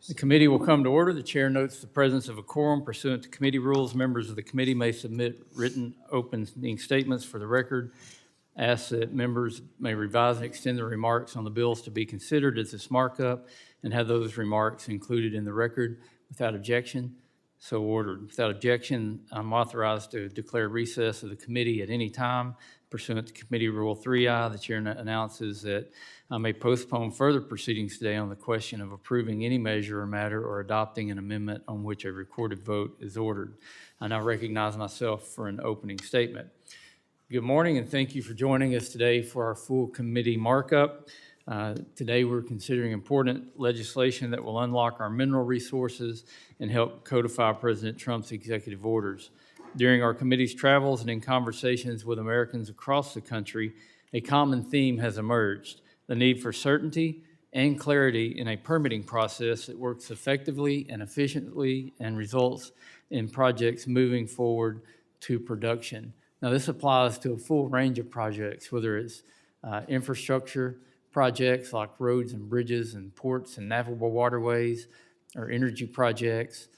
The committee will come to order. The chair notes the presence of a quorum pursuant to committee rules. Members of the committee may submit written opening statements for the record. Ask that members may revise and extend their remarks on the bills to be considered as this markup and have those remarks included in the record without objection. So ordered. Without objection, I'm authorized to declare recess of the committee at any time pursuant to Committee Rule 3I. The chair announces that I may postpone further proceedings today on the question of approving any measure or matter or adopting an amendment on which a recorded vote is ordered. I now recognize myself for an opening statement. Good morning, and thank you for joining us today for our full committee markup. Today we're considering important legislation that will unlock our mineral resources and help codify President Trump's executive orders. During our committee's travels and in conversations with Americans across the country, a common theme has emerged: the need for certainty and clarity in a permitting process that works effectively and efficiently and results in projects moving forward to production. Now, this applies to a full range of projects, whether it's infrastructure projects like roads and bridges and ports and navigable waterways, or energy projects,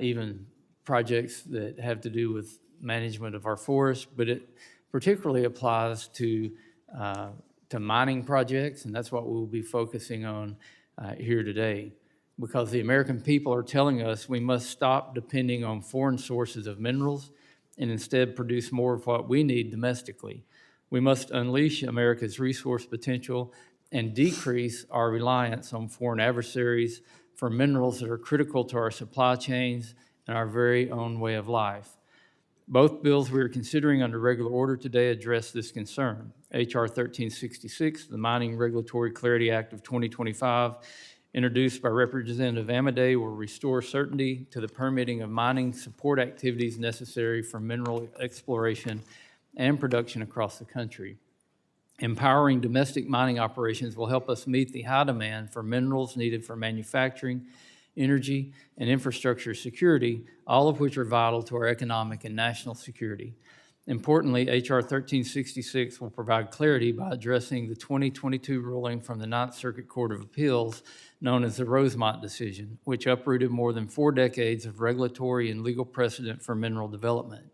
even projects that have to do with management of our forests, but it particularly applies to mining projects, and that's what we'll be focusing on here today. Because the American people are telling us we must stop depending on foreign sources of minerals and instead produce more of what we need domestically. We must unleash America's resource potential and decrease our reliance on foreign adversaries for minerals that are critical to our supply chains and our very own way of life. Both bills we are considering under regular order today address this concern. H.R. 1366, the Mining Regulatory Clarity Act of 2025, introduced by Representative Amodei, will restore certainty to the permitting of mining support activities necessary for mineral exploration and production across the country. Empowering domestic mining operations will help us meet the high demand for minerals needed for manufacturing, energy, and infrastructure security, all of which are vital to our economic and national security. Importantly, H.R. 1366 will provide clarity by addressing the 2022 ruling from the Ninth Circuit Court of Appeals known as the Rosemont decision, which uprooted more than 4 decades of regulatory and legal precedent for mineral development.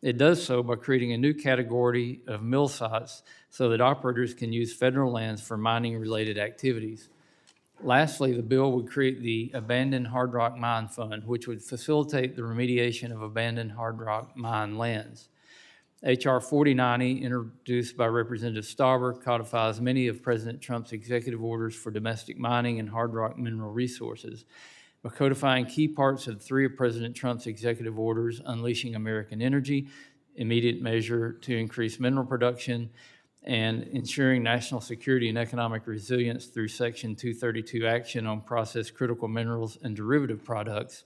It does so by creating a new category of mill sites so that operators can use federal lands for mining-related activities. Lastly, the bill would create the Abandoned Hard Rock Mine Fund, which would facilitate the remediation of abandoned hard rock mine lands. H.R. 4090, introduced by Representative Stauber, codifies many of President Trump's executive orders for domestic mining and hard rock mineral resources. By codifying key parts of 3 of President Trump's executive orders, Unleashing American Energy, immediate measure to increase mineral production, and ensuring national security and economic resilience through Section 232 action on processed critical minerals and derivative products,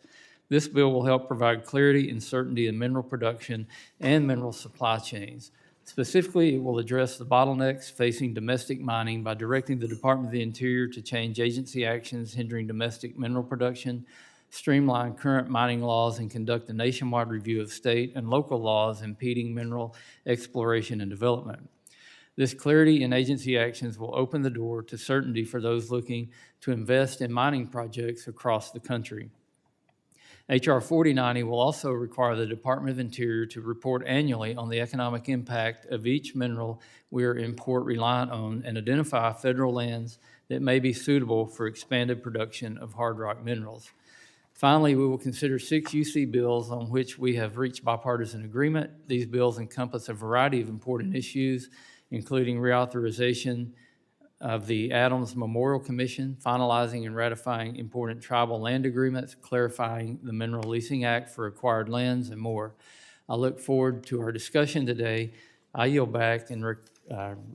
this bill will help provide clarity and certainty in mineral production and mineral supply chains. Specifically, it will address the bottlenecks facing domestic mining by directing the Department of the Interior to change agency actions hindering domestic mineral production, streamline current mining laws, and conduct a nationwide review of state and local laws impeding mineral exploration and development. This clarity in agency actions will open the door to certainty for those looking to invest in mining projects across the country. H.R. 4090 will also require the Department of Interior to report annually on the economic impact of each mineral we are import reliant on and identify federal lands that may be suitable for expanded production of hard rock minerals. Finally, we will consider 6 UC bills on which we have reached bipartisan agreement. These bills encompass a variety of important issues, including reauthorization of the Adams Memorial Commission, finalizing and ratifying important tribal land agreements, clarifying the Mineral Leasing Act for acquired lands, and more. I look forward to our discussion today. I yield back and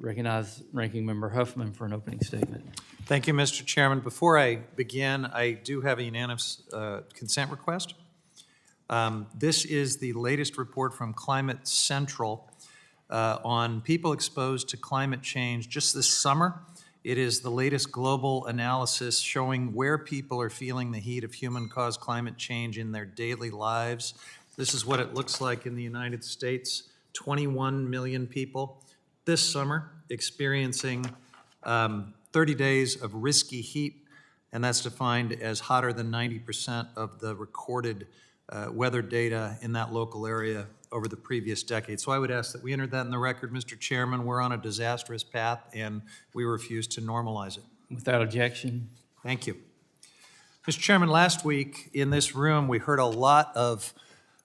recognize Ranking Member Huffman for an opening statement. Thank you, Mr. Chairman. Before I begin, I do have a unanimous consent request. This is the latest report from Climate Central on people exposed to climate change just this summer. It is the latest global analysis showing where people are feeling the heat of human-caused climate change in their daily lives. This is what it looks like in the United States. 21 million people this summer experiencing 30 days of risky heat and that's defined as hotter than 90% of the recorded weather data in that local area over the previous decade. So I would ask that we enter that in the record, Mr. Chairman. We're on a disastrous path, and we refuse to normalize it. Without objection. Thank you. Mr. Chairman, last week in this room, we heard a lot of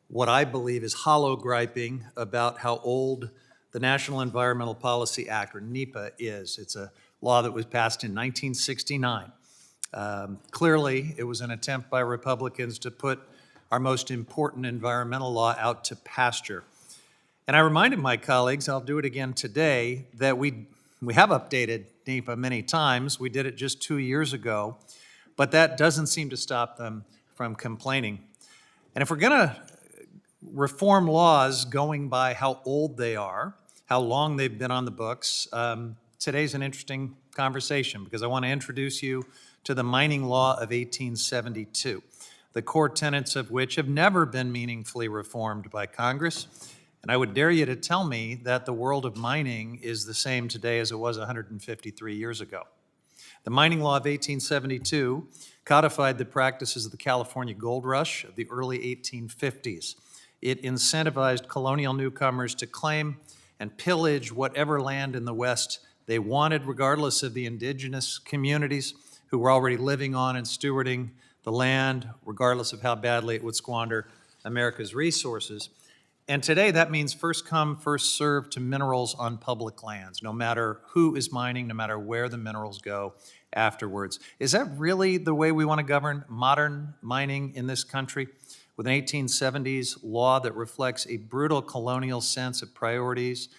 what I believe is hollow griping about how old the National Environmental Policy Act, or NEPA, is. It's a law that was passed in 1969. Clearly, it was an attempt by Republicans to put our most important environmental law out to pasture. And I reminded my colleagues, I'll do it again today, that we have updated NEPA many times. We did it just 2 years ago, but that doesn't seem to stop them from complaining. And if we're going to reform laws going by how old they are, how long they've been on the books, today's an interesting conversation because I want to introduce you to the mining law of 1872, the core tenets of which have never been meaningfully reformed by Congress. And I would dare you to tell me that the world of mining is the same today as it was 153 years ago. The mining law of 1872 codified the practices of the California gold rush of the early 1850s. It incentivized colonial newcomers to claim and pillage whatever land in the West they wanted, regardless of the indigenous communities who were already living on and stewarding the land, regardless of how badly it would squander America's resources. And today that means first come, first served to minerals on public lands, no matter who is mining, no matter where the minerals go afterwards. Is that really the way we want to govern modern mining in this country? With an 1870s law that reflects a brutal colonial sense of priorities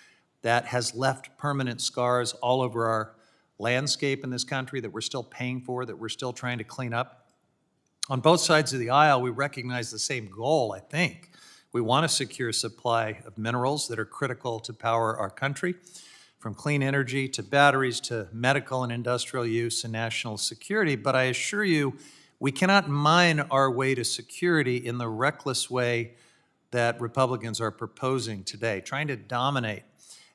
that has left permanent scars all over our landscape in this country that we're still paying for, that we're still trying to clean up? On both sides of the aisle, we recognize the same goal, I think. We want a secure supply of minerals that are critical to power our country, from clean energy to batteries to medical and industrial use and national security. But I assure you, we cannot mine our way to security in the reckless way that Republicans are proposing today, trying to dominate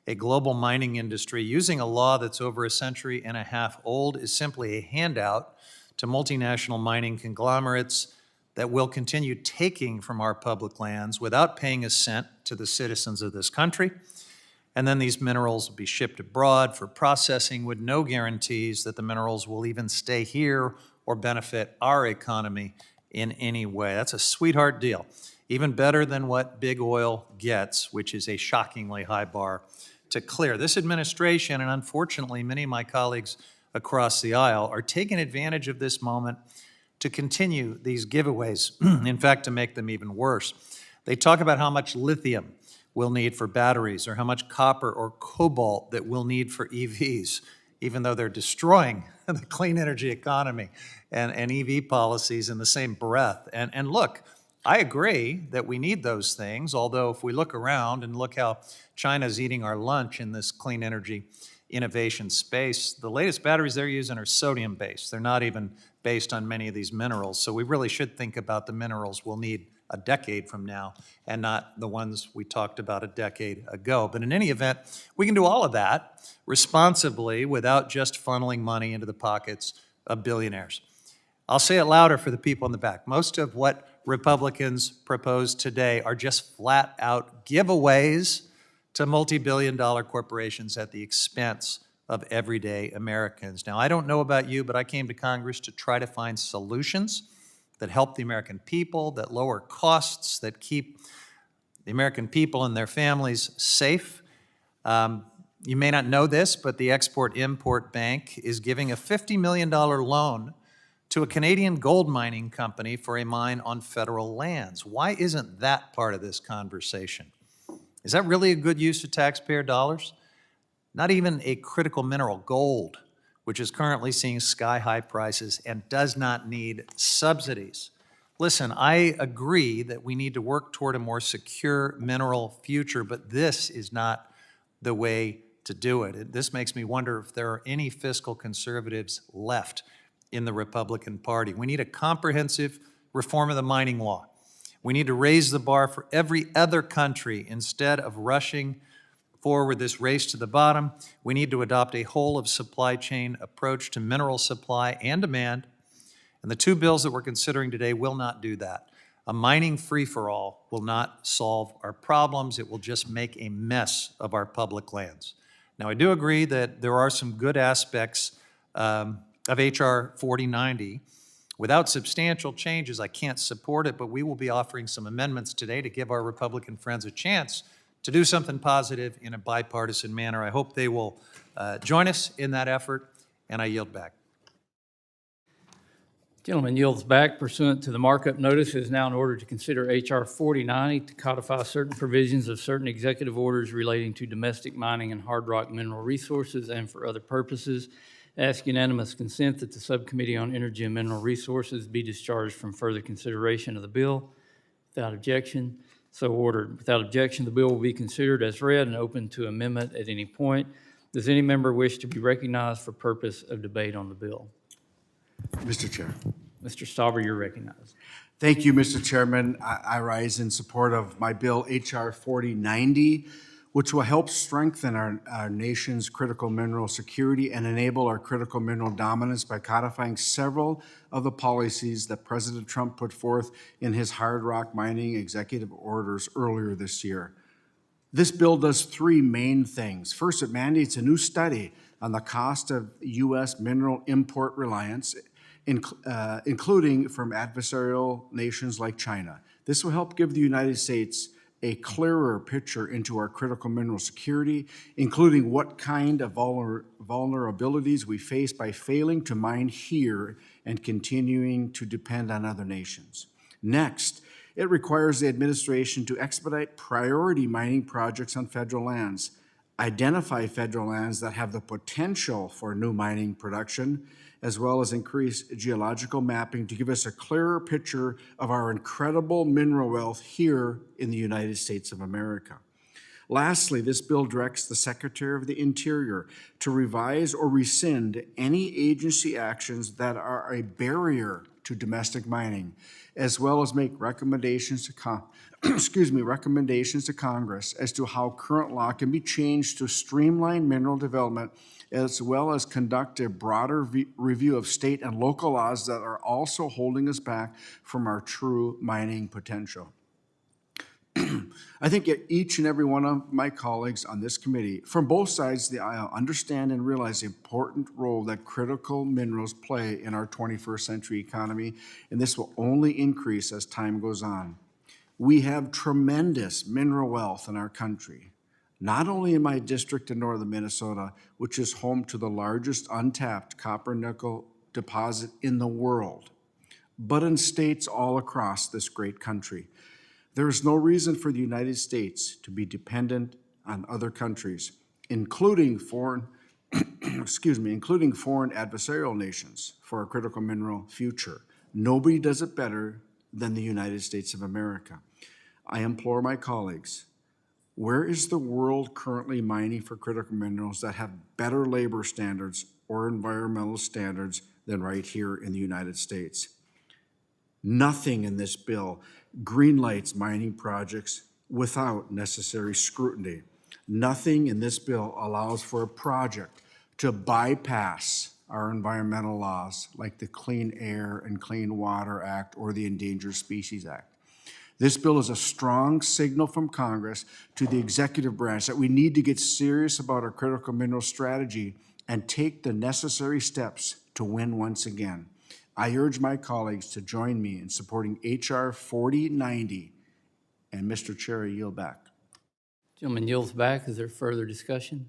a global mining industry using a law that's over a century and a half old is simply a handout to multinational mining conglomerates that will continue taking from our public lands without paying a cent to the citizens of this country. And then these minerals will be shipped abroad for processing with no guarantees that the minerals will even stay here or benefit our economy in any way. That's a sweetheart deal, even better than what big oil gets, which is a shockingly high bar to clear. This administration, and unfortunately many of my colleagues across the aisle, are taking advantage of this moment to continue these giveaways, in fact, to make them even worse. They talk about how much lithium we'll need for batteries or how much copper or cobalt that we'll need for EVs, even though they're destroying the clean energy economy and EV policies in the same breath. And look, I agree that we need those things, although if we look around and look how China's eating our lunch in this clean energy innovation space, the latest batteries they're using are sodium-based. They're not even based on many of these minerals. So we really should think about the minerals we'll need a decade from now and not the ones we talked about a decade ago. But in any event, we can do all of that responsibly without just funneling money into the pockets of billionaires. I'll say it louder for the people in the back. Most of what Republicans propose today are just flat out giveaways to multi-billion-dollar corporations at the expense of everyday Americans. Now, I don't know about you, but I came to Congress to try to find solutions that help the American people, that lower costs, that keep the American people and their families safe. You may not know this, but the Export-Import Bank is giving a $50 million loan to a Canadian gold mining company for a mine on federal lands. Why isn't that part of this conversation? Is that really a good use of taxpayer dollars? Not even a critical mineral, gold, which is currently seeing sky-high prices and does not need subsidies. Listen, I agree that we need to work toward a more secure mineral future, but this is not the way to do it. This makes me wonder if there are any fiscal conservatives left in the Republican Party. We need a comprehensive reform of the mining law. We need to raise the bar for every other country instead of rushing forward this race to the bottom. We need to adopt a whole of supply chain approach to mineral supply and demand And the two bills that we're considering today will not do that. A mining free-for-all will not solve our problems. It will just make a mess of our public lands. Now, I do agree that there are some good aspects of H.R. 4090. Without substantial changes, I can't support it, but we will be offering some amendments today to give our Republican friends a chance to do something positive in a bipartisan manner. I hope they will join us in that effort, and I yield back. Gentleman yields back pursuant to the markup notice. It is now in order to consider H.R. 4090 to codify certain provisions of certain executive orders relating to domestic mining and hard rock mineral resources and for other purposes. Ask unanimous consent that the Subcommittee on Energy and Mineral Resources be discharged from further consideration of the bill. Without objection, so ordered. Without objection, the bill will be considered as read and open to amendment at any point. Does any member wish to be recognized for purpose of debate on the bill? Mr. Chair. Mr. Stauber, you're recognized. Thank you, Mr. Chairman. I rise in support of my bill, H.R. 4090, which will help strengthen our nation's critical mineral security and enable our critical mineral dominance by codifying several of the policies that President Trump put forth in his hard rock mining executive orders earlier this year. This bill does three main things. First, it mandates a new study on the cost of U.S. mineral import reliance, including from adversarial nations like China. This will help give the United States a clearer picture into our critical mineral security, including what kind of vulnerabilities we face by failing to mine here and continuing to depend on other nations. Next, it requires the administration to expedite priority mining projects on federal lands, identify federal lands that have the potential for new mining production, as well as increase geological mapping to give us a clearer picture of our incredible mineral wealth here in the United States of America. Lastly, this bill directs the Secretary of the Interior to revise or rescind any agency actions that are a barrier to domestic mining, as well as make recommendations to recommendations to Congress as to how current law can be changed to streamline mineral development, as well as conduct a broader review of state and local laws that are also holding us back from our true mining potential. I think each and every one of my colleagues on this committee, from both sides of the aisle, understand and realize the important role that critical minerals play in our 21st century economy, and this will only increase as time goes on. We have tremendous mineral wealth in our country, not only in my district in northern Minnesota, which is home to the largest untapped copper-nickel deposit in the world, but in states all across this great country. There is no reason for the United States to be dependent on other countries, including foreign adversarial nations for our critical mineral future. Nobody does it better than the United States of America. I implore my colleagues, where is the world currently mining for critical minerals that have better labor standards or environmental standards than right here in the United States? Nothing in this bill greenlights mining projects without necessary scrutiny. Nothing in this bill allows for a project to bypass our environmental laws like the Clean Air and Clean Water Act or the Endangered Species Act. This bill is a strong signal from Congress to the executive branch that we need to get serious about our critical mineral strategy and take the necessary steps to win once again. I urge my colleagues to join me in supporting H.R. 4090. And Mr. Chair, I yield back. Gentleman yields back. Is there further discussion?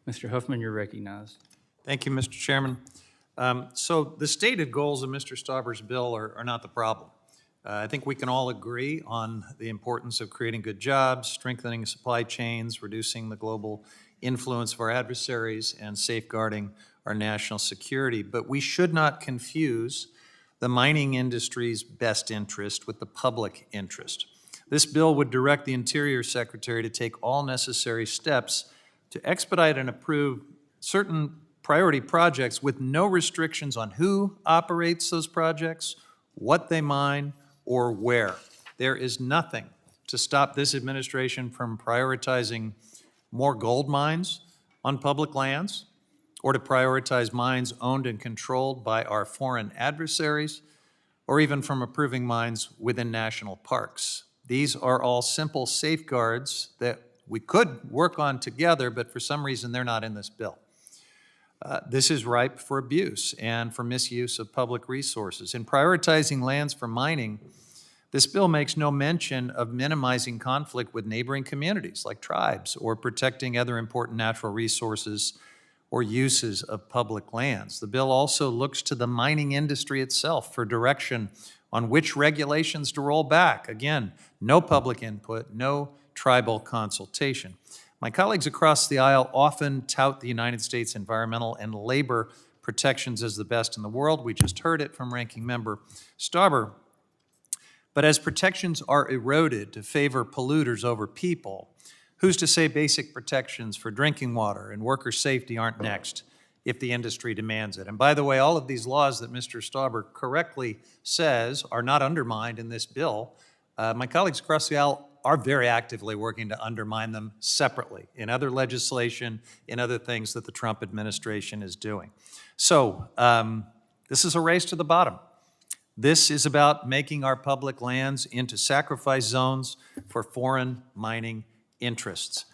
Mr. Huffman, you're recognized. Thank you, Mr. Chairman. So the stated goals of Mr. Stauber's bill are not the problem. I think we can all agree on the importance of creating good jobs, strengthening supply chains, reducing the global influence of our adversaries, and safeguarding our national security. But we should not confuse the mining industry's best interest with the public interest. This bill would direct the Interior Secretary to take all necessary steps to expedite and approve certain priority projects with no restrictions on who operates those projects, what they mine, or where. There is nothing to stop this administration from prioritizing more gold mines on public lands or to prioritize mines owned and controlled by our foreign adversaries, or even from approving mines within national parks. These are all simple safeguards that we could work on together, but for some reason they're not in this bill. This is ripe for abuse and for misuse of public resources. In prioritizing lands for mining, this bill makes no mention of minimizing conflict with neighboring communities like tribes or protecting other important natural resources or uses of public lands. The bill also looks to the mining industry itself for direction on which regulations to roll back. Again, no public input, no tribal consultation. My colleagues across the aisle often tout the United States environmental and labor protections as the best in the world. We just heard it from Ranking Member Stauber. But as protections are eroded to favor polluters over people, who's to say basic protections for drinking water and worker safety aren't next if the industry demands it? And by the way, all of these laws that Mr. Stauber correctly says are not undermined in this bill. My colleagues across the aisle are very actively working to undermine them separately in other legislation, in other things that the Trump administration is doing. So this is a race to the bottom. This is about making our public lands into sacrifice zones for foreign mining interests.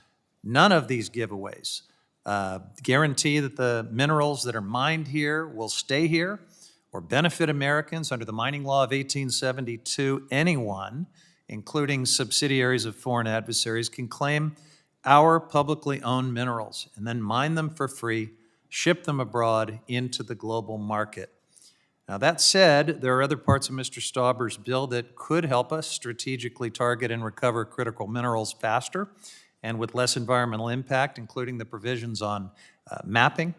None of these giveaways guarantee that the minerals that are mined here will stay here or benefit Americans. Under the mining law of 1872, anyone, including subsidiaries of foreign adversaries, can claim our publicly owned minerals and then mine them for free, ship them abroad into the global market. Now, that said, there are other parts of Mr. Stauber's bill that could help us strategically target and recover critical minerals faster and with less environmental impact, including the provisions on mapping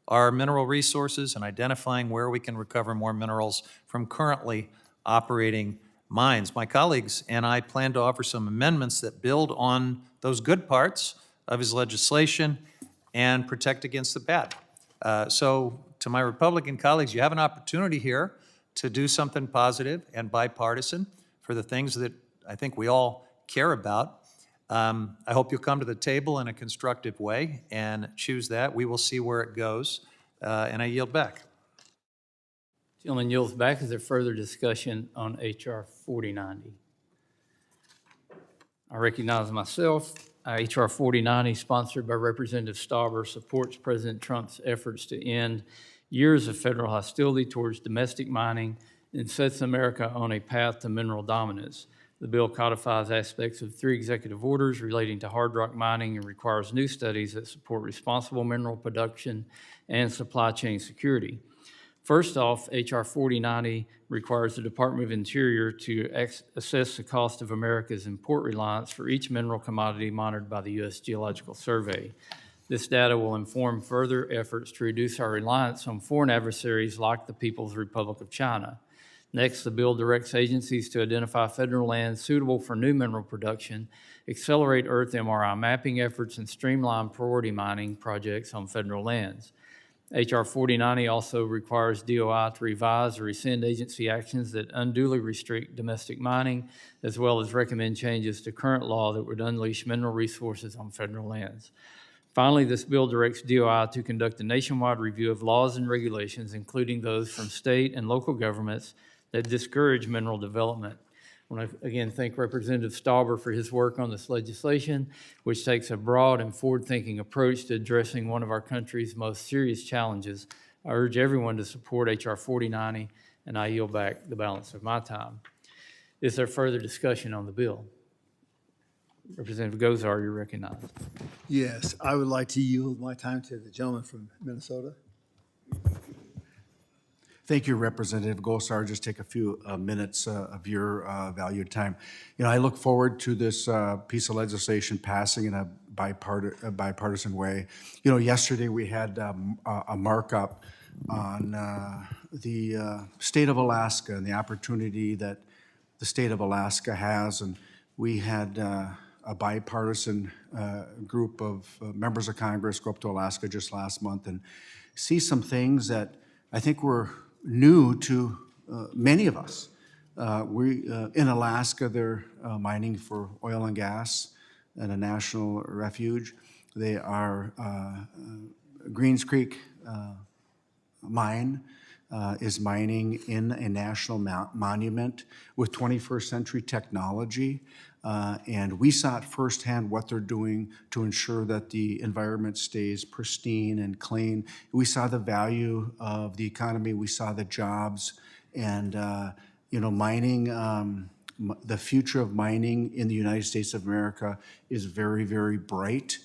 our mineral resources and identifying where we can recover more minerals from currently operating mines. My colleagues and I plan to offer some amendments that build on those good parts of his legislation and protect against the bad. So to my Republican colleagues, you have an opportunity here to do something positive and bipartisan for the things that I think we all care about. I hope you'll come to the table in a constructive way and choose that. We will see where it goes, and I yield back. Gentleman yields back. Is there further discussion on H.R. 4090? I recognize myself. H.R. 4090, sponsored by Representative Stauber, supports President Trump's efforts to end years of federal hostility towards domestic mining and sets America on a path to mineral dominance. The bill codifies aspects of 3 executive orders relating to hard rock mining and requires new studies that support responsible mineral production and supply chain security. First off, H.R. 4090 requires the Department of Interior to assess the cost of America's import reliance for each mineral commodity monitored by the U.S. Geological Survey. This data will inform further efforts to reduce our reliance on foreign adversaries like the People's Republic of China. Next, the bill directs agencies to identify federal lands suitable for new mineral production, accelerate Earth MRI mapping efforts, and streamline priority mining projects on federal lands. H.R. 4090 also requires DOI to revise or rescind agency actions that unduly restrict domestic mining, as well as recommend changes to current law that would unleash mineral resources on federal lands. Finally, this bill directs DOI to conduct a nationwide review of laws and regulations, including those from state and local governments that discourage mineral development. I want to again thank Representative Stauber for his work on this legislation, which takes a broad and forward-thinking approach to addressing one of our country's most serious challenges. I urge everyone to support H.R. 4090, and I yield back the balance of my time. Is there further discussion on the bill? Representative Gosar, you're recognized. Yes, I would like to yield my time to the gentleman from Minnesota. Thank you, Representative Gosar. Just take a few minutes of your valued time. You know, I look forward to this piece of legislation passing in a bipartisan way. You know, yesterday we had a markup on the state of Alaska and the opportunity that the state of Alaska has, and we had a bipartisan group of members of Congress go up to Alaska just last month and see some things that I think were new to many of us. In Alaska, they're mining for oil and gas and a national refuge. They are Greens Creek mine is mining in a national monument with 21st century technology. And we saw it firsthand what they're doing to ensure that the environment stays pristine and clean. We saw the value of the economy, we saw the jobs, and mining, the future of mining in the United States of America is very, very bright.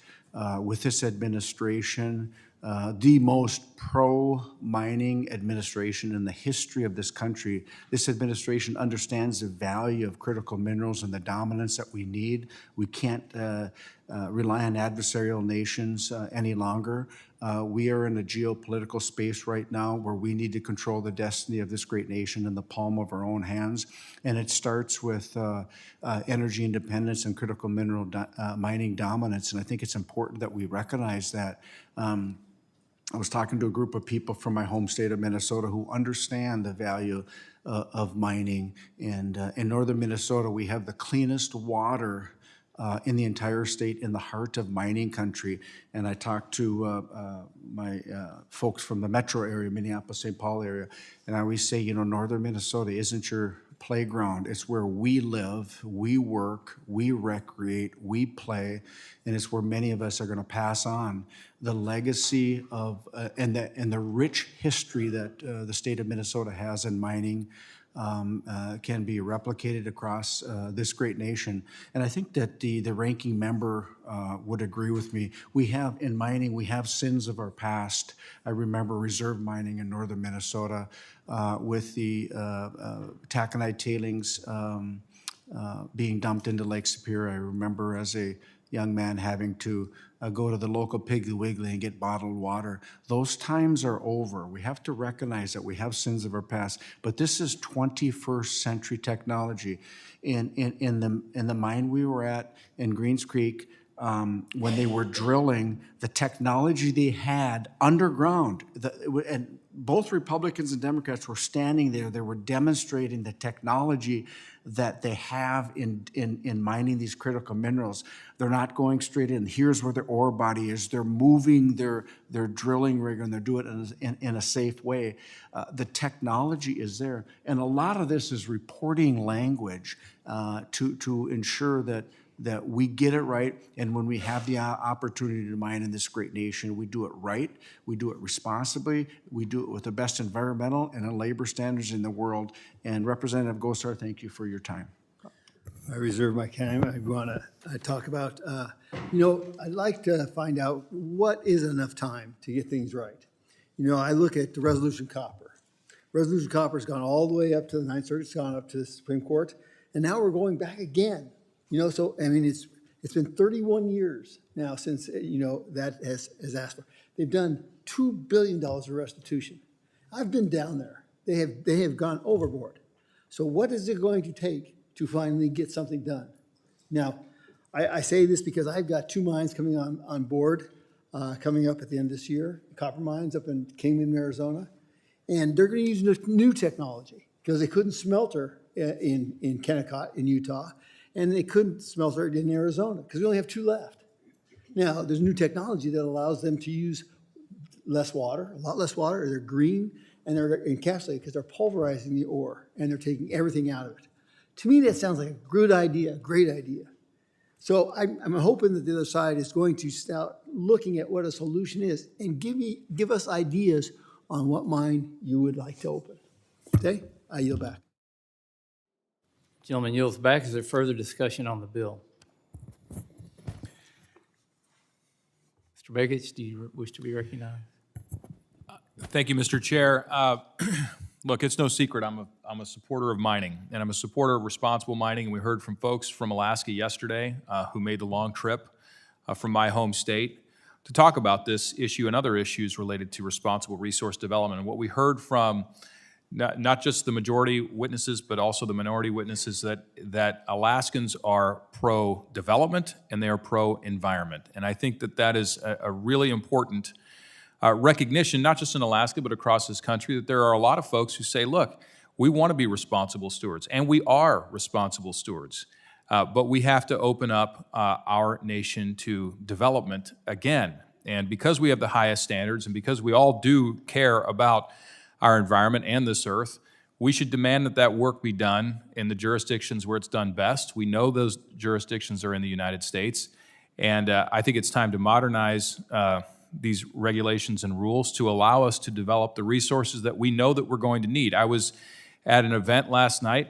With this administration, the most pro-mining administration in the history of this country. This administration understands the value of critical minerals and the dominance that we need. We can't rely on adversarial nations any longer. We are in a geopolitical space right now where we need to control the destiny of this great nation in the palm of our own hands. And it starts with energy independence and critical mineral mining dominance. And I think it's important that we recognize that. I was talking to a group of people from my home state of Minnesota who understand the value of mining. And in northern Minnesota, we have the cleanest water in the entire state, in the heart of mining country. And I talked to my folks from the metro area, Minneapolis-St. Paul area, and I always say, northern Minnesota isn't your playground. It's where we live, we work, we recreate, we play, and it's where many of us are going to pass on the legacy of and the rich history that the state of Minnesota has in mining. Can be replicated across this great nation. And I think that the ranking member would agree with me. We have, in mining, we have sins of our past. I remember reserve mining in northern Minnesota with the taconite tailings being dumped into Lake Superior. I remember as a young man having to go to the local Piggly Wiggly and get bottled water. Those times are over. We have to recognize that we have sins of our past, but this is 21st century technology. In the mine we were at in Greens Creek, when they were drilling, the technology they had underground, and both Republicans and Democrats were standing there. They were demonstrating the technology that they have in mining these critical minerals. They're not going straight in. Here's where the ore body is. They're moving their drilling rig, and they're doing it in a safe way. The technology is there. And a lot of this is reporting language to ensure that we get it right, and when we have the opportunity to mine in this great nation, we do it right, we do it responsibly, we do it with the best environmental and labor standards in the world. And Representative Gosar, thank you for your time. I reserve my time. I want to talk about, I'd like to find out what is enough time to get things right. I look at the Resolution Copper. Resolution Copper has gone all the way up to the Ninth Circuit, it's gone up to the Supreme Court, and now we're going back again. It's been 31 years now since, that has asked for. They've done $2 billion of restitution. I've been down there. They have gone overboard. So what is it going to take to finally get something done? Now, I say this because I've got 2 mines coming on board, coming up at the end of this year, copper mines up in Kingman, Arizona. And they're going to use new technology because they couldn't smelter in Kennecott in Utah. And they couldn't smelter it in Arizona because we only have 2 left. Now, there's new technology that allows them to use less water, a lot less water. They're green, and they're encapsulated because they're pulverizing the ore, and they're taking everything out of it. To me, that sounds like a good idea, great idea. So I'm hoping that the other side is going to start looking at what a solution is and give us ideas on what mine you would like to open. Okay? I yield back. Gentleman yields back. Is there further discussion on the bill? Mr. Begich, do you wish to be recognized? Thank you, Mr. Chair. Look, it's no secret I'm a supporter of mining, and I'm a supporter of responsible mining. And we heard from folks from Alaska yesterday who made the long trip from my home state to talk about this issue and other issues related to responsible resource development. And what we heard from not just the majority witnesses, but also the minority witnesses, that Alaskans are pro-development and they are pro-environment. And I think that is a really important recognition, not just in Alaska, but across this country, that there are a lot of folks who say, look, we want to be responsible stewards, and we are responsible stewards, but we have to open up our nation to development again. And because we have the highest standards and because we all do care about our environment and this earth, we should demand that that work be done in the jurisdictions where it's done best. We know those jurisdictions are in the United States. And I think it's time to modernize these regulations and rules to allow us to develop the resources that we know that we're going to need. I was at an event last night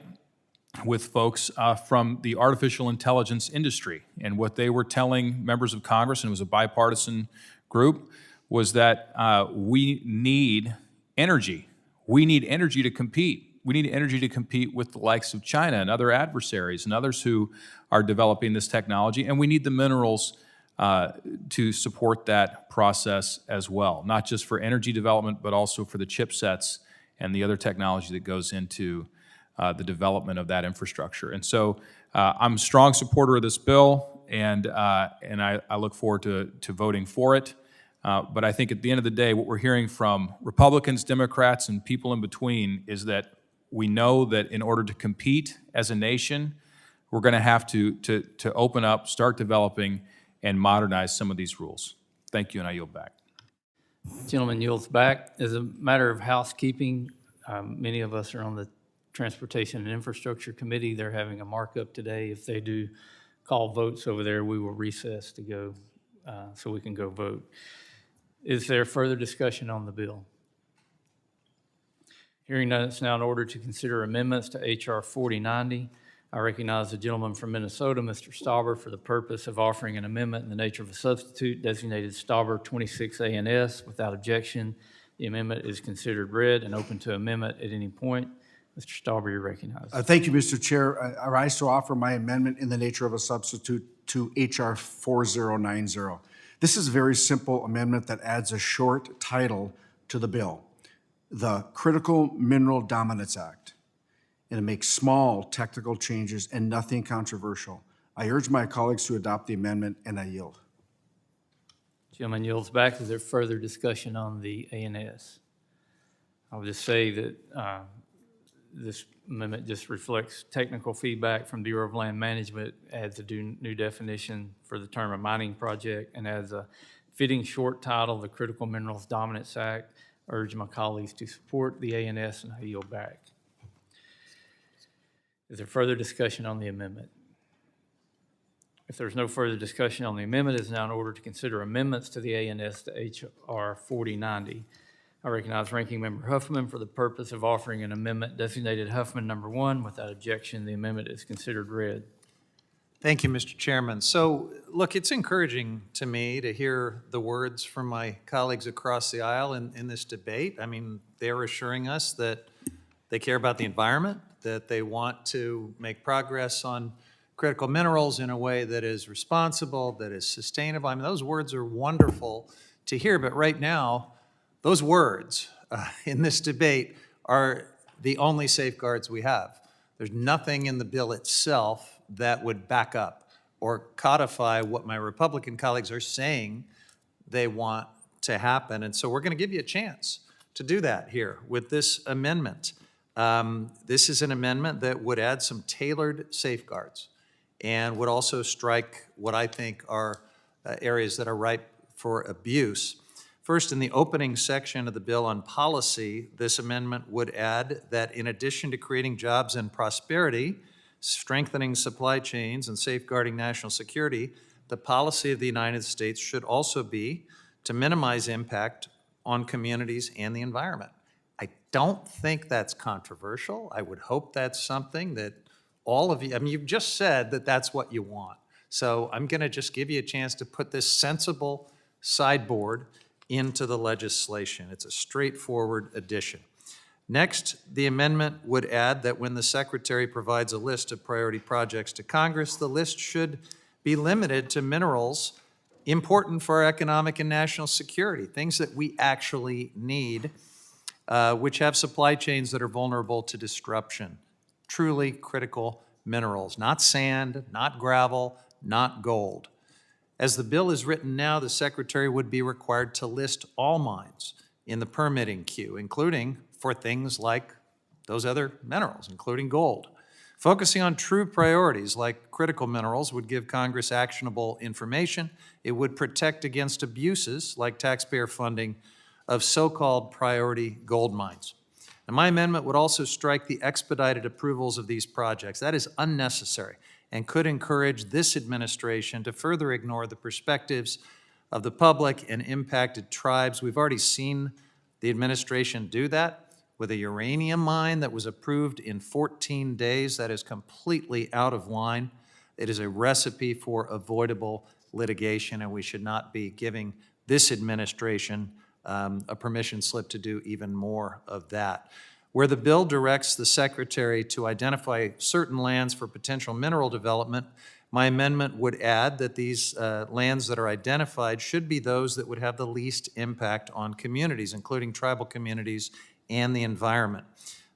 with folks from the artificial intelligence industry, and what they were telling members of Congress, and it was a bipartisan group, was that we need energy. We need energy to compete. We need energy to compete with the likes of China and other adversaries and others who are developing this technology, and we need the minerals to support that process as well, not just for energy development, but also for the chipsets and the other technology that goes into the development of that infrastructure. And so I'm a strong supporter of this bill, and I look forward to voting for it. But I think at the end of the day, what we're hearing from Republicans, Democrats, and people in between is that we know that in order to compete as a nation, we're going to have to open up, start developing, and modernize some of these rules. Thank you, and I yield back. Gentleman yields back. As a matter of housekeeping, many of us are on the Transportation and Infrastructure Committee. They're having a markup today. If they do call votes over there, we will recess to go, so we can go vote. Is there further discussion on the bill? Hearing none, it's now in order to consider amendments to H.R. 4090. I recognize the gentleman from Minnesota, Mr. Stauber, for the purpose of offering an amendment in the nature of a substitute designated Stauber 26ANS. Without objection, the amendment is considered read and open to amendment at any point. Mr. Stauber, you're recognized. Thank you, Mr. Chair. I rise to offer my amendment in the nature of a substitute to H.R. 4090. This is a very simple amendment that adds a short title to the bill, the Critical Mineral Dominance Act, and it makes small technical changes and nothing controversial. I urge my colleagues to adopt the amendment, and I yield. Gentleman yields back. Is there further discussion on the ANS? I would just say that this amendment just reflects technical feedback from Bureau of Land Management, adds a new definition for the term a mining project, and adds a fitting short title, the Critical Minerals Dominance Act. I urge my colleagues to support the ANS, and I yield back. Is there further discussion on the amendment? If there's no further discussion on the amendment, it is now in order to consider amendments to the ANS to H.R. 4090. I recognize Ranking Member Huffman for the purpose of offering an amendment designated Huffman number 1. Without objection, the amendment is considered read. Thank you, Mr. Chairman. So, look, it's encouraging to me to hear the words from my colleagues across the aisle in this debate. I mean, they're assuring us that they care about the environment, that they want to make progress on critical minerals in a way that is responsible, that is sustainable. I mean, those words are wonderful to hear, but right now, those words in this debate are the only safeguards we have. There's nothing in the bill itself that would back up or codify what my Republican colleagues are saying they want to happen. And so we're going to give you a chance to do that here with this amendment. This is an amendment that would add some tailored safeguards and would also strike what I think are areas that are ripe for abuse. First, in the opening section of the bill on policy, this amendment would add that in addition to creating jobs and prosperity, strengthening supply chains, and safeguarding national security, the policy of the United States should also be to minimize impact on communities and the environment. I don't think that's controversial. I would hope that's something that all of you, I mean, you've just said that that's what you want. So I'm going to just give you a chance to put this sensible sideboard into the legislation. It's a straightforward addition. Next, the amendment would add that when the Secretary provides a list of priority projects to Congress, the list should be limited to minerals important for our economic and national security, things that we actually need, which have supply chains that are vulnerable to disruption. Truly critical minerals, not sand, not gravel, not gold. As the bill is written now, the Secretary would be required to list all mines in the permitting queue, including for things like those other minerals, including gold. Focusing on true priorities like critical minerals would give Congress actionable information. It would protect against abuses like taxpayer funding of so-called priority gold mines. And my amendment would also strike the expedited approvals of these projects. That is unnecessary and could encourage this administration to further ignore the perspectives of the public and impacted tribes. We've already seen the administration do that with a uranium mine that was approved in 14 days. That is completely out of line. It is a recipe for avoidable litigation, and we should not be giving this administration a permission slip to do even more of that. Where the bill directs the Secretary to identify certain lands for potential mineral development, my amendment would add that these lands that are identified should be those that would have the least impact on communities, including tribal communities and the environment.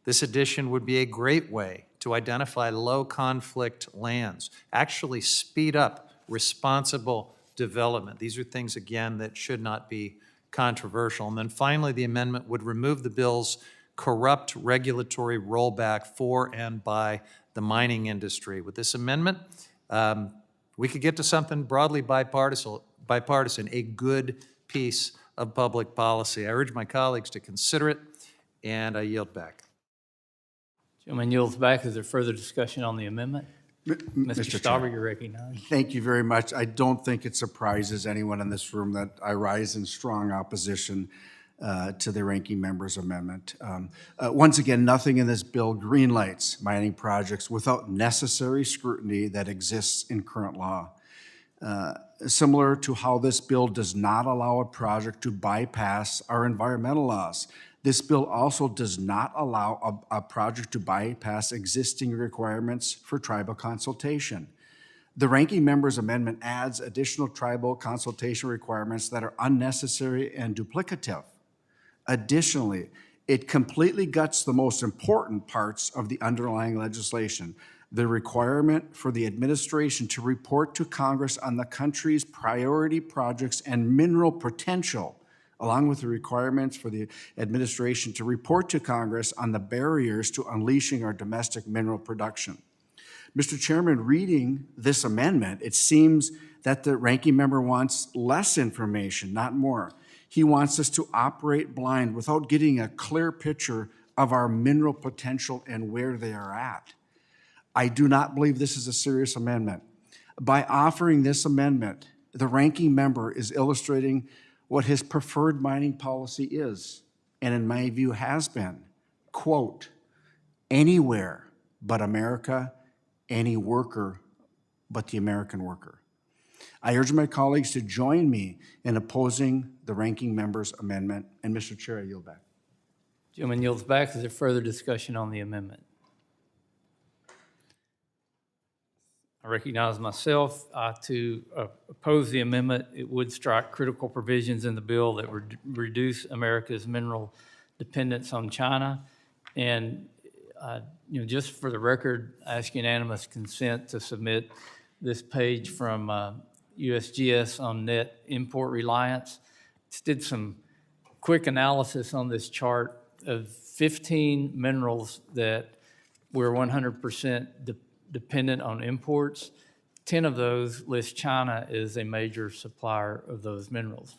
This addition would be a great way to identify low-conflict lands, actually speed up responsible development. These are things, again, that should not be controversial. And then finally, the amendment would remove the bill's corrupt regulatory rollback for and by the mining industry. With this amendment, we could get to something broadly bipartisan, a good piece of public policy. I urge my colleagues to consider it, and I yield back. Gentleman yields back. Is there further discussion on the amendment? Mr. Chair. Stauber, you're recognized. Thank you very much. I don't think it surprises anyone in this room that I rise in strong opposition to the ranking member's amendment. Once again, nothing in this bill greenlights mining projects without necessary scrutiny that exists in current law. Similar to how this bill does not allow a project to bypass our environmental laws, this bill also does not allow a project to bypass existing requirements for tribal consultation. The ranking member's amendment adds additional tribal consultation requirements that are unnecessary and duplicative. Additionally, it completely guts the most important parts of the underlying legislation, the requirement for the administration to report to Congress on the country's priority projects and mineral potential, along with the requirements for the administration to report to Congress on the barriers to unleashing our domestic mineral production. Mr. Chairman, reading this amendment, it seems that the ranking member wants less information, not more. He wants us to operate blind without getting a clear picture of our mineral potential and where they are at. I do not believe this is a serious amendment. By offering this amendment, the ranking member is illustrating what his preferred mining policy is, and in my view has been, quote, anywhere but America, any worker but the American worker. I urge my colleagues to join me in opposing the ranking member's amendment. And Mr. Chair, I yield back. Gentleman yields back. Is there further discussion on the amendment? I recognize myself to oppose the amendment. It would strike critical provisions in the bill that would reduce America's mineral dependence on China. And just for the record, I ask unanimous consent to submit this page from USGS on net import reliance. Just did some quick analysis on this chart of 15 minerals that we're 100% dependent on imports. 10 of those list China as a major supplier of those minerals.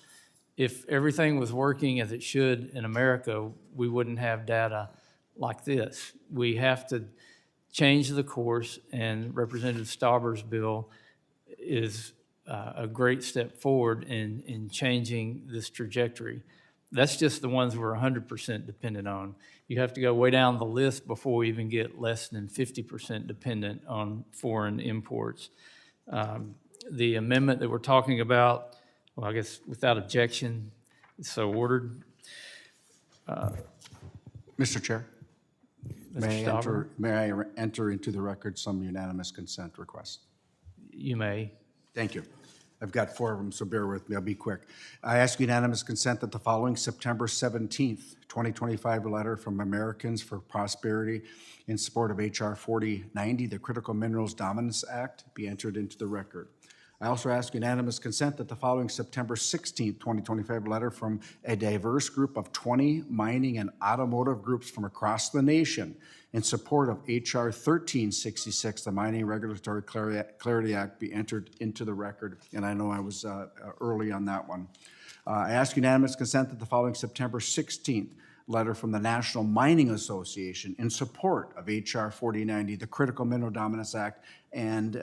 If everything was working as it should in America, we wouldn't have data like this. We have to change the course, and Representative Stauber's bill is a great step forward in changing this trajectory. That's just the ones we're 100% dependent on. You have to go way down the list before we even get less than 50% dependent on foreign imports. The amendment that we're talking about, well, I guess without objection, is so ordered. Mr. Chair, may Stauber? I enter into the record some unanimous consent requests? You may. Thank you. I've got 4 of them, so bear with me. I'll be quick. I ask unanimous consent that the following September 17th, 2025 letter from Americans for Prosperity in support of H.R. 4090, the Critical Minerals Dominance Act, be entered into the record. I also ask unanimous consent that the following September 16th, 2025 letter from a diverse group of 20 mining and automotive groups from across the nation in support of H.R. 1366, the Mining Regulatory Clarity Act, be entered into the record. And I know I was early on that one. I ask unanimous consent that the following September 16th letter from the National Mining Association in support of H.R. 4090, the Critical Mineral Dominance Act, and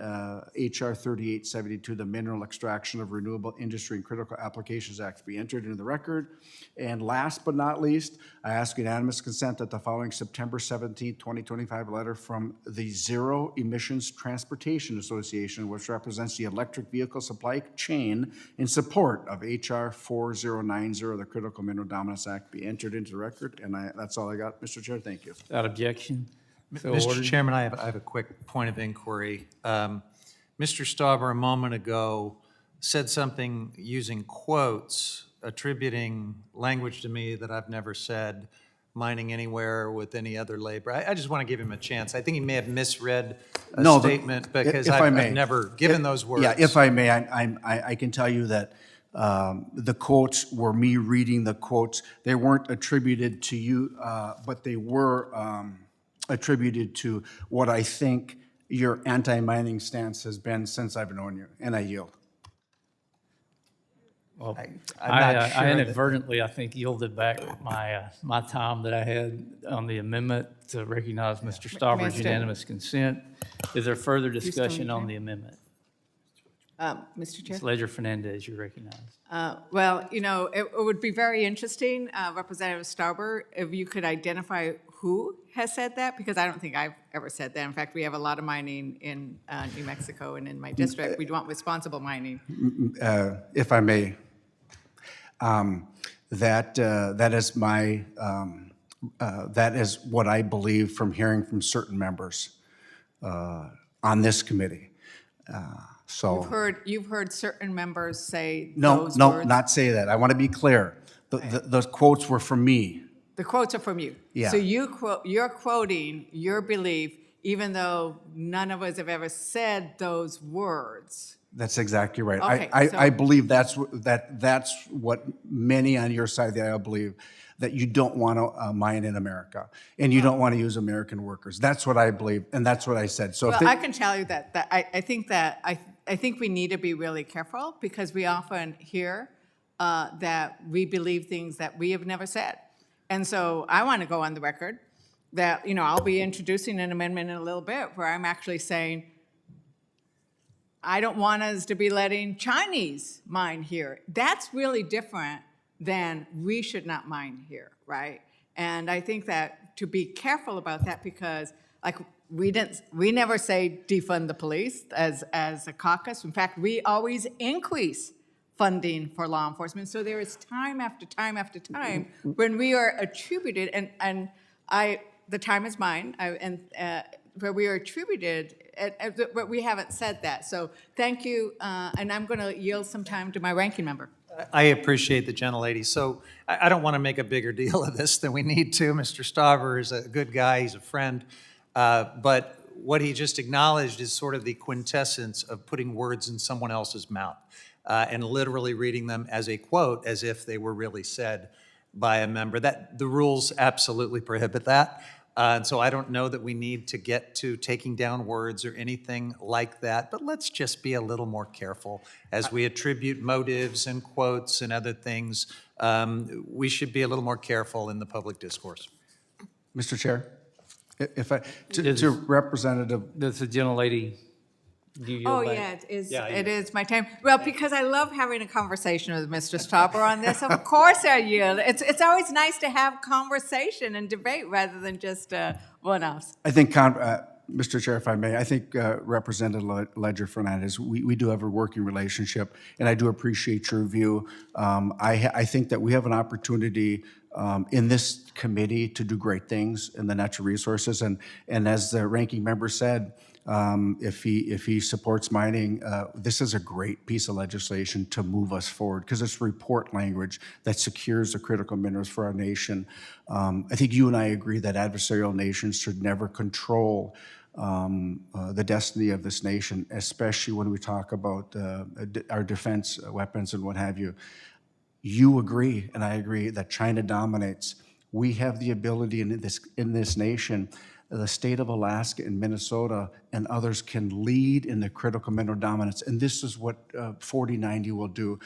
H.R. 3872, the Mineral Extraction of Renewable Industry and Critical Applications Act, be entered into the record. And last but not least, I ask unanimous consent that the following September 17th, 2025 letter from the Zero Emissions Transportation Association, which represents the electric vehicle supply chain in support of H.R. 4090, the Critical Mineral Dominance Act, be entered into the record. And that's all I got, Mr. Chair. Thank you. Without objection, so Mr. ordered. Chairman, I have a quick point of inquiry. Mr. Stauber, a moment ago, said something using quotes, attributing language to me that I've never said, mining anywhere with any other labor. I just want to give him a chance. I think he may have misread a No, statement because if I I've may. never given those words. Yeah, if I may, I can tell you that the quotes were me reading the quotes. They weren't attributed to you, but they were attributed to what I think your anti-mining stance has been since I've known you, and I yield. Well, I'm I not sure that- inadvertently, I think, yielded back my time that I had on the amendment to recognize Mr. Stauber's Mr. unanimous consent. Is there further still discussion need on to- the amendment? Mr. Chair? Ms. Ledger Fernandez, you're recognized. Well, it would be very interesting, Representative Stauber, if you could identify who has said that, because I don't think I've ever said that. In fact, we have a lot of mining in New Mexico and in my district. We want responsible mining. If I may, that is my, that is what I believe from hearing from certain members on this committee. So, You've heard certain members say no, those no, words. not say that. I want to be clear. Those quotes were from me. The quotes are from you. Yeah. So you're quoting your belief, even though none of us have ever said those words. That's exactly right. Okay, I so- believe that's what many on your side of the aisle believe, that you don't want to mine in America, and you don't want to use American workers. That's what I believe, and that's what I said. So if Well, I can tell you that I think we need to be really careful because we often hear that we believe things that we have never said. And so I want to go on the record that, I'll be introducing an amendment in a little bit where I'm actually saying, I don't want us to be letting Chinese mine here. That's really different than we should not mine here, right? And I think that to be careful about that because like we never say defund the police as a caucus. In fact, we always increase funding for law enforcement. So there is time after time after time when we are attributed, and the time is mine, where we are attributed, but we haven't said that. So thank you, and I'm going to yield some time to my ranking member. I appreciate the gentlelady. So I don't want to make a bigger deal of this than we need to. Mr. Stauber is a good guy, he's a friend. But what he just acknowledged is sort of the quintessence of putting words in someone else's mouth and literally reading them as a quote, as if they were really said by a member. That the rules absolutely prohibit that. And so I don't know that we need to get to taking down words or anything like that, but let's just be a little more careful as we attribute motives and quotes and other things. We should be a little more careful in the public discourse. Mr. Chair, if I, to Representative, Does the gentlelady, do you Oh, yield back? yeah, it is, Yeah, it is my time. Well, because I love having a conversation with Mr. Stauber on this. Of course I yield. It's always nice to have conversation and debate rather than just one-offs. I think, Mr. Chair, if I may, I think Representative Ledger Fernandez, we do have a working relationship, and I do appreciate your view. I think that we have an opportunity in this committee to do great things in the natural resources, and as the ranking member said, if he supports mining, this is a great piece of legislation to move us forward because it's report language that secures the critical minerals for our nation. I think you and I agree that adversarial nations should never control the destiny of this nation, especially when we talk about our defense weapons and what have you. You agree, and I agree, that China dominates. We have the ability in this nation, the state of Alaska and Minnesota and others can lead in the critical mineral dominance, and this is what 4090 will do.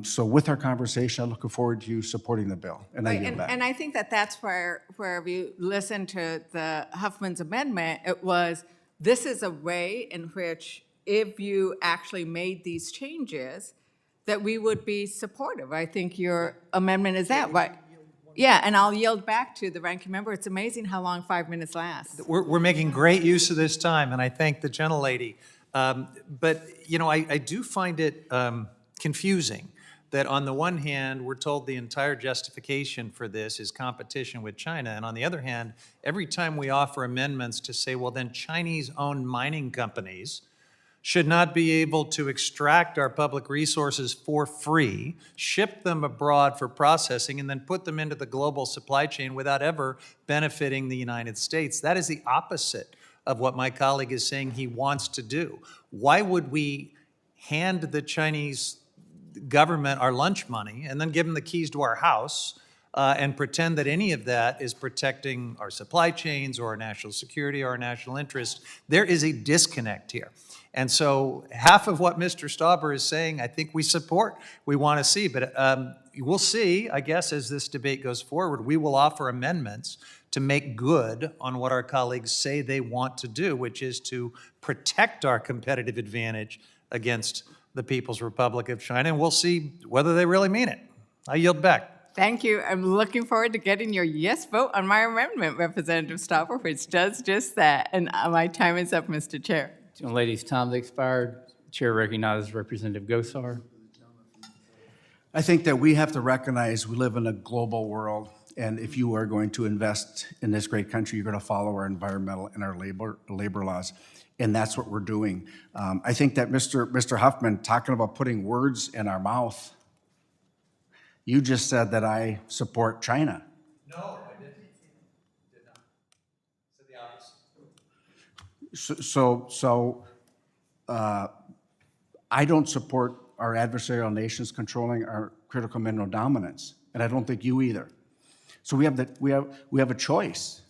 So with our conversation, I'm looking forward to you supporting the bill, and I Right, yield back. and I think that that's where if you listen to the Huffman's amendment, it was, this is a way in which if you actually made these changes, that we would be supportive. I think your amendment is that, right? Yeah, and I'll yield back to the ranking member. It's amazing how long 5 minutes lasts. We're making great use of this time, and I thank the gentlelady. But, you know, I do find it confusing that on the one hand, we're told the entire justification for this is competition with China, and on the other hand, every time we offer amendments to say, well, then Chinese-owned mining companies should not be able to extract our public resources for free, ship them abroad for processing, and then put them into the global supply chain without ever benefiting the United States. That is the opposite of what my colleague is saying he wants to do. Why would we hand the Chinese government our lunch money and then give them the keys to our house and pretend that any of that is protecting our supply chains or our national security or our national interest? There is a disconnect here. And so half of what Mr. Stauber is saying, I think we support, we want to see. But we'll see, I guess, as this debate goes forward. We will offer amendments to make good on what our colleagues say they want to do, which is to protect our competitive advantage against the People's Republic of China. And we'll see whether they really mean it. I yield back. Thank you. I'm looking forward to getting your yes vote on my amendment, Representative Stauber, which does just that. And my time is up, Mr. Chair. Ladies, time has expired. Chair recognizes Representative Gosar. I think that we have to recognize we live in a global world, and if you are going to invest in this great country, you're going to follow our environmental and our labor laws, and that's what we're doing. I think that Mr. Huffman, talking about putting words in our mouth, you just said that I support China. No, I didn't. Did not. Said the opposite. So I don't support our adversarial nations controlling our critical mineral dominance, and I don't think you either. So we have a choice,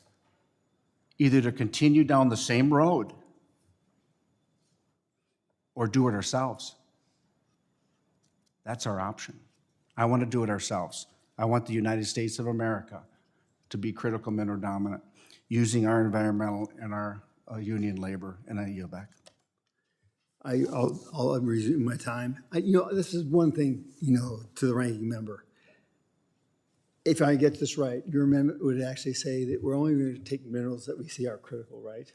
either to continue down the same road or do it ourselves. That's our option. I want to do it ourselves. I want the United States of America to be critical mineral dominant, using our environmental and our union labor, and I yield back. I'll resume my time. This is one thing, to the ranking member. If I get this right, your amendment would actually say that we're only going to take minerals that we see are critical, right?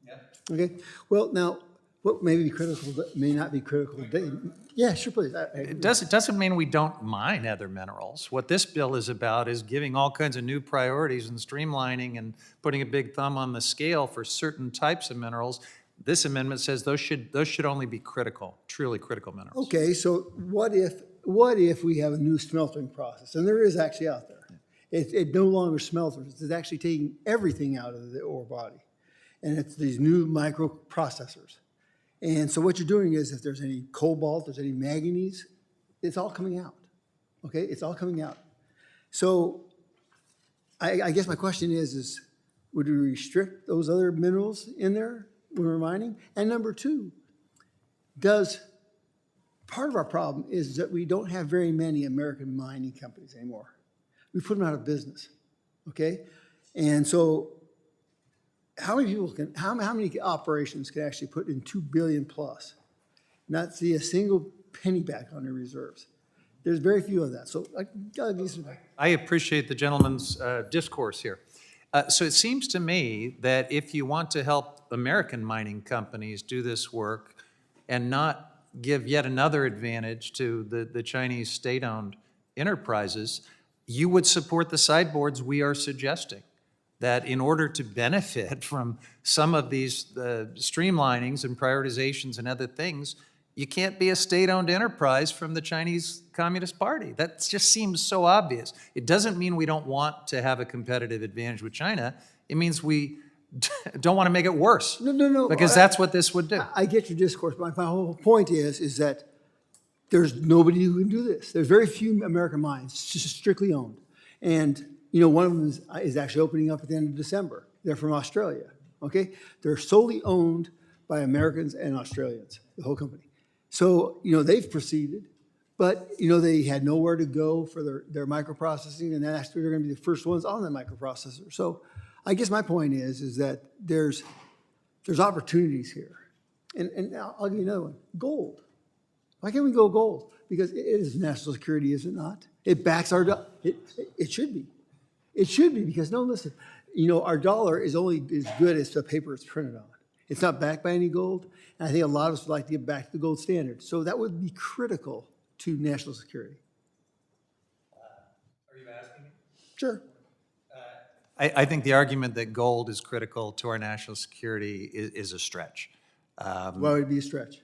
Yeah. Okay. Well, now, what may be critical may not be critical. Yeah, sure, please. It doesn't mean we don't mine other minerals. What this bill is about is giving all kinds of new priorities and streamlining and putting a big thumb on the scale for certain types of minerals. This amendment says those should only be critical, truly critical minerals. Okay, so what if we have a new smelting process, and there is actually out there. It no longer smelters. It's actually taking everything out of the ore body, and it's these new microprocessors. And so what you're doing is, if there's any cobalt, there's any manganese, it's all coming out. Okay, it's all coming out. So I guess my question is would we restrict those other minerals in there when we're mining? And number two, part of our problem is that we don't have very many American mining companies anymore. We put them out of business, okay? And so how many operations can actually put in $2 billion plus, not see a single penny back on their reserves? There's very few of that. So I appreciate the gentleman's discourse here. So it seems to me that if you want to help American mining companies do this work and not give yet another advantage to the Chinese state-owned enterprises, you would support the sideboards we are suggesting. That in order to benefit from some of these streamlinings and prioritizations and other things, you can't be a state-owned enterprise from the Chinese Communist Party. That just seems so obvious. It doesn't mean we don't want to have a competitive advantage with China. It means we don't want to make it worse. No. Because that's what this would do. I get your discourse, but my whole point is that there's nobody who can do this. There's very few American mines just strictly owned. And, one of them is actually opening up at the end of December. They're from Australia, okay? They're solely owned by Americans and Australians, the whole company. So, they've proceeded, but, they had nowhere to go for their microprocessing, and actually they're gonna be the first ones on the microprocessor. So I guess my point is that there's opportunities here. And I'll give you another one, gold. Why can't we go gold? Because it is national security, is it not? It backs our, it should be. It should be, because listen, our dollar is only as good as the paper it's printed on. It's not backed by any gold, and I think a lot of us would like to get back to the gold standard. So that would be critical to national security. Are you asking me? Sure. I think the argument that gold is critical to our national security is a stretch. Why would it be a stretch?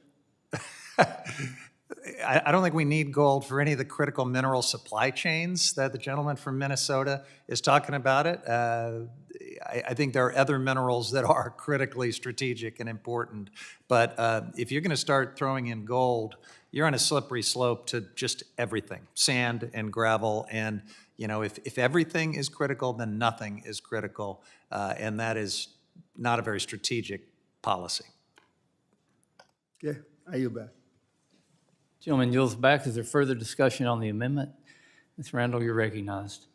I don't think we need gold for any of the critical mineral supply chains that the gentleman from Minnesota is talking about it. I think there are other minerals that are critically strategic and important. But if you're going to start throwing in gold, you're on a slippery slope to just everything, sand and gravel. And, if everything is critical, then nothing is critical. And that is not a very strategic policy. Okay, I yield back. Gentleman yields back. Is there further discussion on the amendment? Ms. Randall, you're recognized.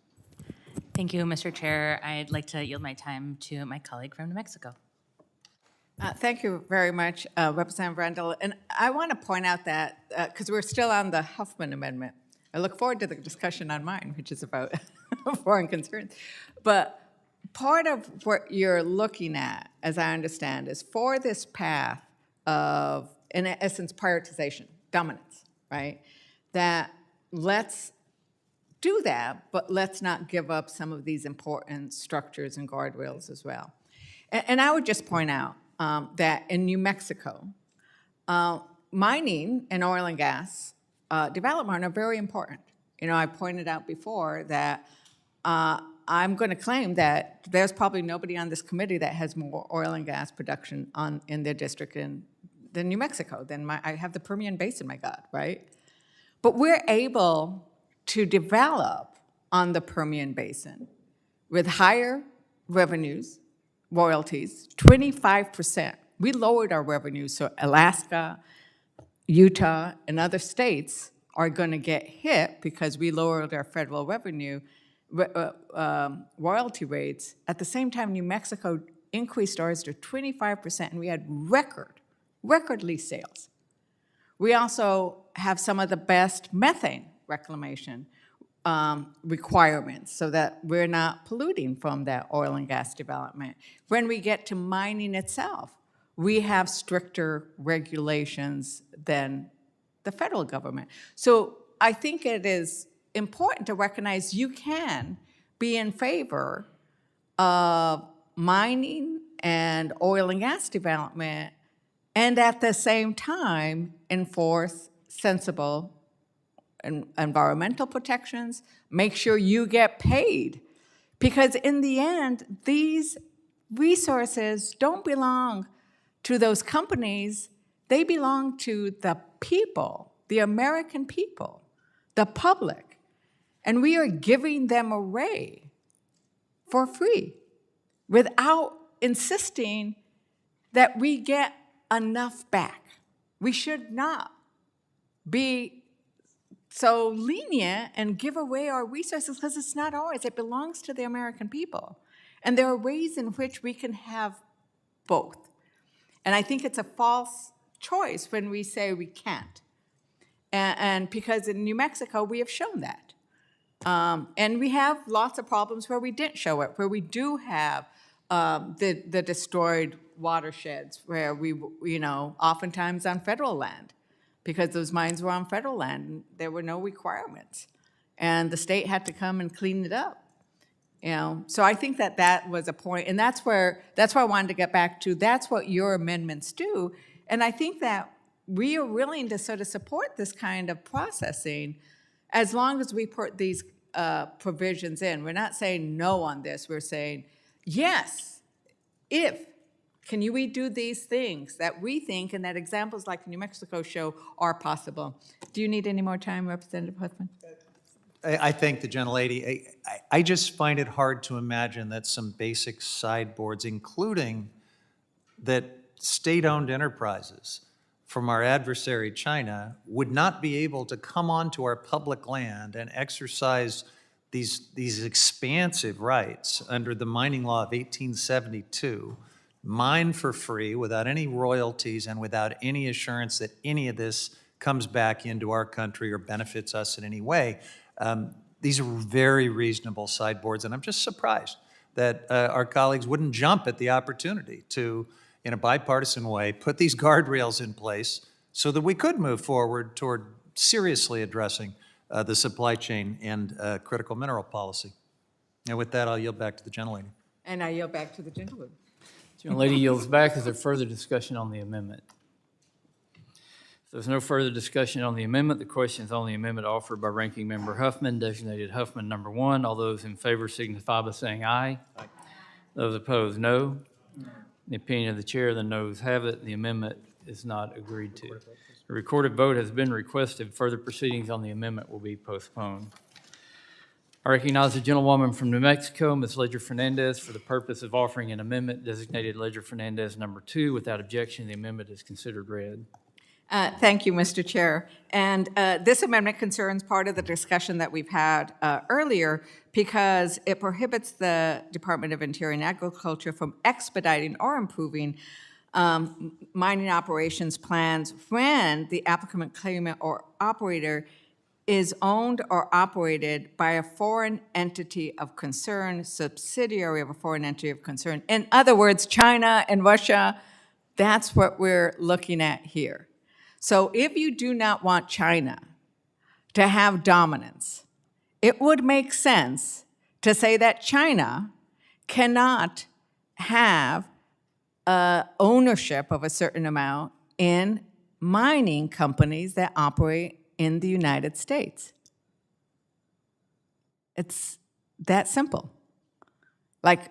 Thank you, Mr. Chair. I'd like to yield my time to my colleague from New Mexico. Thank you very much, Representative Randall. And I want to point out that, because we're still on the Huffman Amendment, I look forward to the discussion on mine, which is about foreign concerns. But part of what you're looking at, as I understand, is for this path of, in essence, prioritization, dominance, right? That let's do that, but let's not give up some of these important structures and guardrails as well. And I would just point out that in New Mexico, mining and oil and gas development are very important. I pointed out before that I'm going to claim that there's probably nobody on this committee that has more oil and gas production in their district than New Mexico. I have the Permian Basin, my God, right? But we're able to develop on the Permian Basin with higher revenues, royalties, 25%. We lowered our revenues, so Alaska, Utah, and other states are going to get hit because we lowered our federal revenue royalty rates. At the same time, New Mexico increased ours to 25%, and we had record lease sales. We also have some of the best methane reclamation requirements so that we're not polluting from that oil and gas development. When we get to mining itself, we have stricter regulations than the federal government. So I think it is important to recognize you can be in favor of mining and oil and gas development and at the same time enforce sensible environmental protections, make sure you get paid. Because in the end, these resources don't belong to those companies, they belong to the people, the American people, the public. And we are giving them away for free without insisting that we get enough back. We should not be so lenient and give away our resources because it's not ours. It belongs to the American people. And there are ways in which we can have both. And I think it's a false choice when we say we can't. And because in New Mexico, we have shown that. And we have lots of problems where we didn't show it, where we do have the destroyed watersheds, where we, oftentimes on federal land, because those mines were on federal land, and there were no requirements. And the state had to come and clean it up. So I think that was a point, and that's why I wanted to get back to, that's what your amendments do. And I think that we are willing to sort of support this kind of processing as long as we put these provisions in. We're not saying no on this, we're saying yes, Can we do these things that we think and that examples like New Mexico show are possible? Do you need any more time, Representative Huffman? I thank the gentlelady. I just find it hard to imagine that some basic sideboards, including that state-owned enterprises from our adversary China, would not be able to come onto our public land and exercise these expansive rights under the mining law of 1872, mine for free without any royalties and without any assurance that any of this comes back into our country or benefits us in any way. These are very reasonable sideboards, and I'm just surprised that our colleagues wouldn't jump at the opportunity to, in a bipartisan way, put these guardrails in place so that we could move forward toward seriously addressing the supply chain and critical mineral policy. And with that, I'll yield back to the gentlelady. And I yield back to the gentleman. Gentlelady yields back. Is there further discussion on the amendment? If there's no further discussion on the amendment, the question is on the amendment offered by Ranking Member Huffman, designated Huffman number 1. All those in favor signify by saying aye. Aye. Those opposed, no. In the opinion of the chair, the noes have it. The amendment is not agreed to. A recorded vote has been requested. Further proceedings on the amendment will be postponed. I recognize the gentlewoman from New Mexico, Ms. Ledger Fernandez, for the purpose of offering an amendment designated Ledger Fernandez number 2. Without objection, the amendment is considered read. Thank you, Mr. Chair. And this amendment concerns part of the discussion that we've had earlier because it prohibits the Department of Interior and Agriculture from expediting or improving mining operations plans when the applicant, claimant, or operator is owned or operated by a foreign entity of concern, subsidiary of a foreign entity of concern. In other words, China and Russia, that's what we're looking at here. So if you do not want China to have dominance, it would make sense to say that China cannot have ownership of a certain amount in mining companies that operate in the United States. It's that simple. Like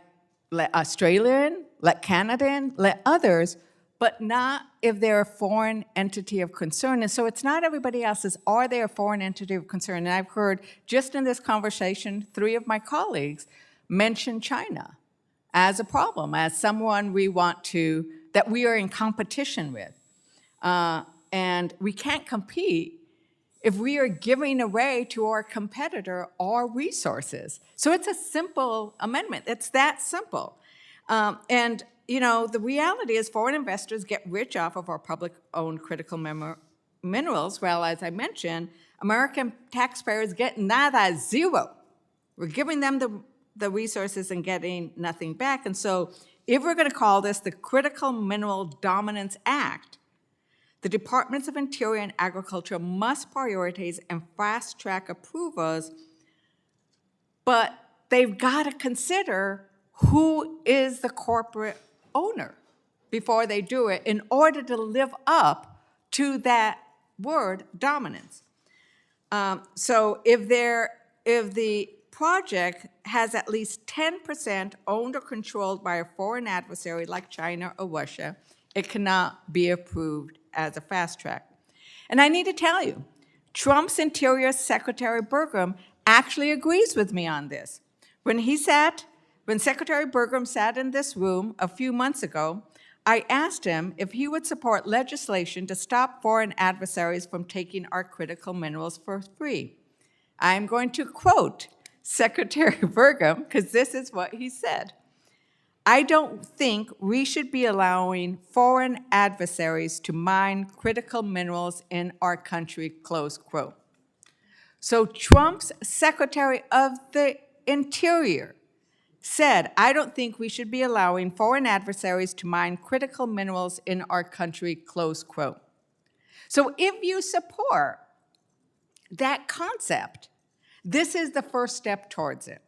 let Australia in, let Canada in, let others, but not if they're a foreign entity of concern. And so it's not everybody else's, are they a foreign entity of concern? And I've heard just in this conversation, 3 of my colleagues mention China as a problem, as someone that we are in competition with. And we can't compete if we are giving away to our competitor our resources. So it's a simple amendment. It's that simple. And you know, the reality is foreign investors get rich off of our public-owned critical minerals, while, as I mentioned, American taxpayers get nada, zero. We're giving them the resources and getting nothing back. And so if we're going to call this the Critical Mineral Dominance Act, the Departments of Interior and Agriculture must prioritize and fast-track approvals, but they've got to consider who is the corporate owner before they do it in order to live up to that word, dominance. So if the project has at least 10% owned or controlled by a foreign adversary like China or Russia, it cannot be approved as a fast track. And I need to tell you, Trump's Interior Secretary Burgum actually agrees with me on this. When Secretary Burgum sat in this room a few months ago, I asked him if he would support legislation to stop foreign adversaries from taking our critical minerals for free. I'm going to quote Secretary Burgum, because this is what he said. I don't think we should be allowing foreign adversaries to mine critical minerals in our country, close quote. So Trump's Secretary of the Interior said, I don't think we should be allowing foreign adversaries to mine critical minerals in our country, close quote. So if you support that concept, this is the first step towards it.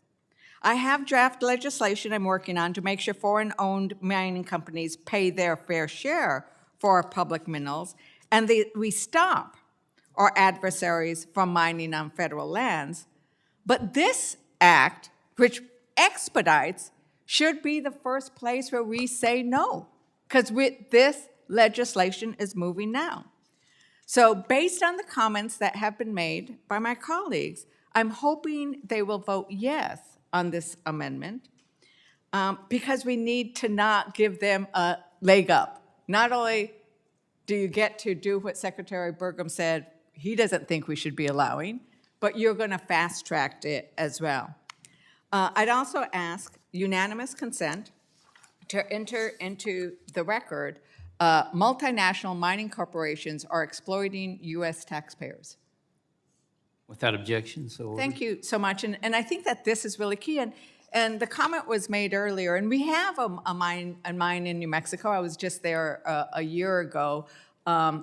I have draft legislation I'm working on to make sure foreign-owned mining companies pay their fair share for our public minerals, and we stop our adversaries from mining on federal lands. But this act, which expedites, should be the first place where we say no, because this legislation is moving now. So based on the comments that have been made by my colleagues, I'm hoping they will vote yes on this amendment because we need to not give them a leg up. Not only do you get to do what Secretary Burgum said he doesn't think we should be allowing, but you're going to fast-track it as well. I'd also ask unanimous consent to enter into the record multinational mining corporations are exploiting U.S. taxpayers. Without objection, so ordered. Thank you so much. And I think that this is really key. And the comment was made earlier, and we have a mine in New Mexico. I was just there a year ago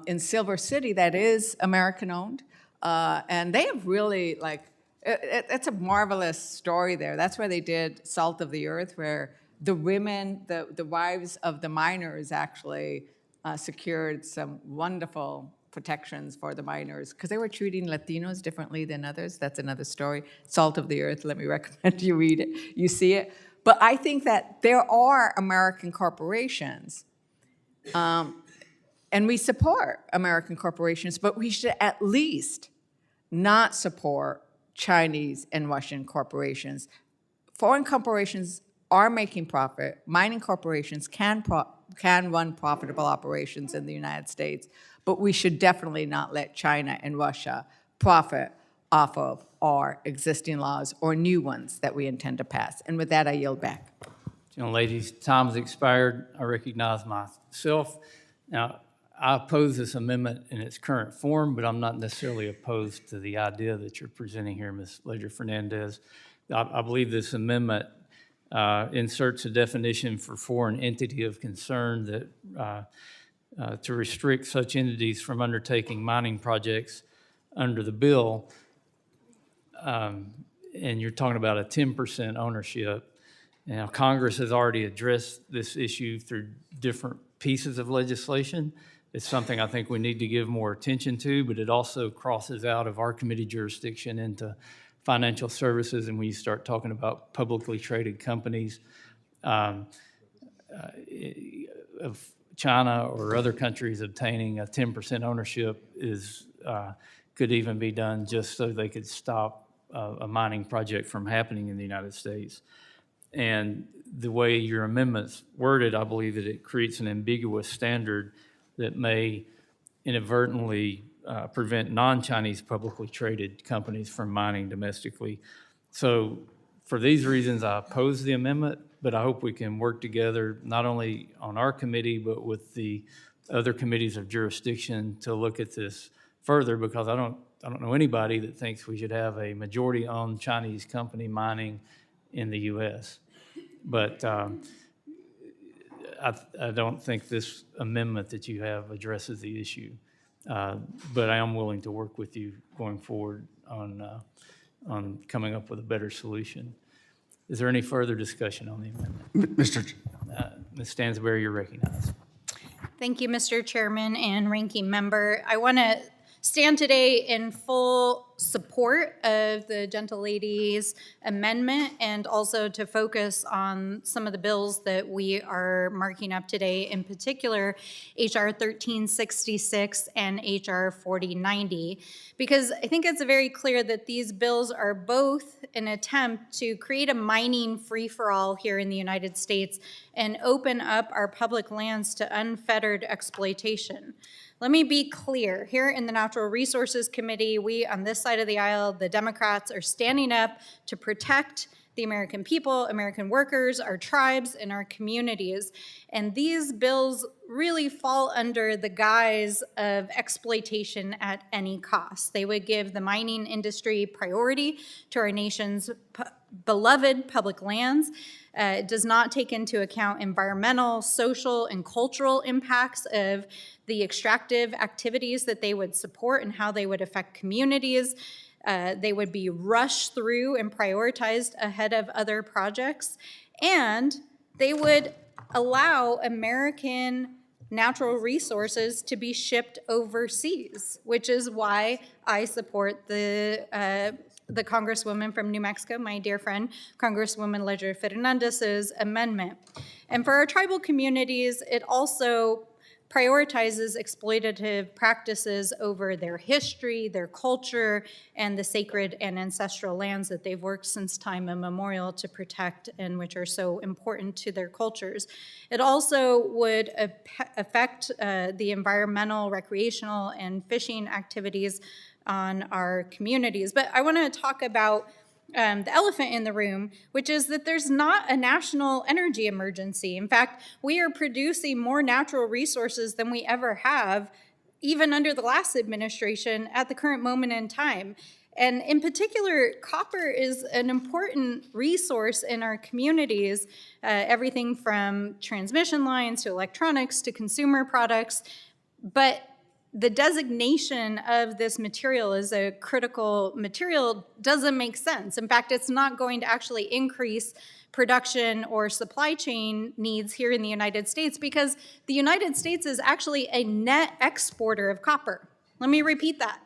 in Silver City that is American-owned. And they have really, it's a marvelous story there. That's where they did Salt of the Earth, where the women, the wives of the miners actually secured some wonderful protections for the miners because they were treating Latinos differently than others. That's another story. Salt of the Earth, let me recommend you read it, you see it. But I think that there are American corporations, and we support American corporations, but we should at least not support Chinese and Russian corporations. Foreign corporations are making profit. Mining corporations can run profitable operations in the United States, but we should definitely not let China and Russia profit off of our existing laws or new ones that we intend to pass. And with that, I yield back. Ladies, time's expired. I recognize myself. Now, I oppose this amendment in its current form, but I'm not necessarily opposed to the idea that you're presenting here, Ms. Ledger-Fernandez. I believe this amendment inserts a definition for foreign entity of concern that to restrict such entities from undertaking mining projects under the bill. And you're talking about a 10% ownership. Now, Congress has already addressed this issue through different pieces of legislation. It's something I think we need to give more attention to, but it also crosses out of our committee jurisdiction into financial services, and when you start talking about publicly traded companies of China or other countries obtaining a 10% ownership could even be done just so they could stop a mining project from happening in the United States. And the way your amendment's worded, I believe that it creates an ambiguous standard that may inadvertently prevent non-Chinese publicly traded companies from mining domestically. So for these reasons, I oppose the amendment, but I hope we can work together not only on our committee, but with the other committees of jurisdiction to look at this further, because I don't know anybody that thinks we should have a majority-owned Chinese company mining in the U.S. But I don't think this amendment that you have addresses the issue. But I am willing to work with you going forward on coming up with a better solution. Is there any further discussion on the amendment? Ms. Stansberry, you're recognized. Thank you, Mr. Chairman and Ranking Member. I want to stand today in full support of the gentlelady's amendment and also to focus on some of the bills that we are marking up today, in particular H.R. 1366 and H.R. 4090, because I think it's very clear that these bills are both an attempt to create a mining free-for-all here in the United States and open up our public lands to unfettered exploitation. Let me be clear. Here in the Natural Resources Committee, we on this side of the aisle, the Democrats, are standing up to protect the American people, American workers, our tribes, and our communities. And these bills really fall under the guise of exploitation at any cost. They would give the mining industry priority to our nation's beloved public lands. It does not take into account environmental, social, and cultural impacts of the extractive activities that they would support and how they would affect communities. They would be rushed through and prioritized ahead of other projects. And they would allow American natural resources to be shipped overseas, which is why I support the the Congresswoman from New Mexico, my dear friend, Congresswoman Ledger Fernandez's amendment. And for our tribal communities, it also prioritizes exploitative practices over their history, their culture, and the sacred and ancestral lands that they've worked since time immemorial to protect and which are so important to their cultures. It also would affect the environmental, recreational, and fishing activities on our communities. But I want to talk about the elephant in the room, which is that there's not a national energy emergency. In fact, we are producing more natural resources than we ever have, even under the last administration at the current moment in time. And in particular, copper is an important resource in our communities, everything from transmission lines to electronics to consumer products. But the designation of this material as a critical material doesn't make sense. In fact, it's not going to actually increase production or supply chain needs here in the United States because the United States is actually a net exporter of copper. Let me repeat that.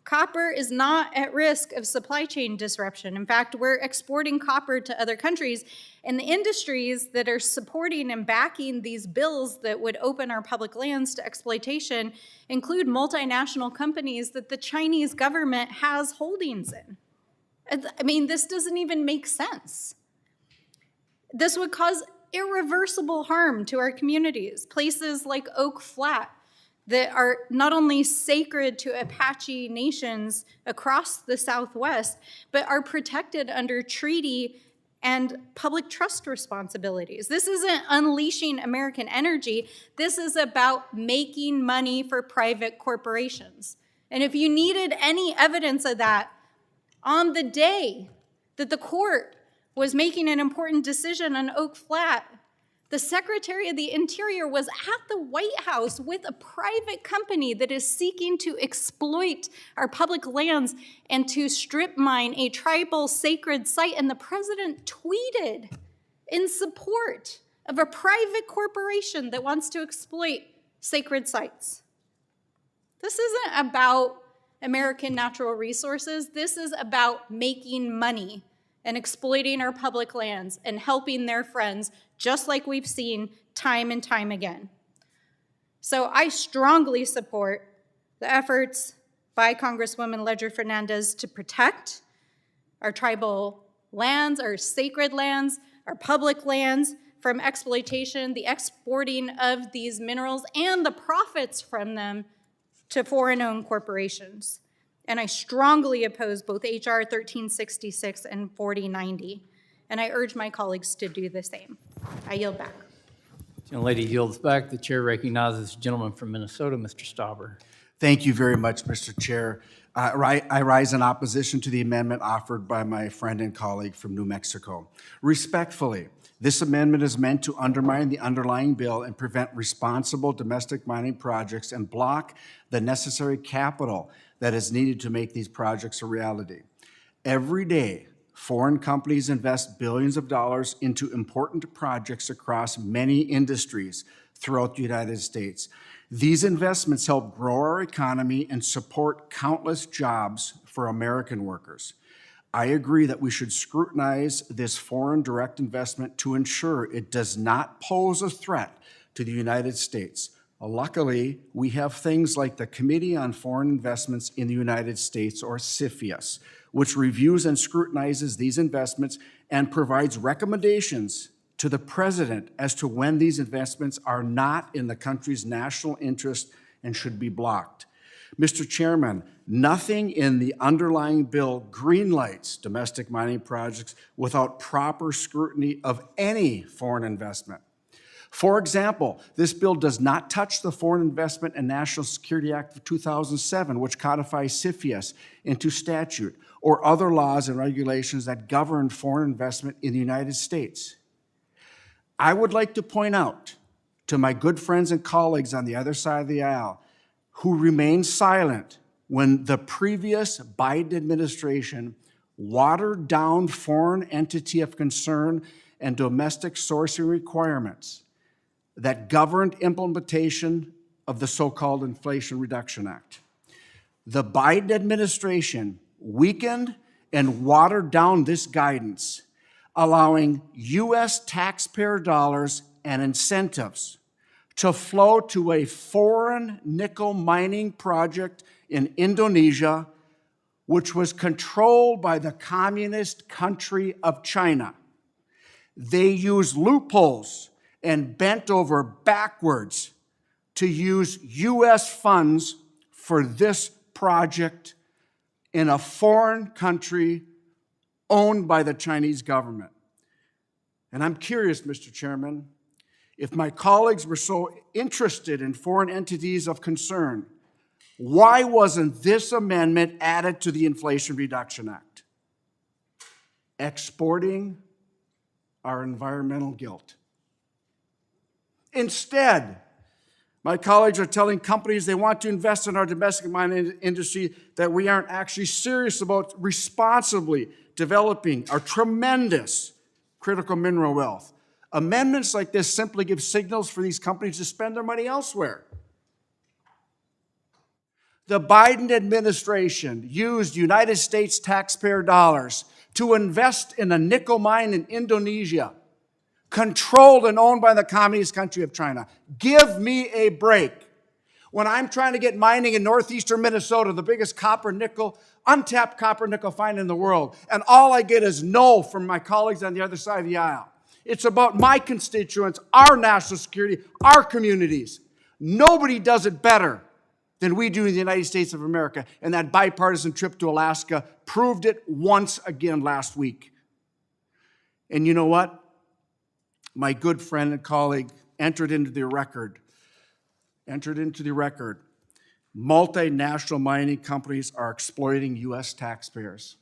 Copper is not at risk of supply chain disruption. In fact, we're exporting copper to other countries, and the industries that are supporting and backing these bills that would open our public lands to exploitation include multinational companies that the Chinese government has holdings in. I mean, this doesn't even make sense. This would cause irreversible harm to our communities. Places like Oak Flat that are not only sacred to Apache nations across the Southwest, but are protected under treaty and public trust responsibilities. This isn't unleashing American energy. This is about making money for private corporations. And if you needed any evidence of that, on the day that the court was making an important decision on Oak Flat, the Secretary of the Interior was at the White House with a private company that is seeking to exploit our public lands and to strip mine a tribal sacred site. And the president tweeted in support of a private corporation that wants to exploit sacred sites. This isn't about American natural resources. This is about making money and exploiting our public lands and helping their friends, just like we've seen time and time again. So I strongly support the efforts by Congresswoman Ledger Fernandez to protect our tribal lands, our sacred lands, our public lands from exploitation, the exporting of these minerals, and the profits from them to foreign-owned corporations. And I strongly oppose both H.R. 1366 and 4090. And I urge my colleagues to do the same. I yield back. Gentlelady yields back. The chair recognizes the gentleman from Minnesota, Mr. Stauber. Thank you very much, Mr. Chair. I rise in opposition to the amendment offered by my friend and colleague from New Mexico. Respectfully, this amendment is meant to undermine the underlying bill and prevent responsible domestic mining projects and block the necessary capital that is needed to make these projects a reality. Every day, foreign companies invest billions of dollars into important projects across many industries throughout the United States. These investments help grow our economy and support countless jobs for American workers. I agree that we should scrutinize this foreign direct investment to ensure it does not pose a threat to the United States. Luckily, we have things like the Committee on Foreign Investments in the United States, or CFIUS, which reviews and scrutinizes these investments and provides recommendations to the president as to when these investments are not in the country's national interest and should be blocked. Mr. Chairman, nothing in the underlying bill greenlights domestic mining projects without proper scrutiny of any foreign investment. For example, this bill does not touch the Foreign Investment and National Security Act of 2007, which codifies CFIUS into statute, or other laws and regulations that govern foreign investment in the United States. I would like to point out to my good friends and colleagues on the other side of the aisle who remained silent when the previous Biden administration watered down foreign entity of concern and domestic sourcing requirements that governed implementation of the so-called Inflation Reduction Act. The Biden administration weakened and watered down this guidance, allowing U.S. taxpayer dollars and incentives to flow to a foreign nickel mining project in Indonesia, which was controlled by the communist country of China. They used loopholes and bent over backwards to use U.S. funds for this project in a foreign country owned by the Chinese government. And I'm curious, Mr. Chairman, if my colleagues were so interested in foreign entities of concern, why wasn't this amendment added to the Inflation Reduction Act? Exporting our environmental guilt. Instead, my colleagues are telling companies they want to invest in our domestic mining industry that we aren't actually serious about responsibly developing our tremendous critical mineral wealth. Amendments like this simply give signals for these companies to spend their money elsewhere. The Biden administration used United States taxpayer dollars to invest in a nickel mine in Indonesia, controlled and owned by the communist country of China. Give me a break. When I'm trying to get mining in northeastern Minnesota, the biggest untapped copper nickel find in the world, and all I get is no from my colleagues on the other side of the aisle. It's about my constituents, our national security, our communities. Nobody does it better than we do in the United States of America, and that bipartisan trip to Alaska proved it once again last week. And you know what? My good friend and colleague entered into the record. Multinational mining companies are exploiting U.S. taxpayers.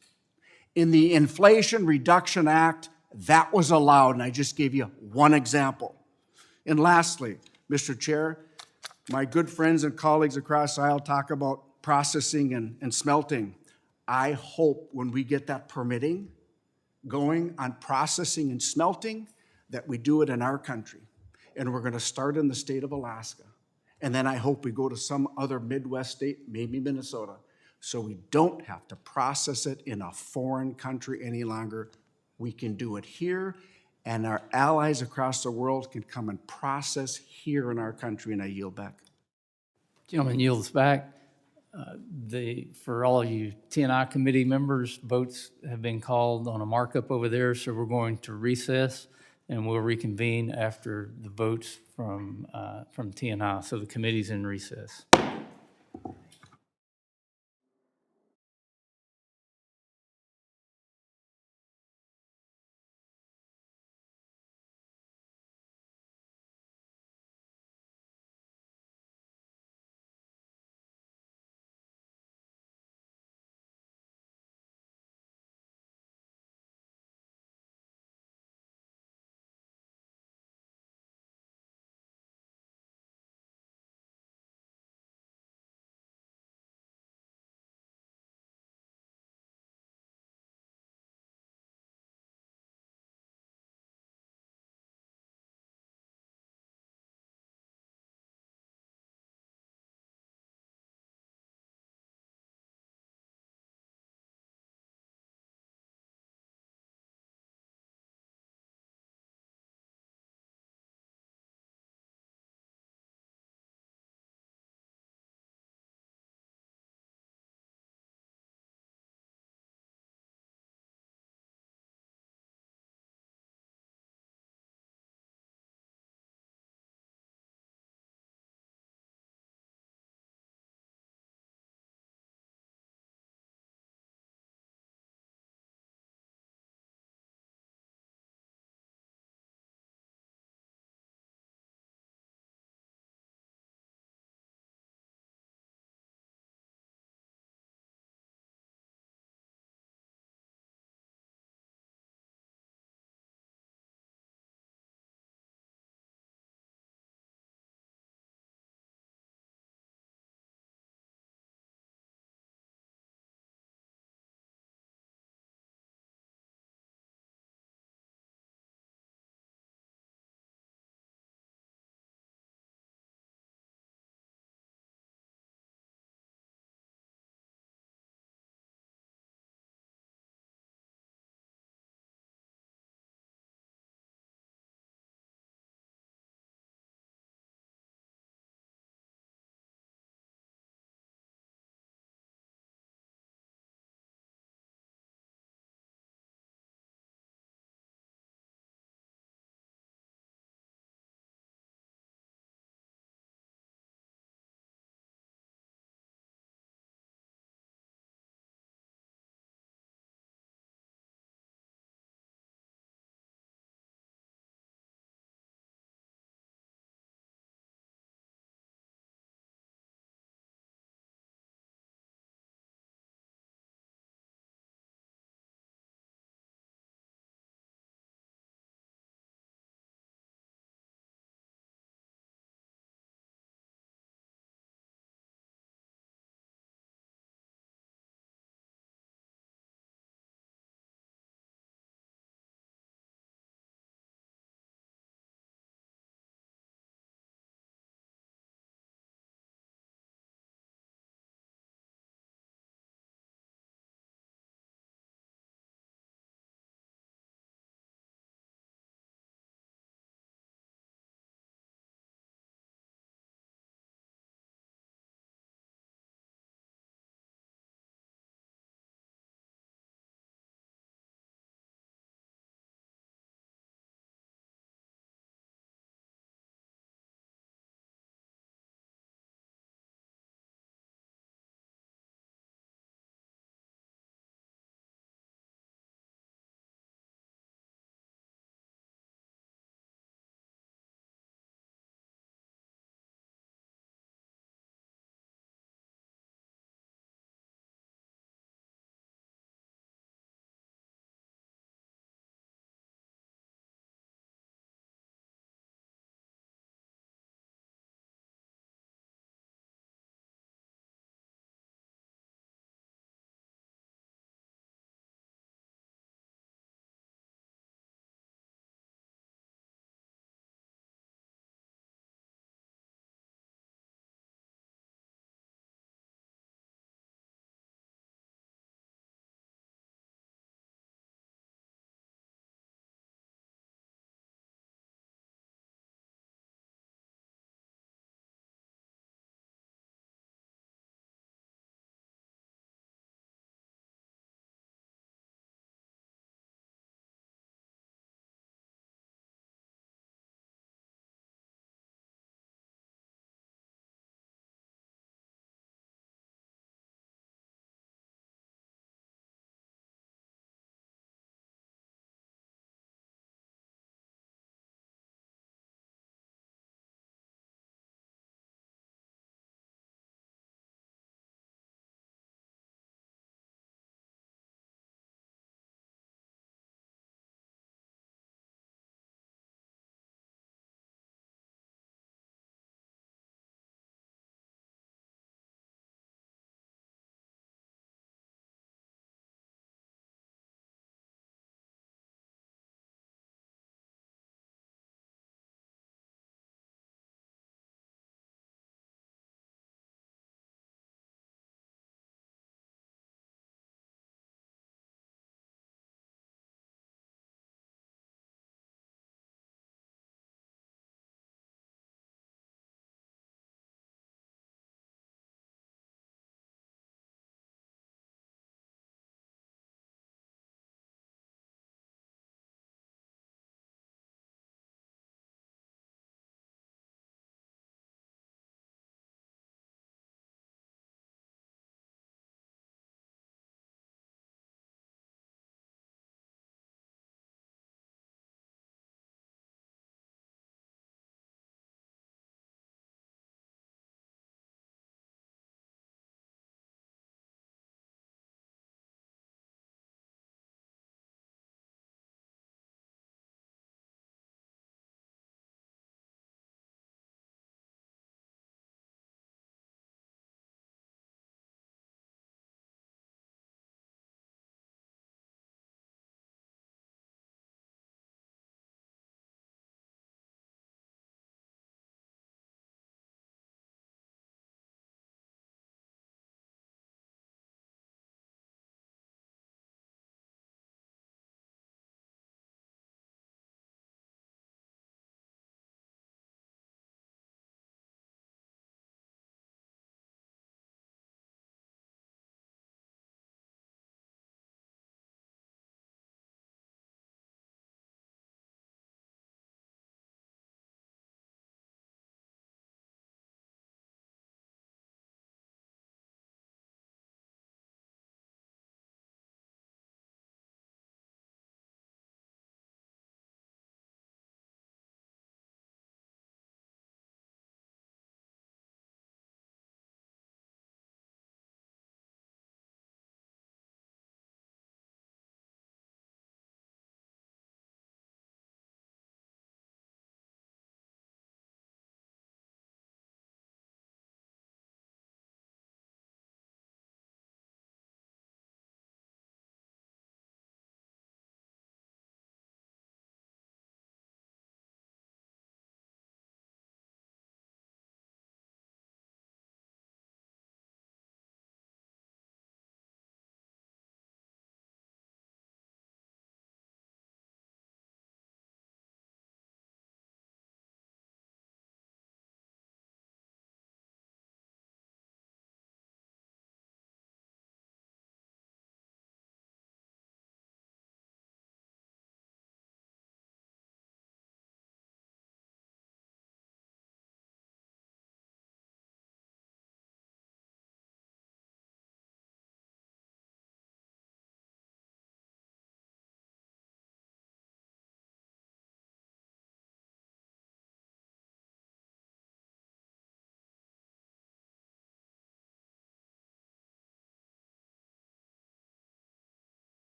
In the Inflation Reduction Act, that was allowed, and I just gave you one example. And lastly, Mr. Chair, my good friends and colleagues across the aisle talk about processing and smelting. I hope when we get that permitting going on processing and smelting, that we do it in our country. And we're going to start in the state of Alaska. And then I hope we go to some other Midwest state, maybe Minnesota, so we don't have to process it in a foreign country any longer. We can do it here, and our allies across the world can come and process here in our country, and I yield back. Gentleman yields back. For all you TNI committee members, votes have been called on a markup over there, so we're going to recess, and we'll reconvene after the votes from TNI. So the committee's in recess.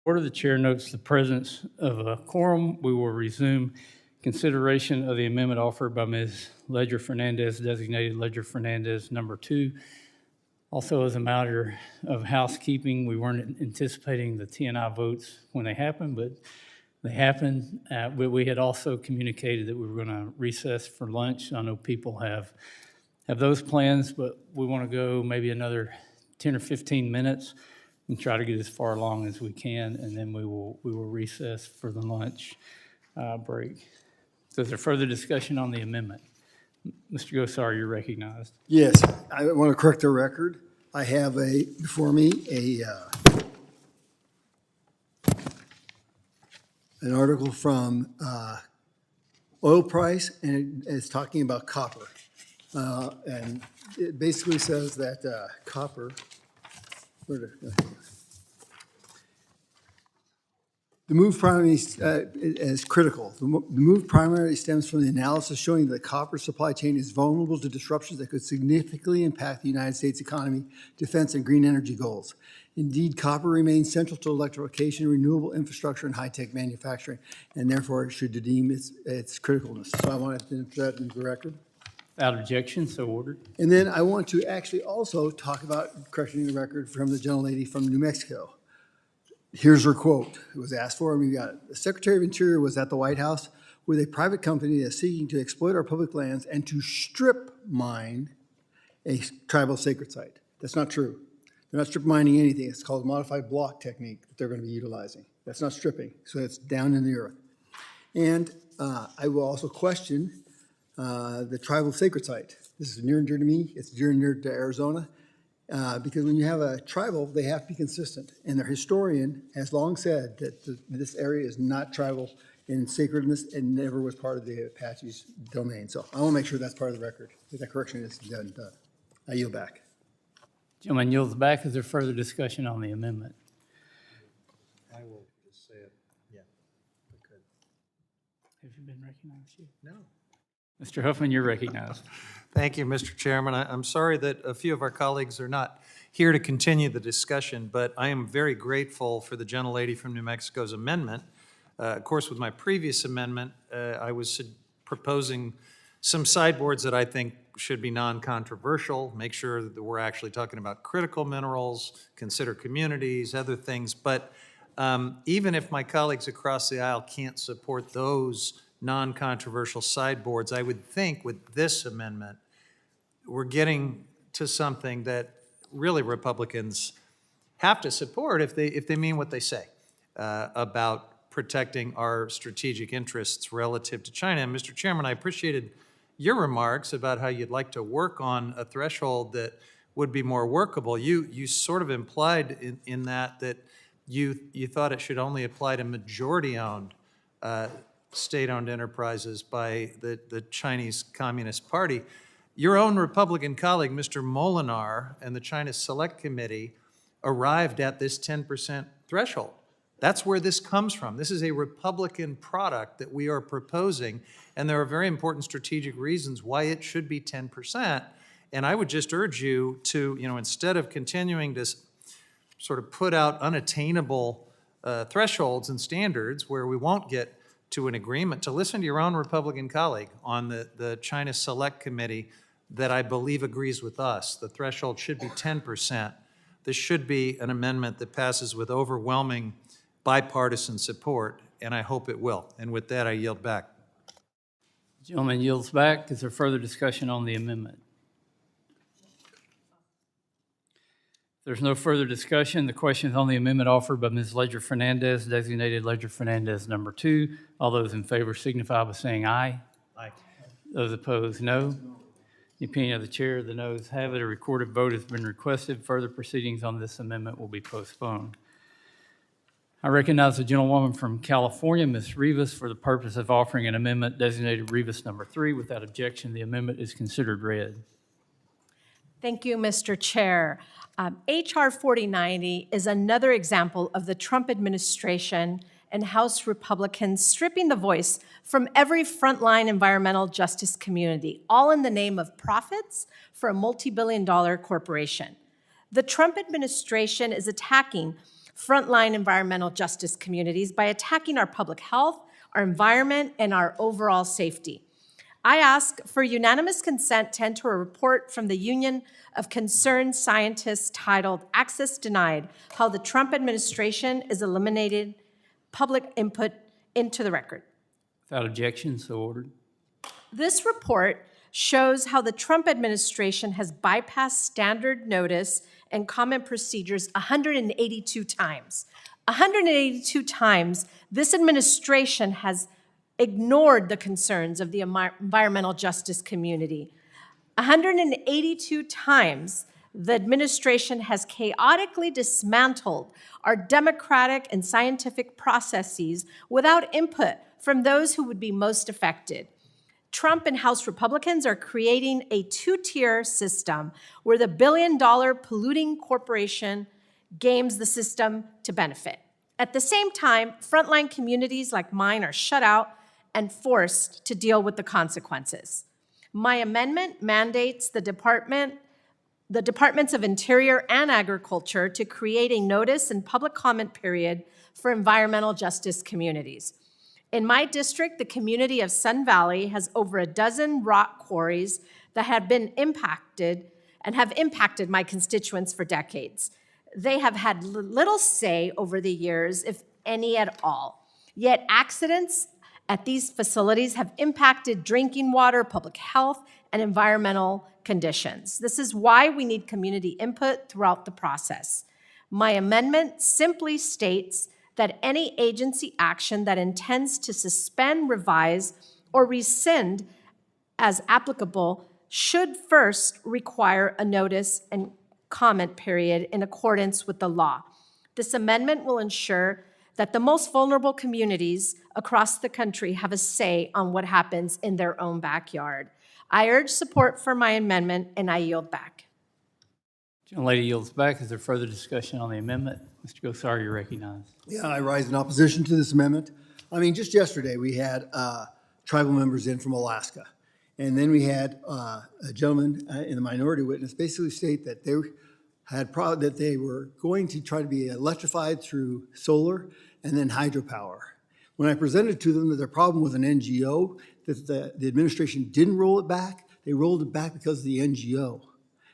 Order the chair notes the presence of a quorum. We will resume consideration of the amendment offered by Ms. Ledger Fernandez, designated Ledger Fernandez number 2. Also, as a matter of housekeeping, we weren't anticipating the T&I votes when they happened, but they happened. But we had also communicated that we were going to recess for lunch. I know people have those plans, but we want to go maybe another 10 or 15 minutes and try to get as far along as we can, and then we will recess for the lunch break. So is there further discussion on the amendment? Mr. Gosar, you're recognized. Yes, I want to correct the record. I have before me an article from oil price, and it's talking about copper. And it basically says that copper, the move primarily is critical. The move primarily stems from the analysis showing that the copper supply chain is vulnerable to disruptions that could significantly impact the United States economy, defense, and green energy goals. Indeed, copper remains central to electrification, renewable infrastructure, and high-tech manufacturing, and therefore it should deem its criticalness. So I want to put that into the record. Without objection, so ordered. And then I want to actually also talk about correcting the record from the gentlelady from New Mexico. Here's her quote. It was asked for, and we got it. The Secretary of Interior was at the White House with a private company that is seeking to exploit our public lands and to strip mine a tribal sacred site. That's not true. They're not strip mining anything. It's called a modified block technique that they're going to be utilizing. That's not stripping, so it's down in the earth. And I will also question the tribal sacred site. This is near and dear to me. It's near and dear to Arizona. Because when you have a tribal, they have to be consistent. And their historian has long said that this area is not tribal in sacredness and never was part of the Apache's domain. So I want to make sure that's part of the record, that that correction is done. I yield back. Gentleman yields back. Is there further discussion on the amendment? I will just say it, yeah, if I could. Have you been recognized yet? No. Mr. Huffman, you're recognized. Thank you, Mr. Chairman. I'm sorry that a few of our colleagues are not here to continue the discussion, but I am very grateful for the gentlelady from New Mexico's amendment. Of course, with my previous amendment, I was proposing some sideboards that I think should be non-controversial, make sure that we're actually talking about critical minerals, consider communities, other things. But even if my colleagues across the aisle can't support those non-controversial sideboards, I would think with this amendment, we're getting to something that really Republicans have to support if they mean what they say about protecting our strategic interests relative to China. And Mr. Chairman, I appreciated your remarks about how you'd like to work on a threshold that would be more workable. You sort of implied in that you thought it should only apply to majority-owned state-owned enterprises by the Chinese Communist Party. Your own Republican colleague, Mr. Molinar, and the China Select Committee arrived at this 10% threshold. That's where this comes from. This is a Republican product that we are proposing, and there are very important strategic reasons why it should be 10%. And I would just urge you to, instead of continuing to sort of put out unattainable thresholds and standards where we won't get to an agreement, to listen to your own Republican colleague on the China Select Committee that I believe agrees with us. The threshold should be 10%. This should be an amendment that passes with overwhelming bipartisan support, and I hope it will. And with that, I yield back. Gentleman yields back. Is there further discussion on the amendment? If there's no further discussion, the question is on the amendment offered by Ms. Ledger Fernandez, designated Ledger Fernandez number 2. All those in favor signify by saying aye. Aye. Those opposed, no. In the opinion of the chair, the noes have it. A recorded vote has been requested. Further proceedings on this amendment will be postponed. I recognize the gentlewoman from California, Ms. Rivas, for the purpose of offering an amendment designated Rivas number 3. Without objection, the amendment is considered read. Thank you, Mr. Chair. H.R. 4090 is another example of the Trump administration and House Republicans stripping the voice from every frontline environmental justice community, all in the name of profits for a multi-billion-dollar corporation. The Trump administration is attacking frontline environmental justice communities by attacking our public health, our environment, and our overall safety. I ask for unanimous consent to enter a report from the Union of Concerned Scientists titled Access Denied, How the Trump Administration is Eliminating Public Input into the record. Without objection, so ordered. This report shows how the Trump administration has bypassed standard notice and comment procedures 182 times. 182 times, this administration has ignored the concerns of the environmental justice community. 182 times, the administration has chaotically dismantled our democratic and scientific processes without input from those who would be most affected. Trump and House Republicans are creating a two-tier system where the billion-dollar polluting corporation games the system to benefit. At the same time, frontline communities like mine are shut out and forced to deal with the consequences. My amendment mandates the Departments of Interior and Agriculture to create a notice and public comment period for environmental justice communities. In my district, the community of Sun Valley has over a dozen rock quarries that have been impacted and have impacted my constituents for decades. They have had little say over the years, if any at all. Yet accidents at these facilities have impacted drinking water, public health, and environmental conditions. This is why we need community input throughout the process. My amendment simply states that any agency action that intends to suspend, revise, or rescind as applicable should first require a notice and comment period in accordance with the law. This amendment will ensure that the most vulnerable communities across the country have a say on what happens in their own backyard. I urge support for my amendment, and I yield back. Gentlelady yields back. Is there further discussion on the amendment? Mr. Gosar, you're recognized. Yeah, I rise in opposition to this amendment. I mean, just yesterday, we had tribal members in from Alaska. And then we had a gentleman in the minority witness basically state that they that they were going to try to be electrified through solar and then hydropower. When I presented to them that their problem was an NGO, that the administration didn't roll it back, they rolled it back because of the NGO.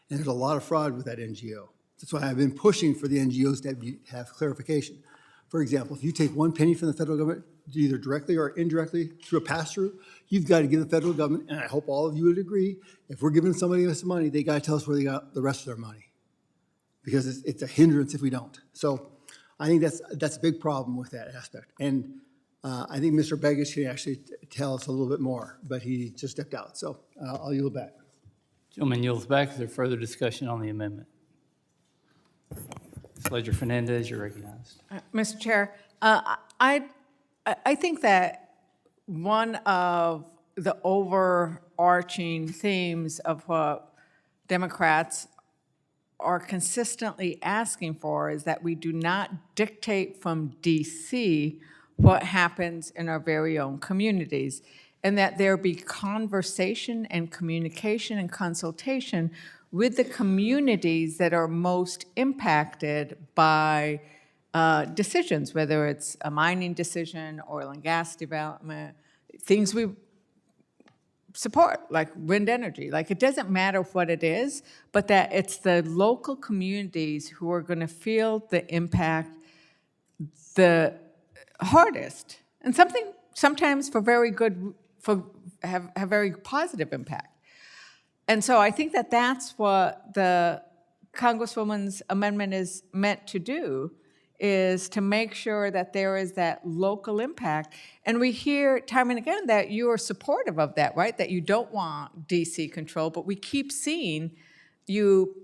And there's a lot of fraud with that NGO. That's why I've been pushing for the NGOs to have clarification. For example, if you take 1 penny from the federal government, either directly or indirectly through a pass-through, you've got to give the federal government, and I hope all of you would agree, if we're giving somebody else money, they got to tell us where they got the rest of their money, because it's a hindrance if we don't. So I think that's a big problem with that aspect. And I think Mr. Begich can actually tell us a little bit more, but he just stepped out. So I'll yield back. Gentleman yields back. Is there further discussion on the amendment? Ms. Ledger-Fernandez, you're recognized. Mr. Chair, I think that one of the overarching themes of what Democrats are consistently asking for is that we do not dictate from DC what happens in our very own communities, and that there be conversation and communication and consultation with the communities that are most impacted by decisions, whether it's a mining decision, oil and gas development, things we support, like wind energy. Like, it doesn't matter what it is, but that it's the local communities who are going to feel the impact the hardest, and sometimes for very good, have very positive impact. And so I think that that's what the Congresswoman's amendment is meant to do, is to make sure that there is that local impact. And we hear time and again that you are supportive of that, right? That you don't want DC control, but we keep seeing you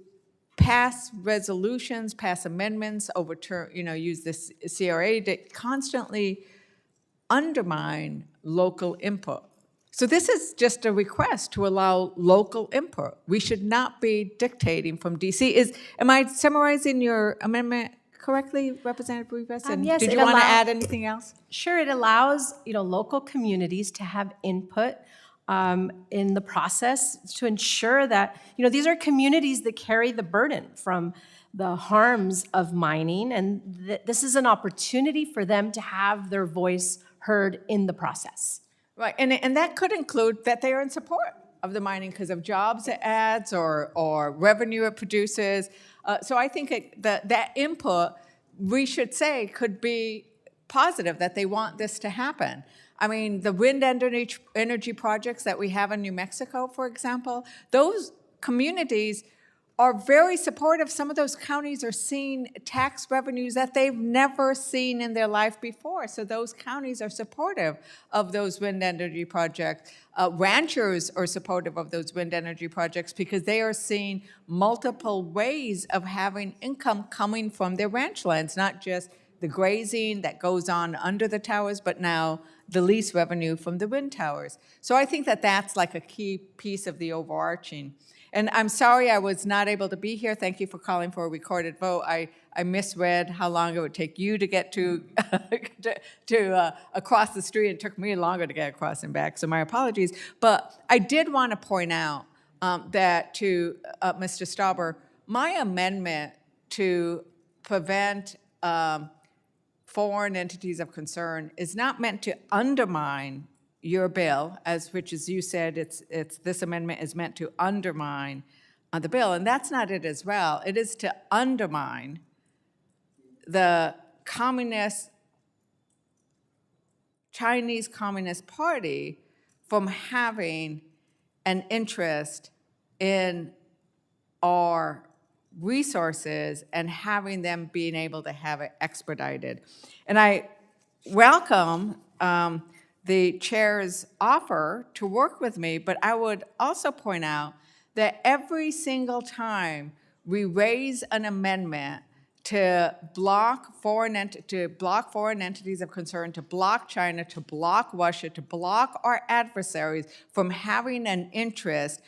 pass resolutions, pass amendments, overturn, use this CRA to constantly undermine local input. So this is just a request to allow local input. We should not be dictating from DC. Am I summarizing your amendment correctly, Representative Rivas? And yes, did it you want to allow- add anything else? Sure, it allows, local communities to have input in the process to ensure that, these are communities that carry the burden from the harms of mining, and this is an opportunity for them to have their voice heard in the process. Right, and that could include that they are in support of the mining because of jobs it adds or revenue it produces. So I think that input, we should say, could be positive, that they want this to happen. I mean, the wind energy projects that we have in New Mexico, for example, those communities are very supportive. Some of those counties are seeing tax revenues that they've never seen in their life before. So those counties are supportive of those wind energy projects. Ranchers are supportive of those wind energy projects because they are seeing multiple ways of having income coming from their ranch lands, not just the grazing that goes on under the towers, but now the lease revenue from the wind towers. So I think that that's like a key piece of the overarching. And I'm sorry I was not able to be here. Thank you for calling for a recorded vote. I misread how long it would take you to get to, across the street. It took me longer to get across and back, so my apologies. But I did want to point out that to Mr. Stauber, my amendment to prevent foreign entities of concern is not meant to undermine your bill, which as you said, this amendment is meant to undermine the bill, and that's not it as well. It is to undermine the Chinese Communist Party from having an interest in our resources and having them being able to have it expedited. And I welcome the chair's offer to work with me, but I would also point out that every single time we raise an amendment to block foreign entities of concern, to block China, to block Russia, to block our adversaries from having an interest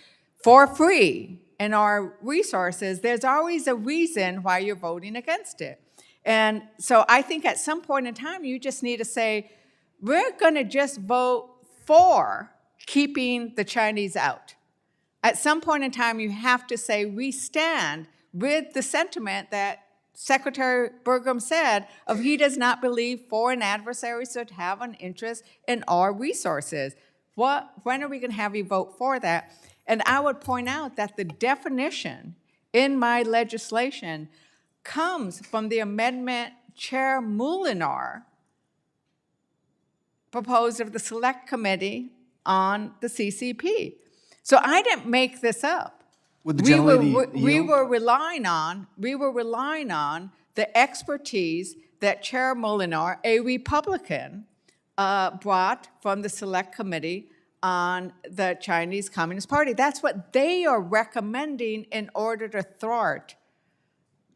for free in our resources, there's always a reason why you're voting against it. And so I think at some point in time, you just need to say, we're going to just vote for keeping the Chinese out. At some point in time, you have to say we stand with the sentiment that Secretary Burgum said of he does not believe foreign adversaries should have an interest in our resources. When are we going to have you vote for that? And I would point out that the definition in my legislation comes from the amendment Chair Molinar proposed of the Select Committee on the CCP. So I didn't make this up. Would the gentlelady We yield? were relying on the expertise that Chair Molinar, a Republican, brought from the Select Committee on the Chinese Communist Party. That's what they are recommending in order to thwart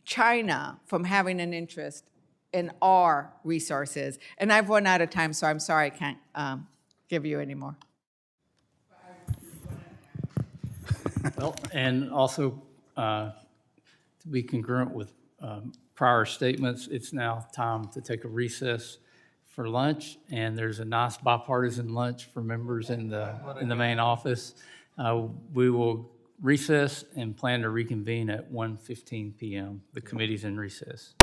China from having an interest in our resources. And I've run out of time, so I'm sorry I can't give you any more. Well, and also to be congruent with prior statements, it's now time to take a recess for lunch, and there's a nice bipartisan lunch for members in the main office. We will recess and plan to reconvene at 1:15 p.m. The committee's in recess.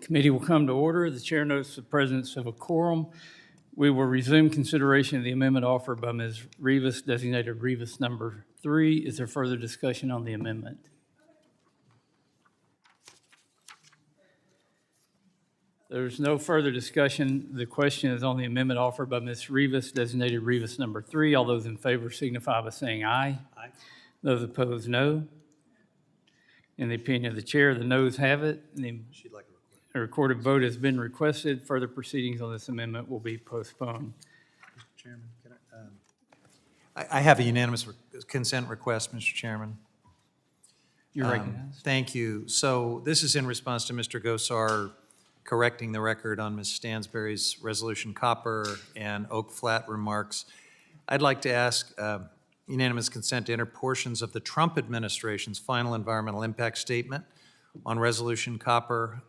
Committee will come to order. The chair notes the presence of a quorum. We will resume consideration of the amendment offered by Ms. Rivas, designated Rivas number 3. Is there further discussion on the amendment? There's no further discussion. The question is on the amendment offered by Ms. Rivas, designated Rivas number 3. All those in favor signify by saying aye. Aye. Those opposed, no. In the opinion of the chair, the noes have it. A recorded vote has been requested. Further proceedings on this amendment will be postponed. Chairman, I have a unanimous consent request, Mr. Chairman. You're recognized. Thank you. So this is in response to Mr. Gosar correcting the record on Ms. Stansberry's Resolution Copper and Oak Flat remarks. I'd like to ask unanimous consent to enter portions of the Trump administration's final environmental impact statement on Resolution Copper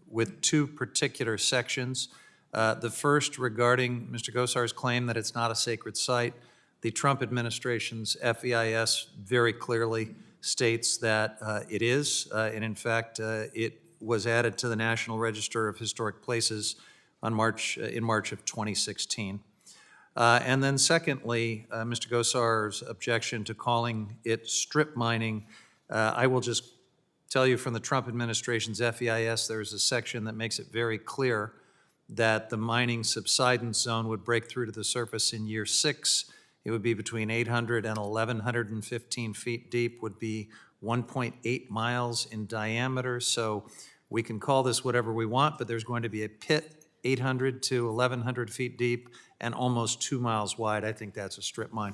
with 2 particular sections. The first regarding Mr. Gosar's claim that it's not a sacred site. The Trump administration's FEIS very clearly states that it is, and in fact, it was added to the National Register of Historic Places on in March of 2016. And then secondly, Mr. Gosar's objection to calling it strip mining. I will just tell you from the Trump administration's FEIS, there's a section that makes it very clear that the mining subsidence zone would break through to the surface in year 6. It would be between 800 and 1,115 feet deep, would be 1.8 miles in diameter. So we can call this whatever we want, but there's going to be a pit 800 to 1,100 feet deep and almost 2 miles wide. I think that's a strip mine.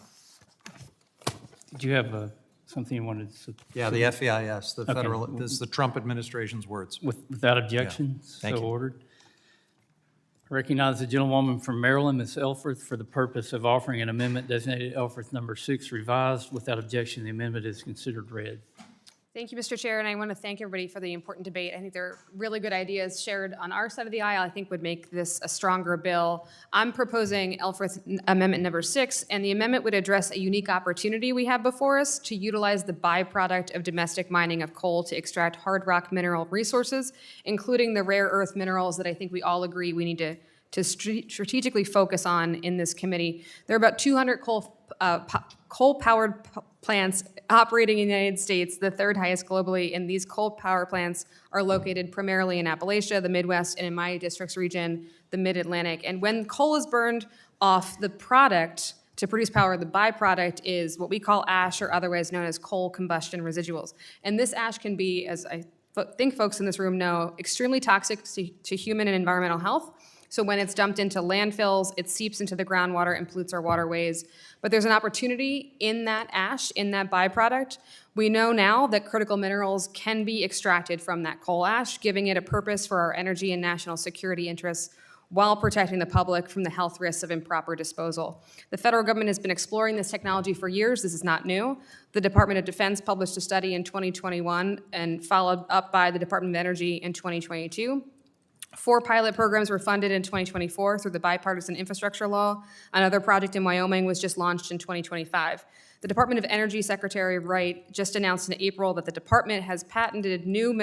Did you have something you wanted to? Yeah, the FEIS, the federal, this is the Trump administration's words. Without objection? Thank So you. ordered. I recognize the gentlewoman from Maryland, Ms. Elfreth, for the purpose of offering an amendment designated Elfreth number 6 revised. Without objection, the amendment is considered read. Thank you, Mr. Chair, and I want to thank everybody for the important debate. I think there are really good ideas shared on our side of the aisle. I think would make this a stronger bill. I'm proposing Elfreth Amendment number 6, and the amendment would address a unique opportunity we have before us to utilize the byproduct of domestic mining of coal to extract hard rock mineral resources, including the rare earth minerals that I think we all agree we need to strategically focus on in this committee. There are about 200 coal-powered plants operating in the United States, the 3rd highest globally, and these coal power plants are located primarily in Appalachia, the Midwest, and in my district's region, the Mid-Atlantic. And when coal is burned off, the product to produce power, the byproduct is what we call ash, or otherwise known as coal combustion residuals. And this ash can be, as I think folks in this room know, extremely toxic to human and environmental health. So when it's dumped into landfills, it seeps into the groundwater and pollutes our waterways. But there's an opportunity in that ash, in that byproduct. We know now that critical minerals can be extracted from that coal ash, giving it a purpose for our energy and national security interests while protecting the public from the health risks of improper disposal. The federal government has been exploring this technology for years. This is not new. The Department of Defense published a study in 2021 and followed up by the Department of Energy in 2022. 4 pilot programs were funded in 2024 through the Bipartisan Infrastructure Law. Another project in Wyoming was just launched in 2025. The Department of Energy Secretary Wright just announced in April that the department has patented new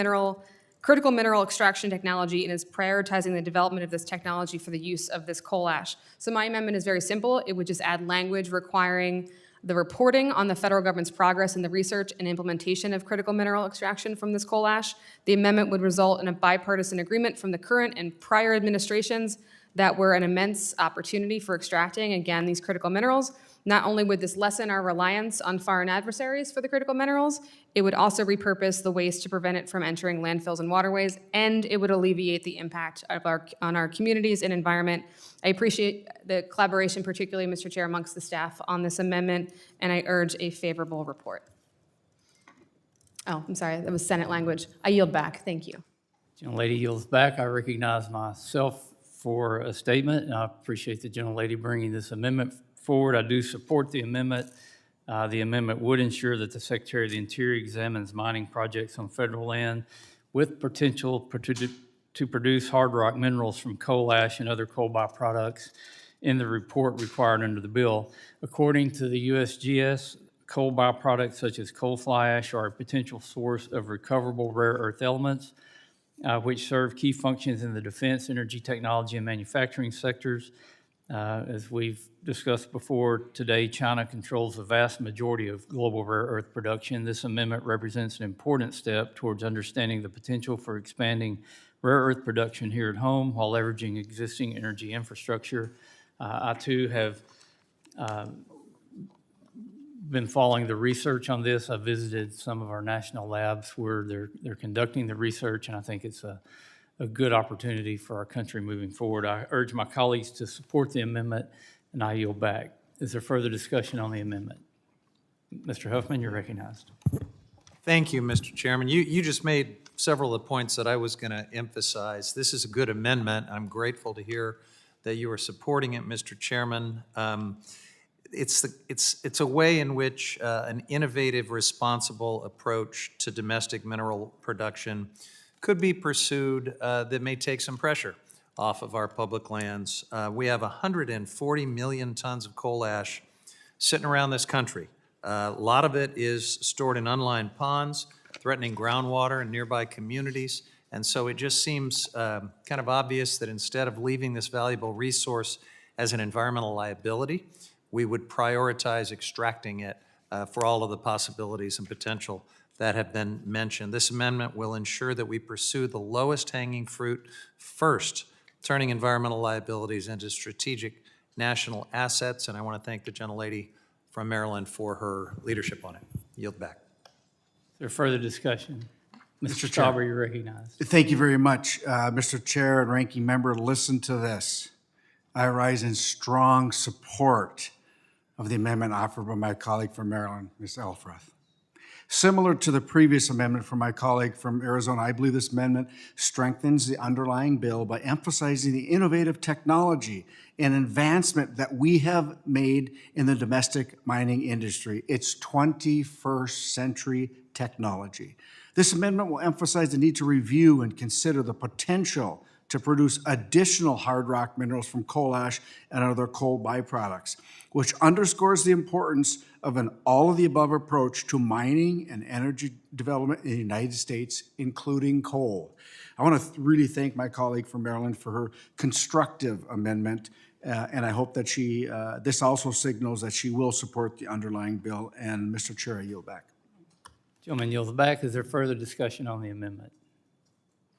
critical mineral extraction technology and is prioritizing the development of this technology for the use of this coal ash. So my amendment is very simple. It would just add language requiring the reporting on the federal government's progress in the research and implementation of critical mineral extraction from this coal ash. The amendment would result in a bipartisan agreement from the current and prior administrations that were an immense opportunity for extracting, again, these critical minerals. Not only would this lessen our reliance on foreign adversaries for the critical minerals, it would also repurpose the waste to prevent it from entering landfills and waterways, and it would alleviate the impact on our communities and environment. I appreciate the collaboration, particularly, Mr. Chair, amongst the staff on this amendment, and I urge a favorable report. Oh, I'm sorry, that was Senate language. I yield back. Thank you. Gentlelady yields back. I recognize myself for a statement, and I appreciate the gentlelady bringing this amendment forward. I do support the amendment. The amendment would ensure that the Secretary of the Interior examines mining projects on federal land with potential to produce hard rock minerals from coal ash and other coal byproducts in the report required under the bill. According to the USGS, coal byproducts such as coal fly ash are a potential source of recoverable rare earth elements, which serve key functions in the defense, energy, technology, and manufacturing sectors. As we've discussed before, today China controls the vast majority of global rare earth production. This amendment represents an important step towards understanding the potential for expanding rare earth production here at home while leveraging existing energy infrastructure. I too have been following the research on this. I visited some of our national labs where they're conducting the research, and I think it's a good opportunity for our country moving forward. I urge my colleagues to support the amendment, and I yield back. Is there further discussion on the amendment? Mr. Huffman, you're recognized. Thank you, Mr. Chairman. You just made several of the points that I was going to emphasize. This is a good amendment. I'm grateful to hear that you are supporting it, Mr. Chairman. It's a way in which an innovative, responsible approach to domestic mineral production could be pursued that may take some pressure off of our public lands. We have 140 million tons of coal ash sitting around this country. A lot of it is stored in unlined ponds, threatening groundwater in nearby communities. And so it just seems kind of obvious that instead of leaving this valuable resource as an environmental liability, we would prioritize extracting it for all of the possibilities and potential that have been mentioned. This amendment will ensure that we pursue the lowest hanging fruit first, turning environmental liabilities into strategic national assets. And I want to thank the gentlelady from Maryland for her leadership on it. Yield back. Is there further discussion? Mr. Chair. Stauber, you're recognized. Thank you very much, Mr. Chair and Ranking Member. Listen to this. I rise in strong support of the amendment offered by my colleague from Maryland, Ms. Elfreth. Similar to the previous amendment from my colleague from Arizona, I believe this amendment strengthens the underlying bill by emphasizing the innovative technology and advancement that we have made in the domestic mining industry. It's 21st century technology. This amendment will emphasize the need to review and consider the potential to produce additional hard rock minerals from coal ash and other coal byproducts, which underscores the importance of an all-of-the-above approach to mining and energy development in the United States, including coal. I want to really thank my colleague from Maryland for her constructive amendment, and I hope that this also signals that she will support the underlying bill. And Mr. Chair, I yield back. Gentleman yields back. Is there further discussion on the amendment?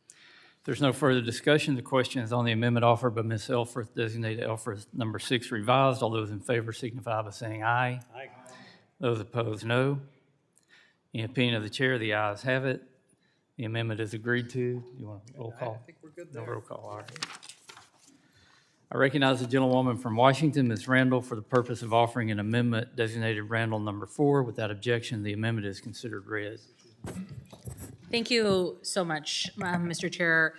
If there's no further discussion, the question is on the amendment offered by Ms. Elfreth, designated Elfreth number 6 revised. All those in favor signify by saying aye. Aye. Those opposed, no. In opinion of the chair, the ayes have it. The amendment is agreed to. You want a roll call? I think we're good No there. roll call, all right. I recognize the gentlewoman from Washington, Ms. Randall, for the purpose of offering an amendment designated Randall number 4. Without objection, the amendment is considered read. Thank you so much, Mr. Chair.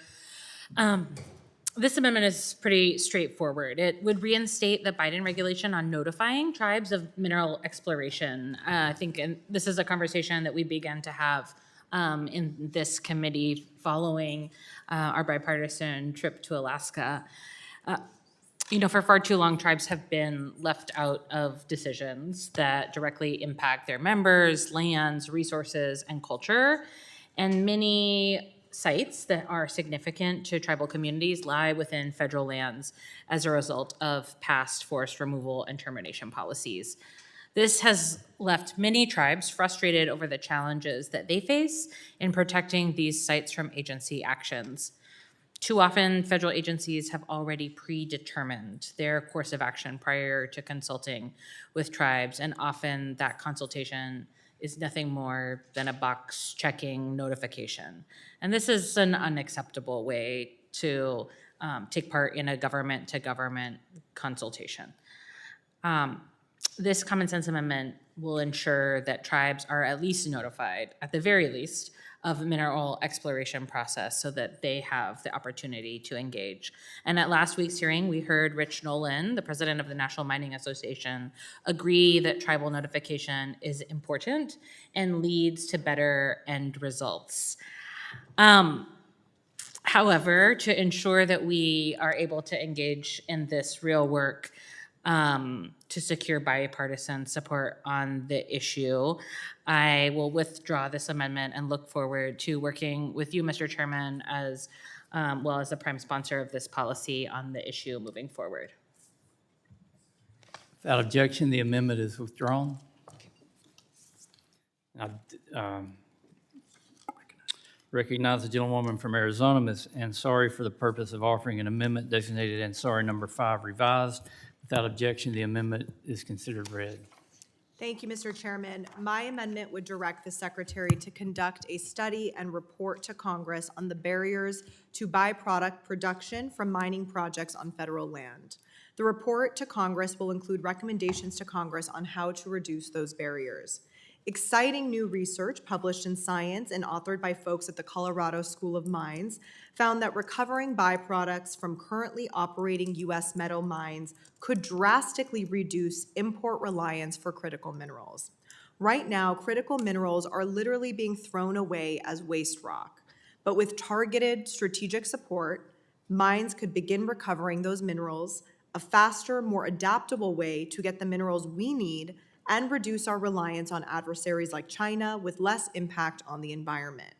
This amendment is pretty straightforward. It would reinstate the Biden regulation on notifying tribes of mineral exploration. I think this is a conversation that we began to have in this committee following our bipartisan trip to Alaska. For far too long, tribes have been left out of decisions that directly impact their members, lands, resources, and culture. And many sites that are significant to tribal communities lie within federal lands as a result of past forest removal and termination policies. This has left many tribes frustrated over the challenges that they face in protecting these sites from agency actions. Too often, federal agencies have already predetermined their course of action prior to consulting with tribes, and often that consultation is nothing more than a box-checking notification. And this is an unacceptable way to take part in a government-to-government consultation. This common sense amendment will ensure that tribes are at least notified, at the very least, of the mineral exploration process so that they have the opportunity to engage. And at last week's hearing, we heard Rich Nolan, the president of the National Mining Association, agree that tribal notification is important and leads to better end results. However, to ensure that we are able to engage in this real work, to secure bipartisan support on the issue. I will withdraw this amendment and look forward to working with you, Mr. Chairman, as well as the prime sponsor of this policy on the issue moving forward. Without objection, the amendment is withdrawn. I recognize the gentlewoman from Arizona, Ms. Ansari, for the purpose of offering an amendment designated Ansari number 5 revised. Without objection, the amendment is considered read. Thank you, Mr. Chairman. My amendment would direct the Secretary to conduct a study and report to Congress on the barriers to byproduct production from mining projects on federal land. The report to Congress will include recommendations to Congress on how to reduce those barriers. Exciting new research published in Science and authored by folks at the Colorado School of Mines found that recovering byproducts from currently operating U.S. metal mines could drastically reduce import reliance for critical minerals. Right now, critical minerals are literally being thrown away as waste rock, but with targeted strategic support, mines could begin recovering those minerals, a faster, more adaptable way to get the minerals we need and reduce our reliance on adversaries like China with less impact on the environment.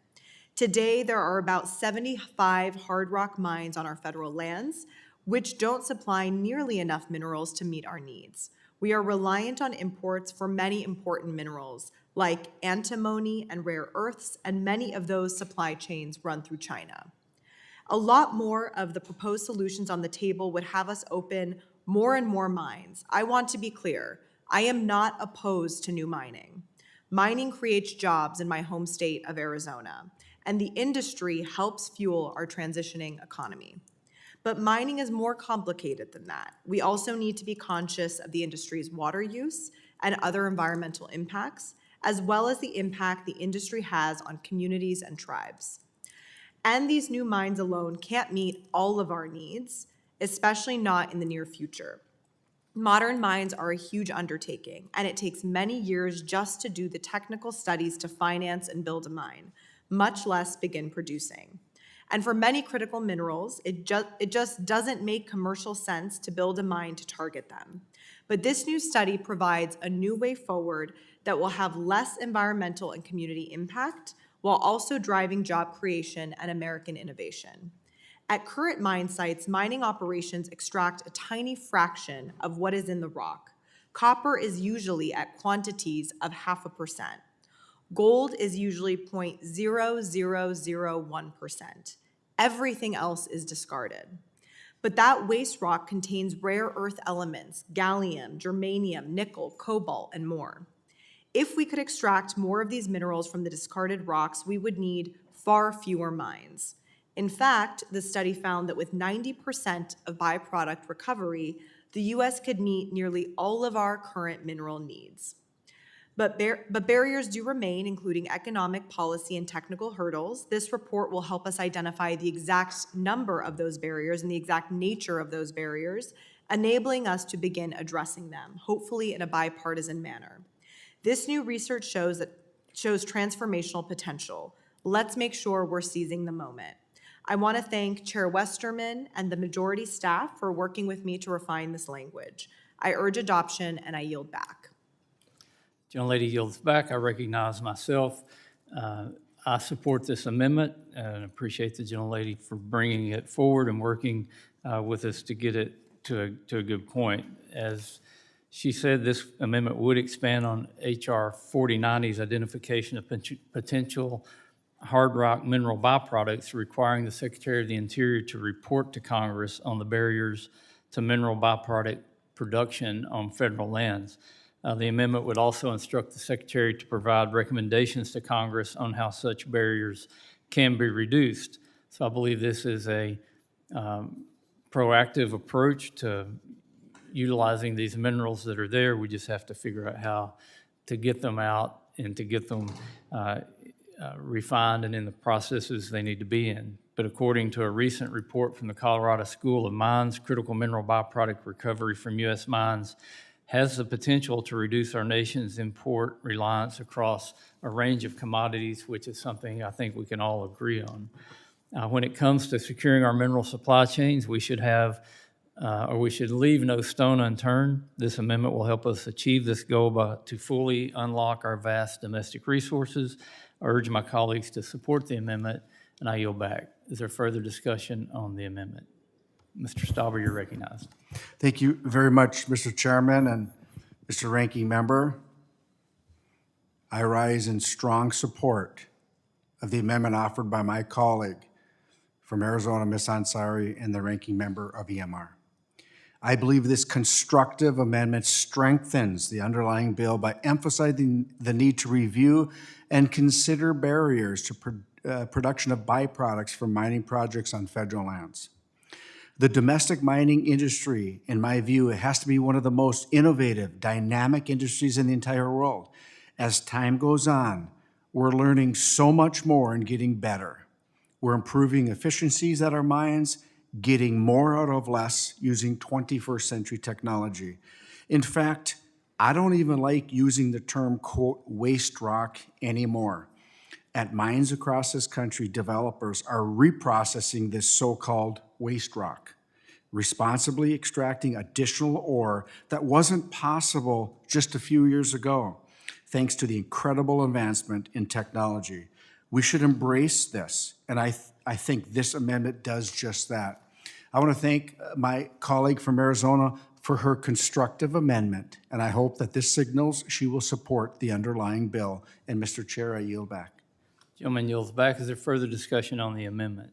Today, there are about 75 hard rock mines on our federal lands, which don't supply nearly enough minerals to meet our needs. We are reliant on imports for many important minerals, like antimony and rare earths, and many of those supply chains run through China. A lot more of the proposed solutions on the table would have us open more and more mines. I want to be clear. I am not opposed to new mining. Mining creates jobs in my home state of Arizona, and the industry helps fuel our transitioning economy. But mining is more complicated than that. We also need to be conscious of the industry's water use and other environmental impacts, as well as the impact the industry has on communities and tribes. And these new mines alone can't meet all of our needs, especially not in the near future. Modern mines are a huge undertaking, and it takes many years just to do the technical studies to finance and build a mine, much less begin producing. And for many critical minerals, it just doesn't make commercial sense to build a mine to target them. But this new study provides a new way forward that will have less environmental and community impact while also driving job creation and American innovation. At current mine sites, mining operations extract a tiny fraction of what is in the rock. Copper is usually at quantities of 0.5%. Gold is usually 0.0001%. Everything else is discarded. But that waste rock contains rare earth elements, gallium, germanium, nickel, cobalt, and more. If we could extract more of these minerals from the discarded rocks, we would need far fewer mines. In fact, the study found that with 90% of byproduct recovery, the U.S. could meet nearly all of our current mineral needs. But barriers do remain, including economic, policy, and technical hurdles. This report will help us identify the exact number of those barriers and the exact nature of those barriers, enabling us to begin addressing them, hopefully in a bipartisan manner. This new research shows transformational potential. Let's make sure we're seizing the moment. I want to thank Chair Westerman and the majority staff for working with me to refine this language. I urge adoption, and I yield back. Gentlelady yields back. I recognize myself. I support this amendment and appreciate the gentlelady for bringing it forward and working with us to get it to a good point. As she said, this amendment would expand on H.R. 4090's identification of potential hard rock mineral byproducts, requiring the Secretary of the Interior to report to Congress on the barriers to mineral byproduct production on federal lands. The amendment would also instruct the Secretary to provide recommendations to Congress on how such barriers can be reduced. So I believe this is a proactive approach to utilizing these minerals that are there. We just have to figure out how to get them out and to get them refined and in the processes they need to be in. But according to a recent report from the Colorado School of Mines, critical mineral byproduct recovery from U.S. mines has the potential to reduce our nation's import reliance across a range of commodities, which is something I think we can all agree on. When it comes to securing our mineral supply chains, we should have or we should leave no stone unturned. This amendment will help us achieve this goal to fully unlock our vast domestic resources. I urge my colleagues to support the amendment, and I yield back. Is there further discussion on the amendment? Mr. Stauber, you're recognized. Thank you very much, Mr. Chairman and Mr. Ranking Member. I rise in strong support of the amendment offered by my colleague from Arizona, Ms. Ansari, and the Ranking Member of EMR. I believe this constructive amendment strengthens the underlying bill by emphasizing the need to review and consider barriers to production of byproducts from mining projects on federal lands. The domestic mining industry, in my view, has to be one of the most innovative, dynamic industries in the entire world. As time goes on, we're learning so much more and getting better. We're improving efficiencies at our mines, getting more out of less using 21st century technology. In fact, I don't even like using the term, quote, waste rock anymore. At mines across this country, developers are reprocessing this so-called waste rock, responsibly extracting additional ore that wasn't possible just a few years ago, thanks to the incredible advancement in technology. We should embrace this, and I think this amendment does just that. I want to thank my colleague from Arizona for her constructive amendment, and I hope that this signals she will support the underlying bill. And Mr. Chair, I yield back. Gentleman yields back. Is there further discussion on the amendment?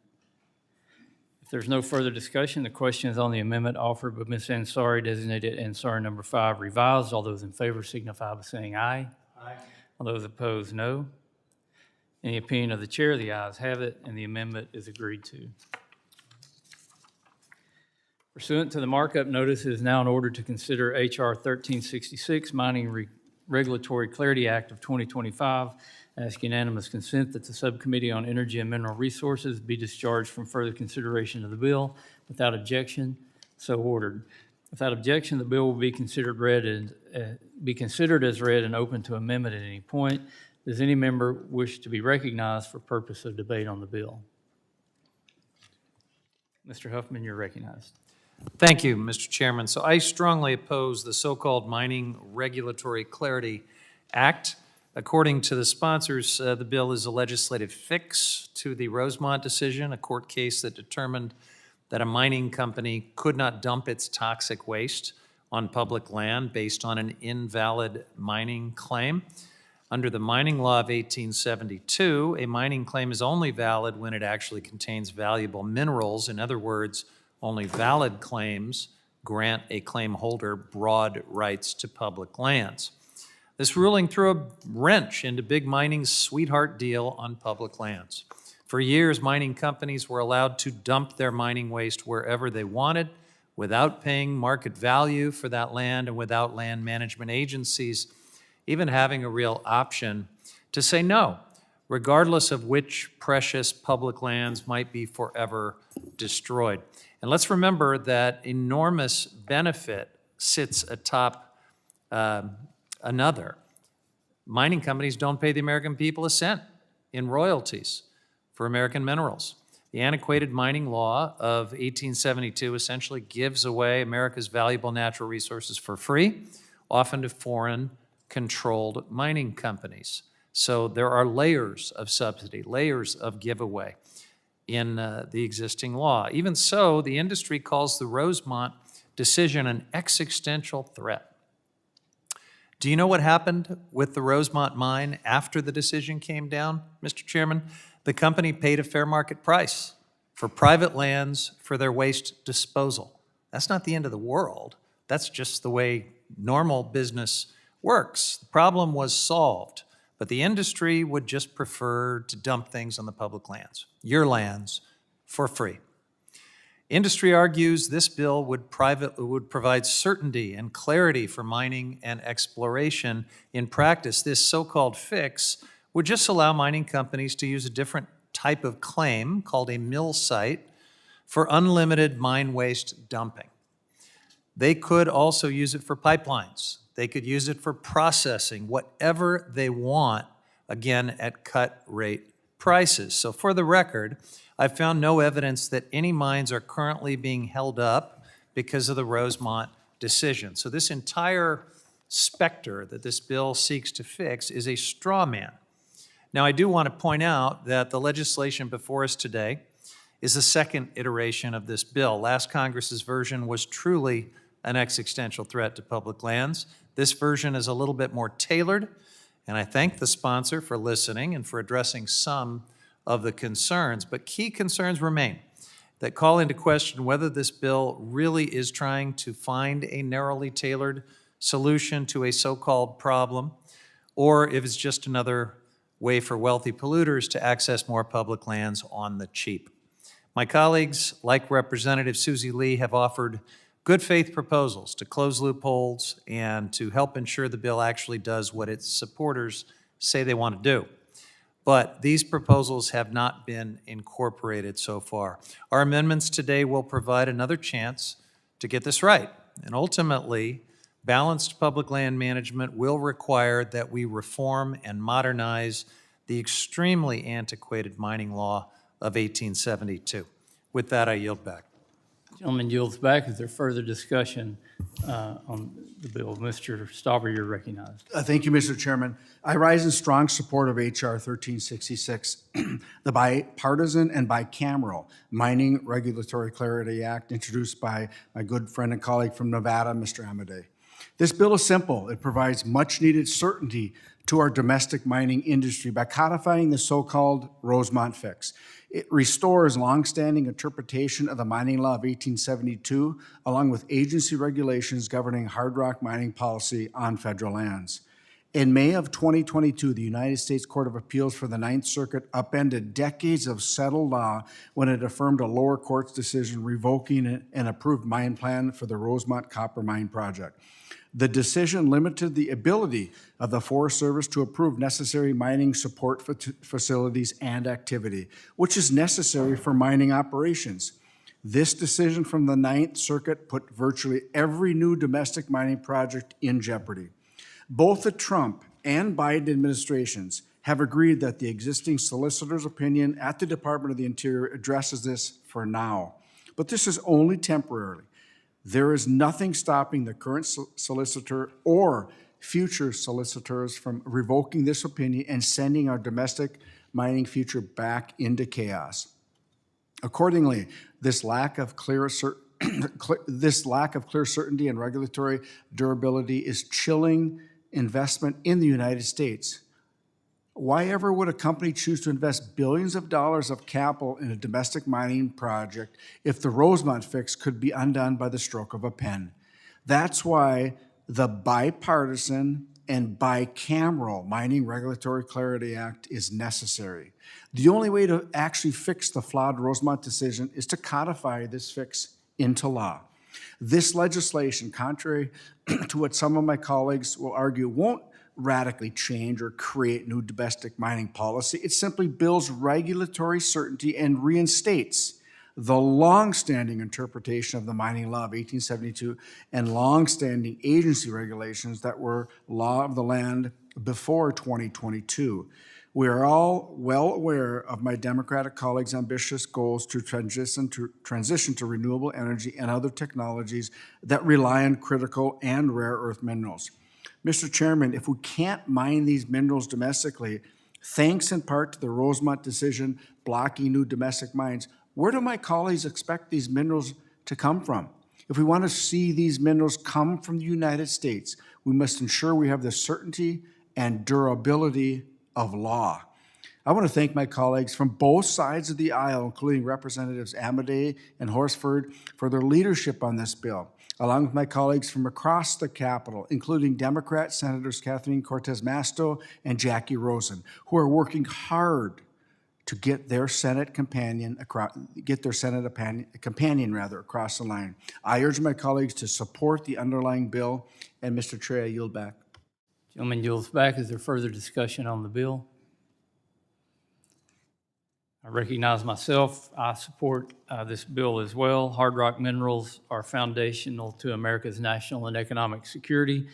If there's no further discussion, the question is on the amendment offered by Ms. Ansari, designated Ansari number 5, revised. All those in favor signify by saying aye. Aye. All those opposed, no. Any opinion of the chair? The ayes have it, and the amendment is agreed to. Pursuant to the markup notice, it is now in order to consider H.R. 1366, Mining Regulatory Clarity Act of 2025. I ask unanimous consent that the Subcommittee on Energy and Mineral Resources be discharged from further consideration of the bill. Without objection, so ordered. Without objection, the bill will be considered as read and open to amendment at any point. Does any member wish to be recognized for purpose of debate on the bill? Mr. Huffman, you're recognized. Thank you, Mr. Chairman. So I strongly oppose the so-called Mining Regulatory Clarity Act. According to the sponsors, the bill is a legislative fix to the Rosemont decision, a court case that determined that a mining company could not dump its toxic waste on public land based on an invalid mining claim. Under the mining law of 1872, a mining claim is only valid when it actually contains valuable minerals. In other words, only valid claims grant a claim holder broad rights to public lands. This ruling threw a wrench into big mining's sweetheart deal on public lands. For years, mining companies were allowed to dump their mining waste wherever they wanted without paying market value for that land and without land management agencies even having a real option to say no, regardless of which precious public lands might be forever destroyed. And let's remember that enormous benefit sits atop another. Mining companies don't pay the American people a cent in royalties for American minerals. The antiquated mining law of 1872 essentially gives away America's valuable natural resources for free, often to foreign-controlled mining companies. So there are layers of subsidy, layers of giveaway in the existing law. Even so, the industry calls the Rosemont decision an existential threat. Do you know what happened with the Rosemont mine after the decision came down, Mr. Chairman? The company paid a fair market price for private lands for their waste disposal. That's not the end of the world. That's just the way normal business works. The problem was solved, but the industry would just prefer to dump things on the public lands, your lands, for free. Industry argues this bill would provide certainty and clarity for mining and exploration. In practice, this so-called fix would just allow mining companies to use a different type of claim called a mill site for unlimited mine waste dumping. They could also use it for pipelines. They could use it for processing, whatever they want, again, at cut rate prices. So for the record, I've found no evidence that any mines are currently being held up because of the Rosemont decision. So this entire specter that this bill seeks to fix is a straw man. Now, I do want to point out that the legislation before us today is the second iteration of this bill. Last Congress's version was truly an existential threat to public lands. This version is a little bit more tailored, and I thank the sponsor for listening and for addressing some of the concerns, but key concerns remain that call into question whether this bill really is trying to find a narrowly tailored solution to a so-called problem, or if it's just another way for wealthy polluters to access more public lands on the cheap. My colleagues, like Representative Susie Lee, have offered good faith proposals to close loopholes and to help ensure the bill actually does what its supporters say they want to do. But these proposals have not been incorporated so far. Our amendments today will provide another chance to get this right. And ultimately, balanced public land management will require that we reform and modernize the extremely antiquated mining law of 1872. With that, I yield back. Gentleman yields back. Is there further discussion on the bill? Mr. Stauber, you're recognized. Thank you, Mr. Chairman. I rise in strong support of H.R. 1366, the bipartisan and bicameral Mining Regulatory Clarity Act introduced by my good friend and colleague from Nevada, Mr. Amadei. This bill is simple. It provides much-needed certainty to our domestic mining industry by codifying the so-called Rosemont fix. It restores longstanding interpretation of the mining law of 1872, along with agency regulations governing hard rock mining policy on federal lands. In May of 2022, the United States Court of Appeals for the Ninth Circuit upended decades of settled law when it affirmed a lower court's decision revoking an approved mine plan for the Rosemont Copper Mine project. The decision limited the ability of the Forest Service to approve necessary mining support facilities and activity, which is necessary for mining operations. This decision from the Ninth Circuit put virtually every new domestic mining project in jeopardy. Both the Trump and Biden administrations have agreed that the existing solicitor's opinion at the Department of the Interior addresses this for now. But this is only temporarily. There is nothing stopping the current solicitor or future solicitors from revoking this opinion and sending our domestic mining future back into chaos. Accordingly, this lack of clear certainty and regulatory durability is chilling investment in the United States. Why ever would a company choose to invest billions of dollars of capital in a domestic mining project if the Rosemont fix could be undone by the stroke of a pen? That's why the bipartisan and bicameral Mining Regulatory Clarity Act is necessary. The only way to actually fix the flawed Rosemont decision is to codify this fix into law. This legislation, contrary to what some of my colleagues will argue, won't radically change or create new domestic mining policy. It simply builds regulatory certainty and reinstates the longstanding interpretation of the mining law of 1872 and longstanding agency regulations that were law of the land before 2022. We are all well aware of my Democratic colleagues' ambitious goals to transition to renewable energy and other technologies that rely on critical and rare earth minerals. Mr. Chairman, if we can't mine these minerals domestically, thanks in part to the Rosemont decision blocking new domestic mines, where do my colleagues expect these minerals to come from? If we want to see these minerals come from the United States, we must ensure we have the certainty and durability of law. I want to thank my colleagues from both sides of the aisle, including Representatives Amadei and Horsford, for their leadership on this bill, along with my colleagues from across the Capitol, including Democrat Senators Kathleen Cortez Masto and Jackie Rosen, who are working hard to get their Senate companion across the line. I urge my colleagues to support the underlying bill, and Mr. Chair, I yield back. Gentleman yields back. Is there further discussion on the bill? I recognize myself. I support this bill as well. Hard rock minerals are foundational to America's national and economic security.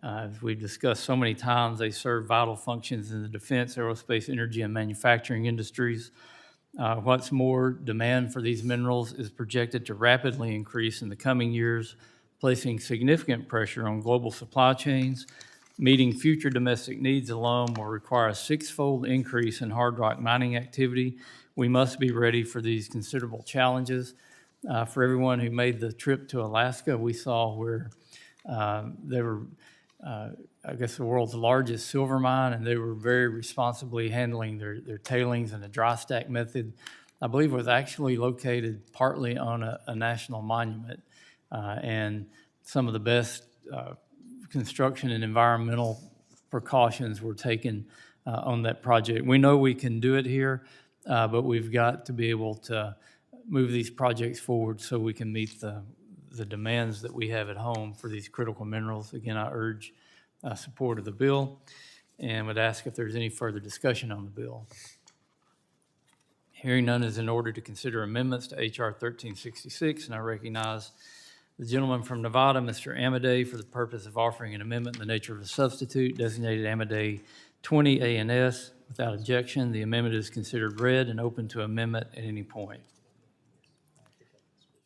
As we've discussed so many times, they serve vital functions in the defense, aerospace, energy, and manufacturing industries. What's more, demand for these minerals is projected to rapidly increase in the coming years, placing significant pressure on global supply chains. Meeting future domestic needs alone will require a six-fold increase in hard rock mining activity. We must be ready for these considerable challenges. For everyone who made the trip to Alaska, we saw where they were, I guess, the world's largest silver mine, and they were very responsibly handling their tailings in a dry stack method. I believe it was actually located partly on a national monument, and some of the best construction and environmental precautions were taken on that project. We know we can do it here, but we've got to be able to move these projects forward so we can meet the demands that we have at home for these critical minerals. Again, I urge support of the bill and would ask if there's any further discussion on the bill. Hearing none is in order to consider amendments to H.R. 1366, and I recognize the gentleman from Nevada, Mr. Amadei, for the purpose of offering an amendment in the nature of a substitute designated Amadei 20 ANS. Without objection, the amendment is considered read and open to amendment at any point.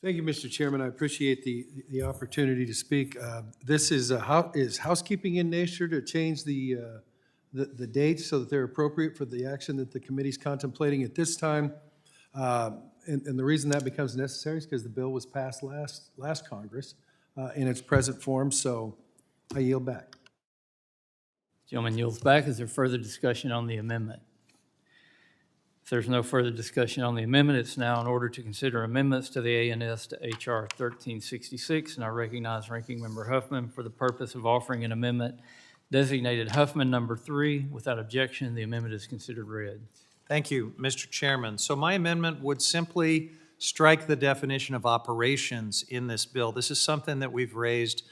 Thank you, Mr. Chairman. I appreciate the opportunity to speak. This is housekeeping in nature to change the dates so that they're appropriate for the action that the committee's contemplating at this time. And the reason that becomes necessary is because the bill was passed last Congress in its present form, so I yield back. Gentleman yields back. Is there further discussion on the amendment? If there's no further discussion on the amendment, it's now in order to consider amendments to the ANS to H.R. 1366, and I recognize Ranking Member Huffman for the purpose of offering an amendment designated Huffman number 3. Without objection, the amendment is considered read. Thank you, Mr. Chairman. So my amendment would simply strike the definition of operations in this bill. This is something that we've raised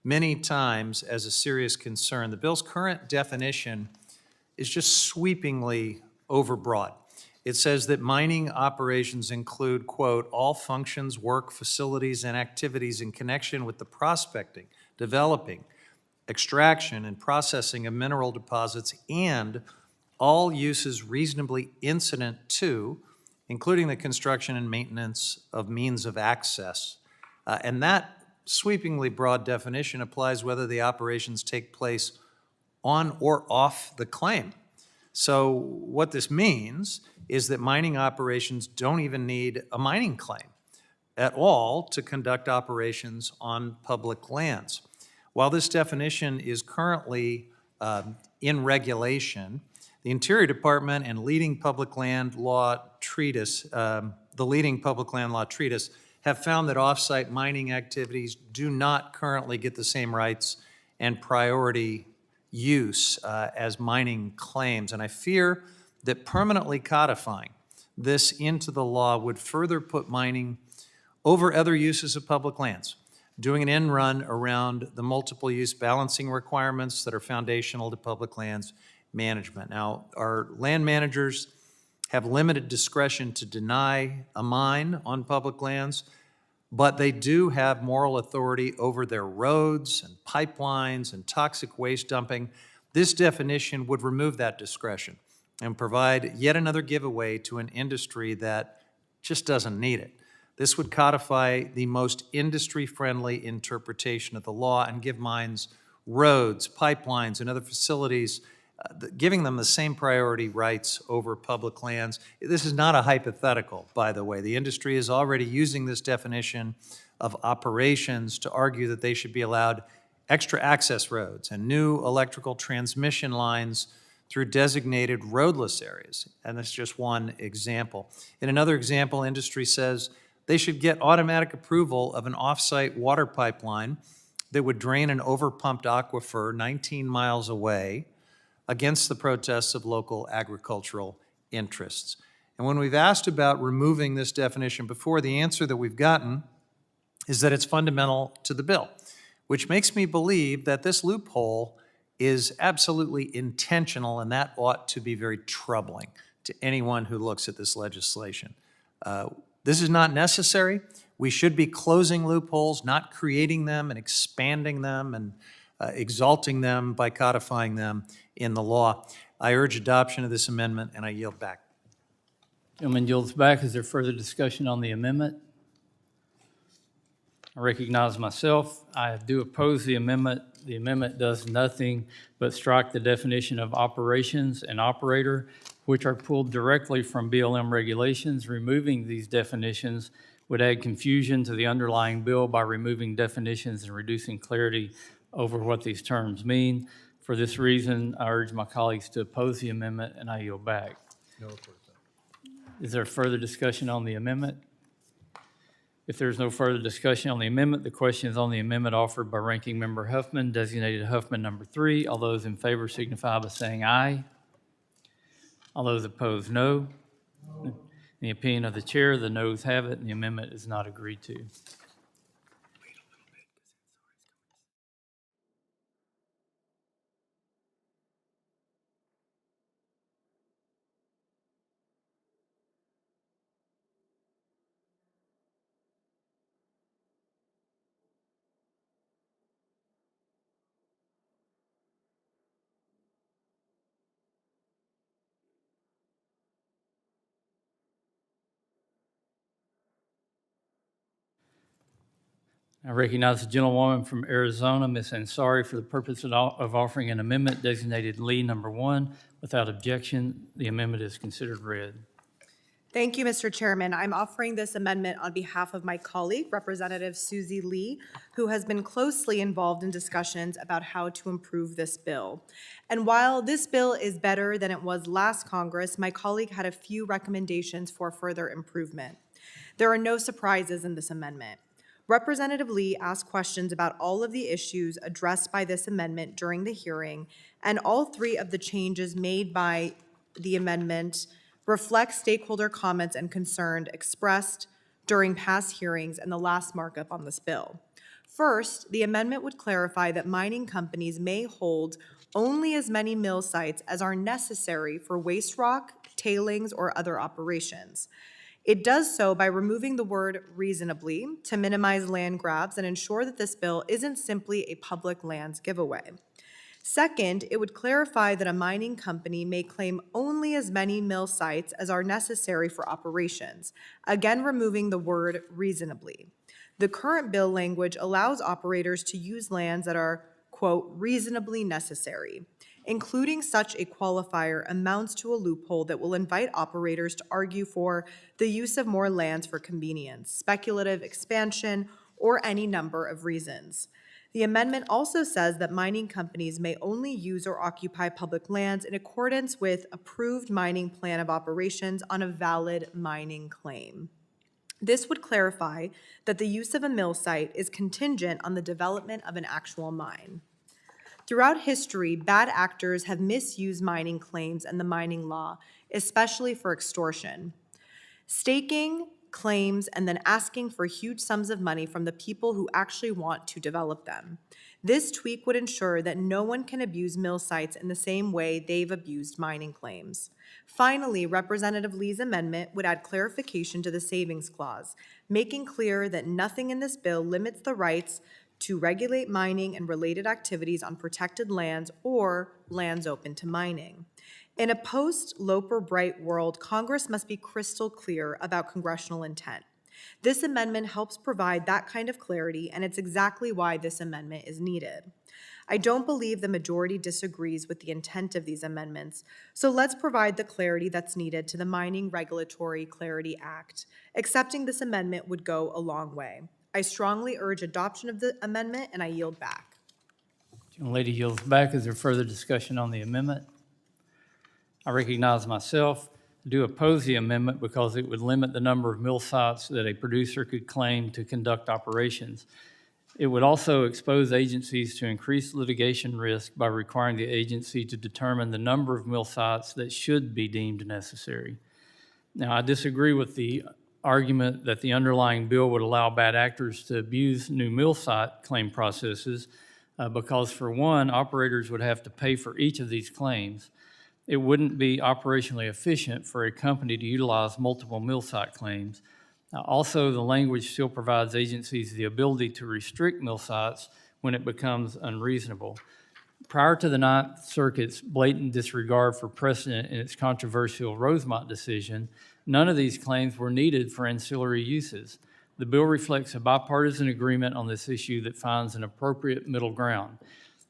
many times as a serious concern. The bill's current definition is just sweepingly overbroad. It says that mining operations include, quote, all functions, work, facilities, and activities in connection with the prospecting, developing, extraction, and processing of mineral deposits and all uses reasonably incident to, including the construction and maintenance of means of access. And that sweepingly broad definition applies whether the operations take place on or off the claim. So what this means is that mining operations don't even need a mining claim at all to conduct operations on public lands. While this definition is currently in regulation, the Interior Department and leading public land law treatise, the leading public land law treatise, have found that off-site mining activities do not currently get the same rights and priority use as mining claims. And I fear that permanently codifying this into the law would further put mining over other uses of public lands, doing an end run around the multiple use balancing requirements that are foundational to public lands management. Now, our land managers have limited discretion to deny a mine on public lands, but they do have moral authority over their roads and pipelines and toxic waste dumping. This definition would remove that discretion and provide yet another giveaway to an industry that just doesn't need it. This would codify the most industry-friendly interpretation of the law and give mines roads, pipelines, and other facilities, giving them the same priority rights over public lands. This is not a hypothetical, by the way. The industry is already using this definition of operations to argue that they should be allowed extra access roads and new electrical transmission lines through designated roadless areas. And that's just one example. In another example, industry says they should get automatic approval of an off-site water pipeline that would drain an overpumped aquifer 19 miles away against the protests of local agricultural interests. And when we've asked about removing this definition before, the answer that we've gotten is that it's fundamental to the bill, which makes me believe that this loophole is absolutely intentional, and that ought to be very troubling to anyone who looks at this legislation. This is not necessary. We should be closing loopholes, not creating them and expanding them and exalting them by codifying them in the law. I urge adoption of this amendment, and I yield back. Gentleman yields back. Is there further discussion on the amendment? I recognize myself. I do oppose the amendment. The amendment does nothing but strike the definition of operations and operator, which are pulled directly from BLM regulations. Removing these definitions would add confusion to the underlying bill by removing definitions and reducing clarity over what these terms mean. For this reason, I urge my colleagues to oppose the amendment, and I yield back. Is there further discussion on the amendment? If there's no further discussion on the amendment, the question is on the amendment offered by Ranking Member Huffman, designated Huffman number 3. All those in favor signify by saying aye. All those opposed, no. In the opinion of the chair, the noes have it, and the amendment is not agreed to. I recognize the gentlewoman from Arizona, Ms. Ansari, for the purpose of offering an amendment designated Lee number 1. Without objection, the amendment is considered read. Thank you, Mr. Chairman. I'm offering this amendment on behalf of my colleague, Representative Susie Lee, who has been closely involved in discussions about how to improve this bill. And while this bill is better than it was last Congress, my colleague had a few recommendations for further improvement. There are no surprises in this amendment. Representative Lee asked questions about all of the issues addressed by this amendment during the hearing, and all 3 of the changes made by the amendment reflect stakeholder comments and concerns expressed during past hearings and the last markup on this bill. First, the amendment would clarify that mining companies may hold only as many mill sites as are necessary for waste rock, tailings, or other operations. It does so by removing the word reasonably to minimize land grabs and ensure that this bill isn't simply a public lands giveaway. Second, it would clarify that a mining company may claim only as many mill sites as are necessary for operations, again removing the word reasonably. The current bill language allows operators to use lands that are, quote, reasonably necessary. Including such a qualifier amounts to a loophole that will invite operators to argue for the use of more lands for convenience, speculative expansion, or any number of reasons. The amendment also says that mining companies may only use or occupy public lands in accordance with approved mining plan of operations on a valid mining claim. This would clarify that the use of a mill site is contingent on the development of an actual mine. Throughout history, bad actors have misused mining claims and the mining law, especially for extortion. Staking claims and then asking for huge sums of money from the people who actually want to develop them. This tweak would ensure that no one can abuse mill sites in the same way they've abused mining claims. Finally, Representative Lee's amendment would add clarification to the savings clause, making clear that nothing in this bill limits the rights to regulate mining and related activities on protected lands or lands open to mining. In a post-Loper-Bright world, Congress must be crystal clear about congressional intent. This amendment helps provide that kind of clarity, and it's exactly why this amendment is needed. I don't believe the majority disagrees with the intent of these amendments, so let's provide the clarity that's needed to the Mining Regulatory Clarity Act. Accepting this amendment would go a long way. I strongly urge adoption of the amendment, and I yield back. Gentlelady yields back. Is there further discussion on the amendment? I recognize myself. I do oppose the amendment because it would limit the number of mill sites that a producer could claim to conduct operations. It would also expose agencies to increased litigation risk by requiring the agency to determine the number of mill sites that should be deemed necessary. Now, I disagree with the argument that the underlying bill would allow bad actors to abuse new mill site claim processes because, for one, operators would have to pay for each of these claims. It wouldn't be operationally efficient for a company to utilize multiple mill site claims. Also, the language still provides agencies the ability to restrict mill sites when it becomes unreasonable. Prior to the Ninth Circuit's blatant disregard for precedent in its controversial Rosemont decision, None of these claims were needed for ancillary uses. The bill reflects a bipartisan agreement on this issue that finds an appropriate middle ground.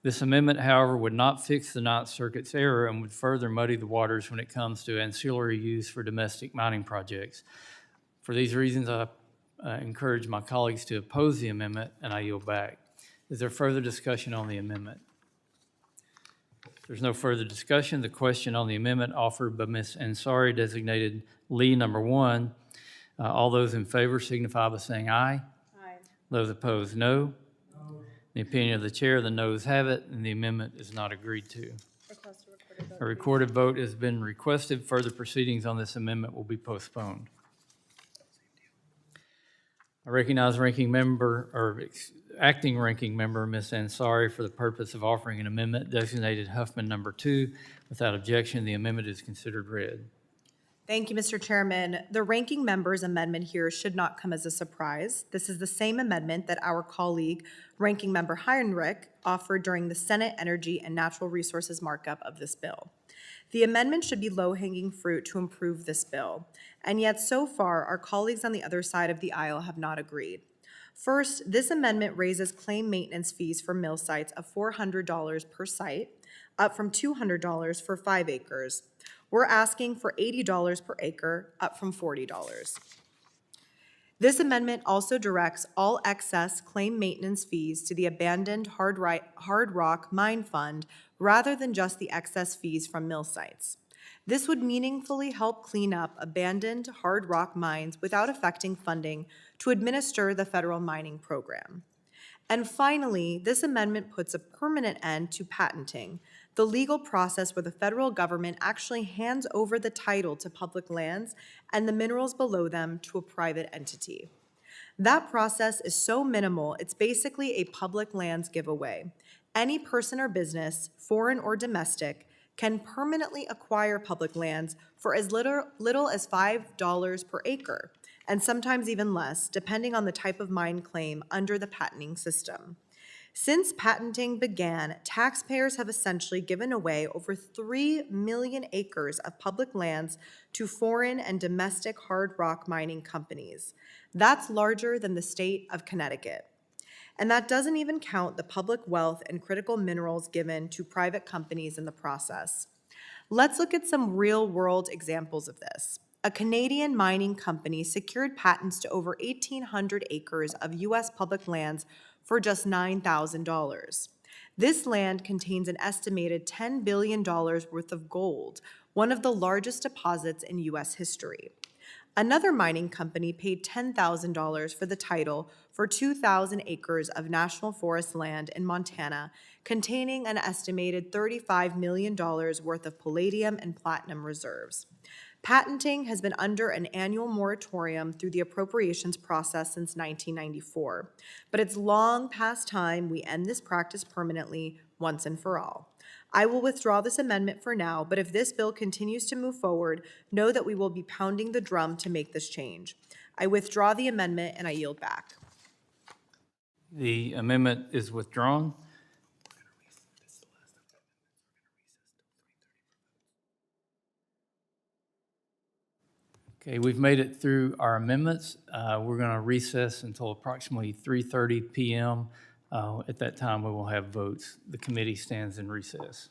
This amendment, however, would not fix the Ninth Circuit's error and would further muddy the waters when it comes to ancillary use for domestic mining projects. For these reasons, I encourage my colleagues to oppose the amendment, and I yield back. Is there further discussion on the amendment? If there's no further discussion, the question on the amendment offered by Ms. Ansari, designated Lee number 1, all those in favor signify by saying aye. Aye. Those opposed, no. In the opinion of the chair, the noes have it, and the amendment is not agreed to. A recorded vote has been requested. Further proceedings on this amendment will be postponed. I recognize Acting Ranking Member, Ms. Ansari, for the purpose of offering an amendment designated Huffman number 2. Without objection, the amendment is considered read. Thank you, Mr. Chairman. The ranking member's amendment here should not come as a surprise. This is the same amendment that our colleague, Ranking Member Heinrich, offered during the Senate Energy and Natural Resources markup of this bill. The amendment should be low-hanging fruit to improve this bill, and yet so far, our colleagues on the other side of the aisle have not agreed. First, this amendment raises claim maintenance fees for mill sites of $400 per site, up from $200 for 5 acres. We're asking for $80 per acre, up from $40. This amendment also directs all excess claim maintenance fees to the abandoned Hard Rock Mine Fund rather than just the excess fees from mill sites. This would meaningfully help clean up abandoned hard rock mines without affecting funding to administer the federal mining program. And finally, this amendment puts a permanent end to patenting, the legal process where the federal government actually hands over the title to public lands and the minerals below them to a private entity. That process is so minimal, it's basically a public lands giveaway. Any person or business, foreign or domestic, can permanently acquire public lands for as little as $5 per acre, and sometimes even less, depending on the type of mine claim under the patenting system. Since patenting began, taxpayers have essentially given away over 3 million acres of public lands to foreign and domestic hard rock mining companies. That's larger than the state of Connecticut. And that doesn't even count the public wealth and critical minerals given to private companies in the process. Let's look at some real-world examples of this. A Canadian mining company secured patents to over 1,800 acres of U.S. public lands for just $9,000. This land contains an estimated $10 billion worth of gold, one of the largest deposits in U.S. history. Another mining company paid $10,000 for the title for 2,000 acres of national forest land in Montana, containing an estimated $35 million worth of palladium and platinum reserves. Patenting has been under an annual moratorium through the appropriations process since 1994, but it's long past time we end this practice permanently once and for all. I will withdraw this amendment for now, but if this bill continues to move forward, know that we will be pounding the drum to make this change. I withdraw the amendment and I yield back. The amendment is withdrawn. Okay, we've made it through our amendments. We're going to recess until approximately 3:30 p.m. At that time, we will have votes. The committee stands in recess.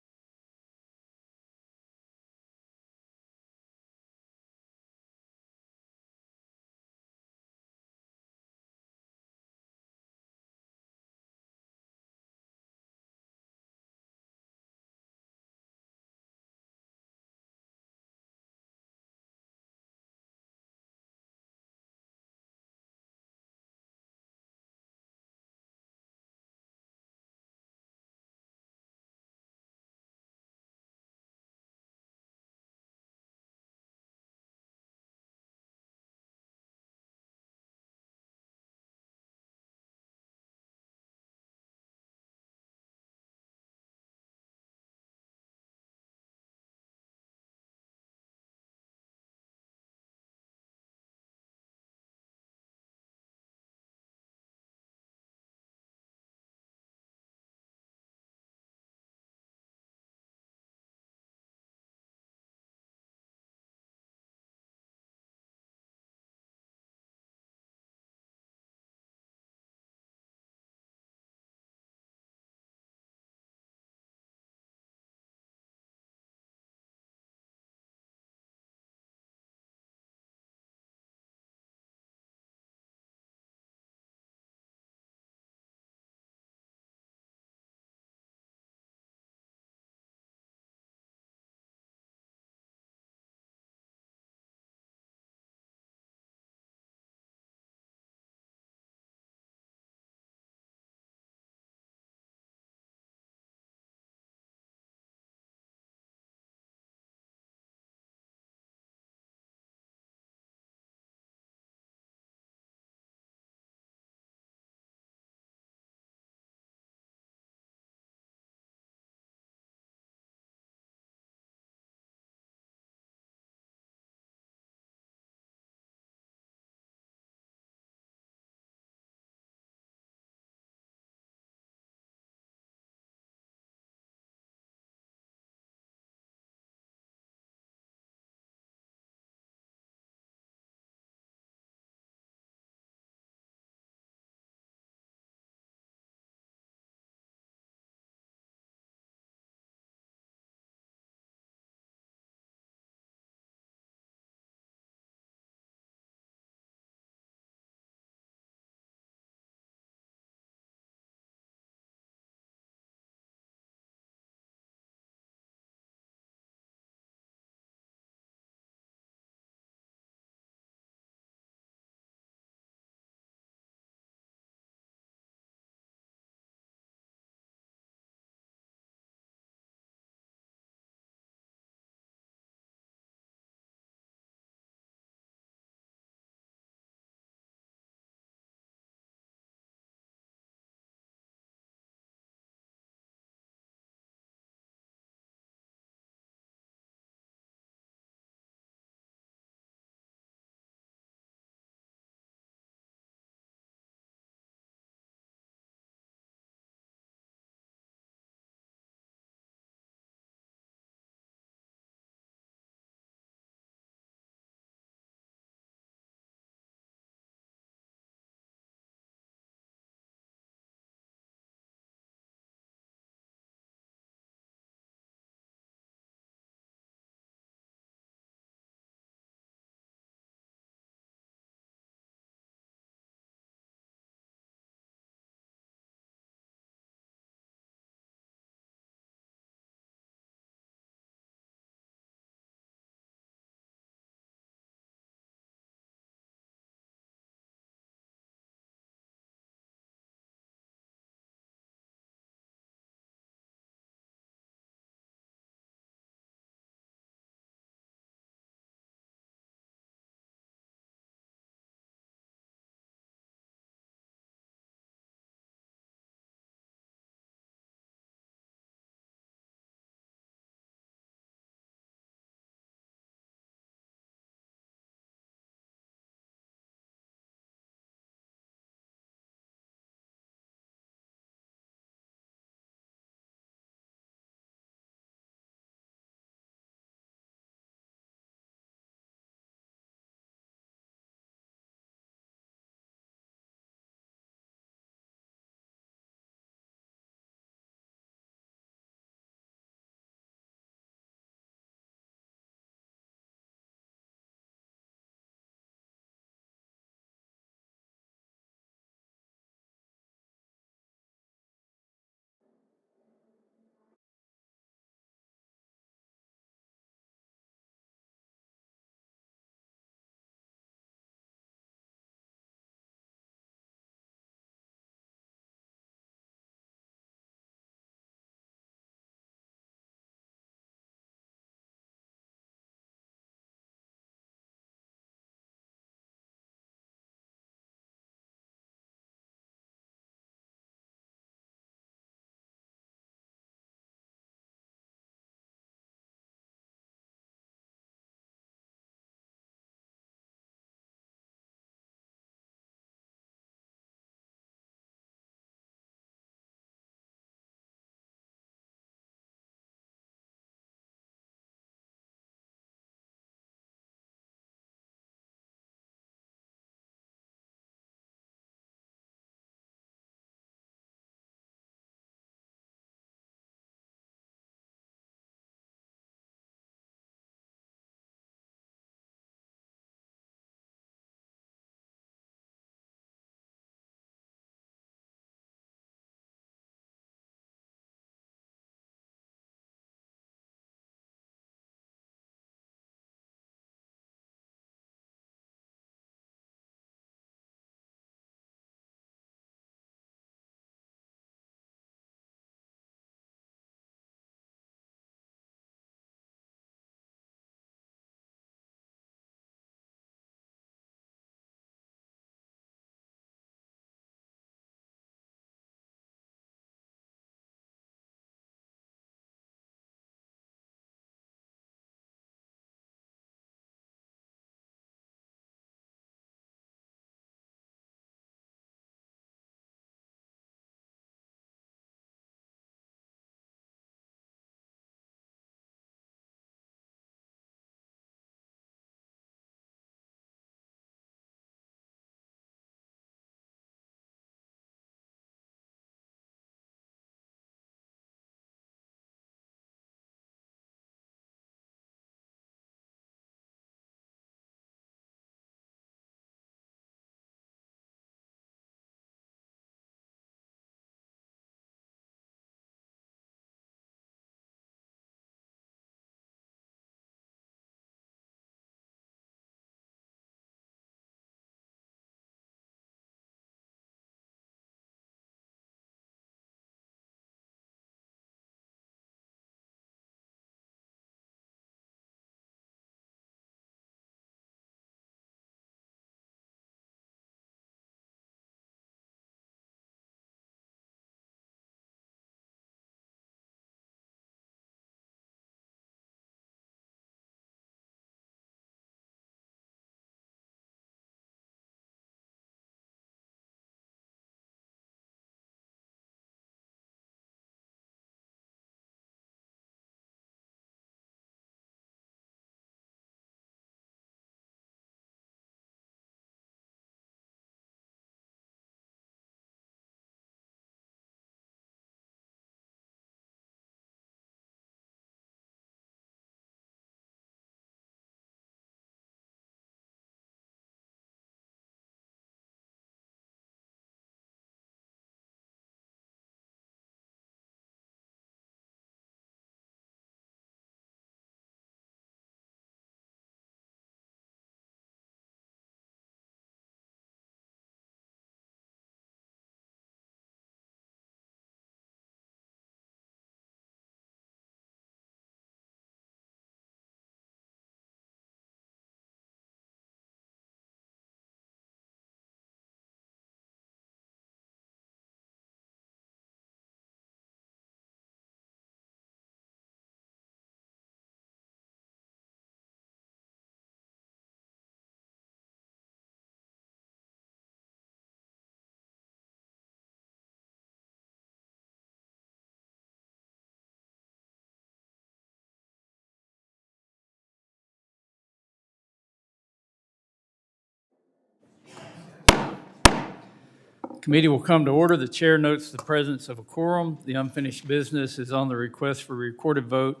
Committee will come to order. The chair notes the presence of a quorum. The unfinished business is on the request for recorded vote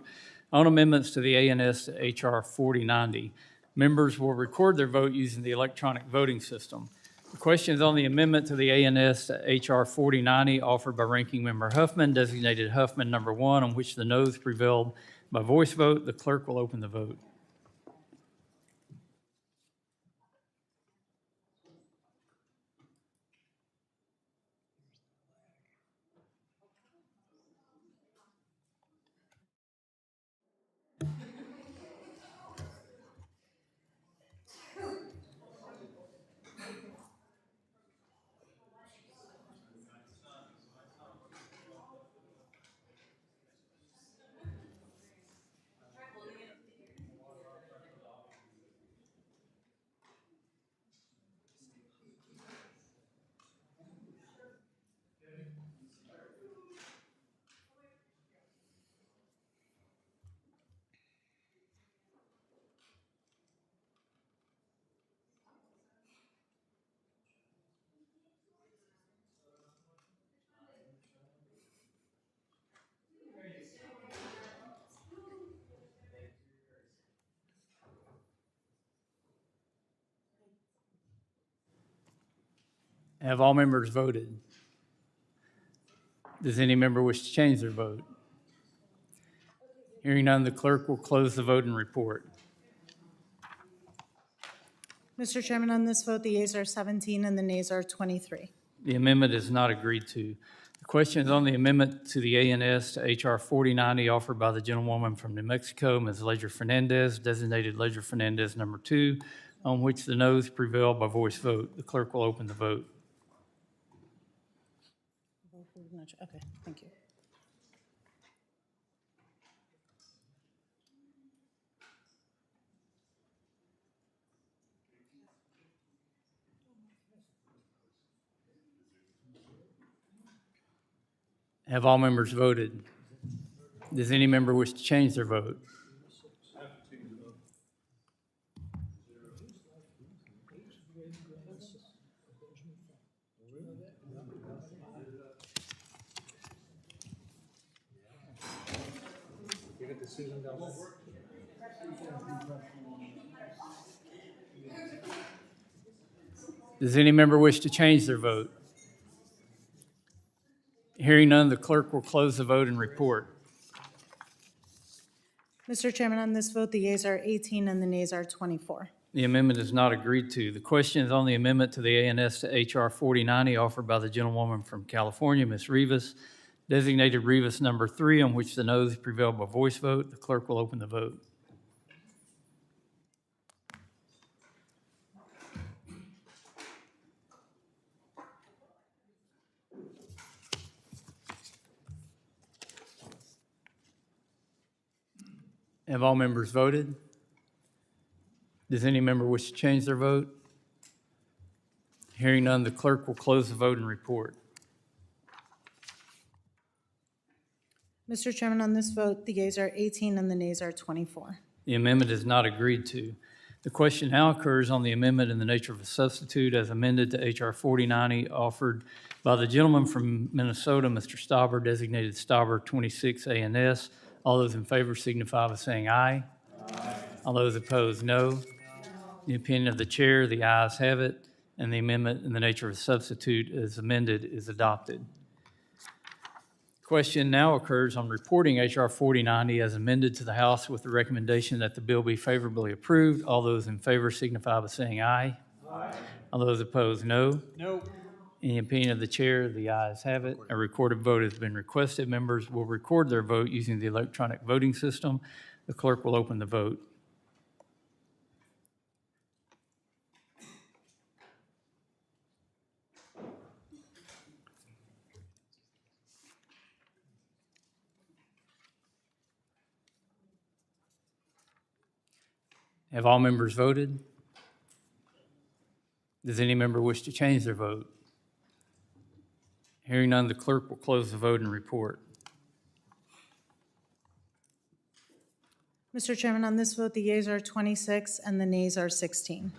on amendments to the ANS to HR 4090. Members will record their vote using the electronic voting system. The question is on the amendment to the ANS to HR 4090 offered by Ranking Member Huffman, designated Huffman number 1, on which the noes prevailed by voice vote. The clerk will open the vote. Have all members voted? Does any member wish to change their vote? Hearing none, the clerk will close the vote and report. Mr. Chairman, on this vote, the yeas are 17 and the nays are 23. The amendment is not agreed to. The question is on the amendment to the ANS to HR 4090 offered by the gentlewoman from New Mexico, Ms. Ledger Fernandez, designated Ledger Fernandez number 2, on which the noes prevailed by voice vote. The clerk will open the vote. Okay, thank you. Have all members voted? Does any member wish to change their vote? Does any member wish to change their vote? Hearing none, the clerk will close the vote and report. Mr. Chairman, on this vote, the yeas are 18 and the nays are 24. The amendment is not agreed to. The question is on the amendment to the ANS to HR 4090 offered by the gentlewoman from California, Ms. Rivas, designated Rivas number 3, on which the noes prevailed by voice vote. The clerk will open the vote. Have all members voted? Does any member wish to change their vote? Hearing none, the clerk will close the vote and report. Mr. Chairman, on this vote, the yeas are 18 and the nays are 24. The amendment is not agreed to. The question now occurs on the amendment in the nature of a substitute as amended to HR 4090 offered by the gentleman from Minnesota, Mr. Stauber, designated Stauber 26 ANS. All those in favor signify by saying aye. Aye. All those opposed, no. In the opinion of the chair, the ayes have it, and the amendment in the nature of a substitute as amended is adopted. Question now occurs on reporting HR 4090 as amended to the House with the recommendation that the bill be favorably approved. All those in favor signify by saying aye. Aye. All those opposed, no. No. In the opinion of the chair, the ayes have it. A recorded vote has been requested. Members will record their vote using the electronic voting system. The clerk will open the vote. Have all members voted? Does any member wish to change their vote? Hearing none, the clerk will close the vote and report. Mr. Chairman, on this vote, the yeas are 26 and the nays are 16.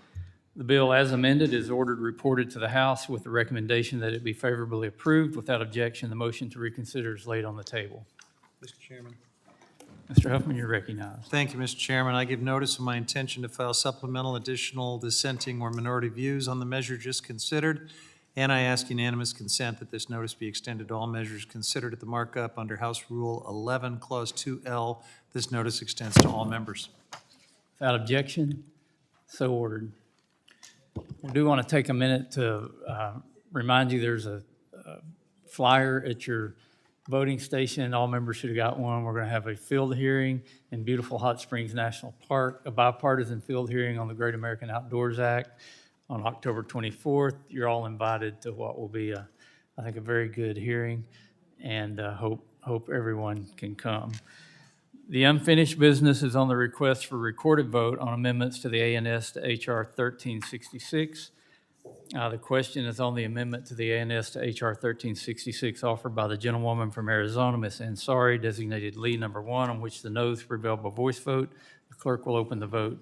The bill as amended is ordered reported to the House with the recommendation that it be favorably approved. Without objection, the motion to reconsider is laid on the table. Mr. Chairman. Mr. Huffman, you're recognized. Thank you, Mr. Chairman. I give notice of my intention to file supplemental, additional, dissenting, or minority views on the measure just considered, and I ask unanimous consent that this notice be extended to all measures considered at the markup under House Rule 11, Clause 2L. This notice extends to all members. Without objection, so ordered. I do want to take a minute to remind you there's a flyer at your voting station. All members should have got one. We're going to have a field hearing in beautiful Hot Springs National Park, a bipartisan field hearing on the Great American Outdoors Act on October 24th. You're all invited to what will be, I think, a very good hearing, and hope everyone can come. The unfinished business is on the request for recorded vote on amendments to the ANS to H.R. 1366. The question is on the amendment to the ANS to H.R. 1366 offered by the gentlewoman from Arizona, Ms. Ansari, designated lead number 1, on which the noes prevailed by voice vote. The clerk will open the vote.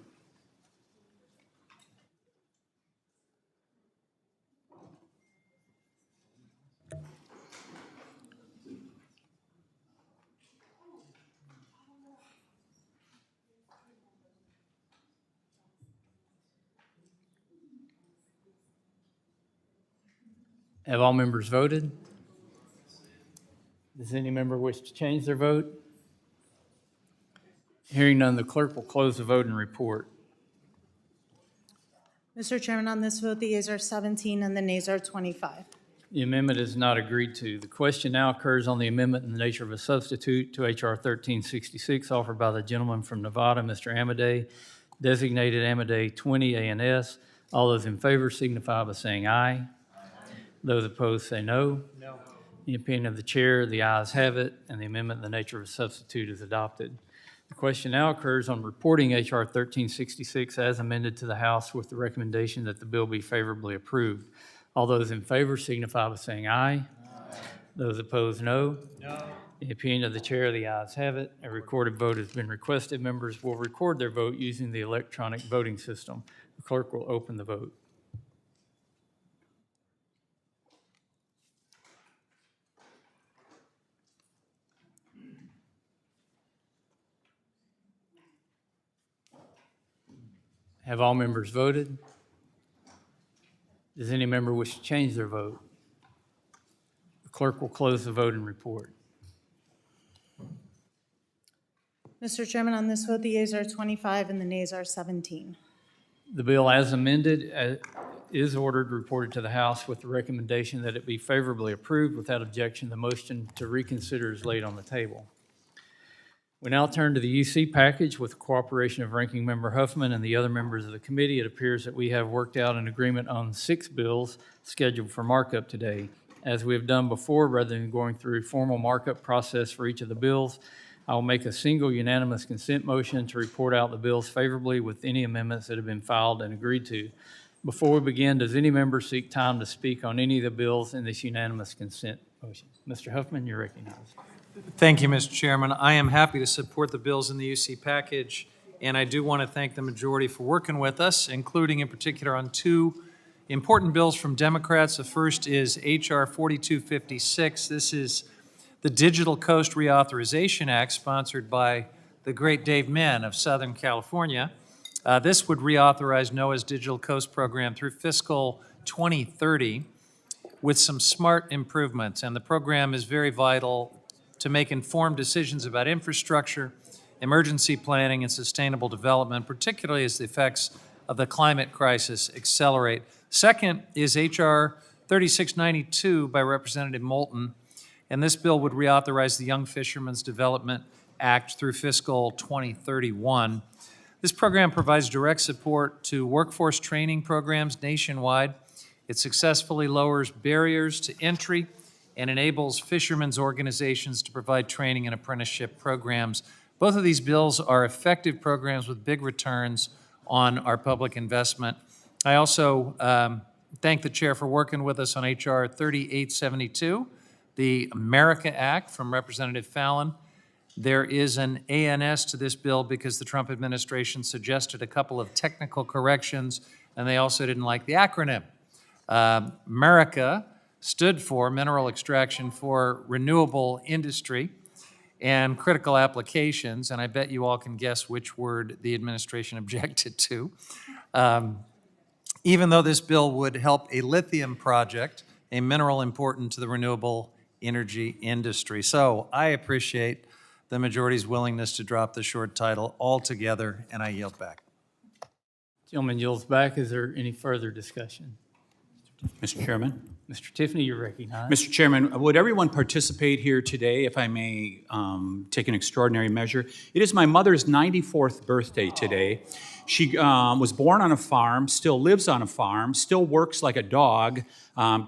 Have all members voted? Does any member wish to change their vote? Hearing none, the clerk will close the vote and report. Mr. Chairman, on this vote, the yeas are 17 and the nays are 25. The amendment is not agreed to. The question now occurs on the amendment in the nature of a substitute to H.R. 1366 offered by the gentleman from Nevada, Mr. Amadei, designated Amadei 20 ANS. All those in favor signify by saying aye. Those opposed say no. No. In the opinion of the chair, the ayes have it, and the amendment in the nature of a substitute is adopted. The question now occurs on reporting H.R. 1366 as amended to the House with the recommendation that the bill be favorably approved. All those in favor signify by saying aye. Aye. Those opposed, no. No. In the opinion of the chair, the ayes have it. A recorded vote has been requested. Members will record their vote using the electronic voting system. The clerk will open the vote. Have all members voted? Does any member wish to change their vote? The clerk will close the vote and report. Mr. Chairman, on this vote, the yeas are 25 and the nays are 17. The bill as amended is ordered reported to the House with the recommendation that it be favorably approved. Without objection, the motion to reconsider is laid on the table. We now turn to the UC package with the cooperation of Ranking Member Huffman and the other members of the committee. It appears that we have worked out an agreement on 6 bills scheduled for markup today. As we have done before, rather than going through a formal markup process for each of the bills, I will make a single unanimous consent motion to report out the bills favorably with any amendments that have been filed and agreed to. Before we begin, does any member seek time to speak on any of the bills in this unanimous consent motion? Mr. Huffman, you're recognized. Thank you, Mr. Chairman. I am happy to support the bills in the UC package, and I do want to thank the majority for working with us, including in particular on 2 important bills from Democrats. The first is H.R. 4256. This is the Digital Coast Reauthorization Act, sponsored by the great Dave Menn of Southern California. This would reauthorize NOAA's Digital Coast program through fiscal 2030 with some smart improvements, and the program is very vital to make informed decisions about infrastructure, emergency planning, and sustainable development, particularly as the effects of the climate crisis accelerate. Second is H.R. 3692 by Representative Moulton, and this bill would reauthorize the Young Fishermen's Development Act through fiscal 2031. This program provides direct support to workforce training programs nationwide. It successfully lowers barriers to entry and enables fishermen's organizations to provide training and apprenticeship programs. Both of these bills are effective programs with big returns on our public investment. I also thank the chair for working with us on H.R. 3872, the America Act from Representative Fallon. There is an ANS to this bill because the Trump administration suggested a couple of technical corrections and they also didn't like the acronym. America stood for mineral extraction for renewable industry and critical applications, and I bet you all can guess which word the administration objected to. Even though this bill would help a lithium project, a mineral important to the renewable energy industry. So I appreciate the majority's willingness to drop the short title altogether, and I yield back. Gentleman yields back. Is there any further discussion? Mr. Chairman. Mr. Tiffany, you're recognized. Mr. Chairman, would everyone participate here today, if I may take an extraordinary measure? It is my mother's 94th birthday today. She was born on a farm, still lives on a farm, still works like a dog,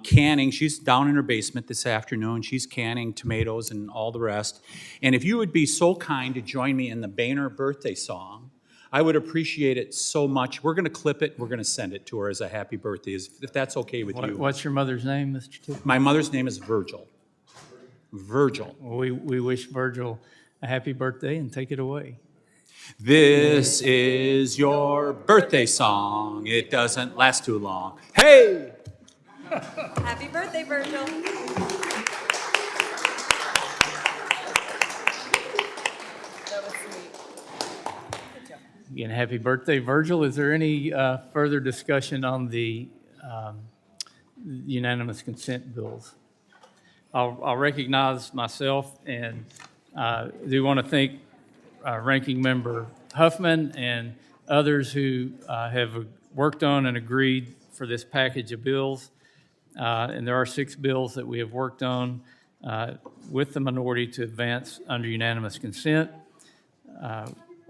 canning. She's down in her basement this afternoon. She's canning tomatoes and all the rest. And if you would be so kind to join me in the Boehner birthday song, I would appreciate it so much. We're going to clip it. We're going to send it to her as a happy birthday, if that's okay with you. What's your mother's name, Mr. Tiffany? My mother's name is Virgil. Virgil. Well, we wish Virgil a happy birthday and take it away. This is your birthday song. It doesn't last too long. Hey! Happy birthday, Virgil. Again, happy birthday, Virgil. Is there any further discussion on the unanimous consent bills? I'll recognize myself and do want to thank Ranking Member Huffman and others who have worked on and agreed for this package of bills. And there are 6 bills that we have worked on with the minority to advance under unanimous consent.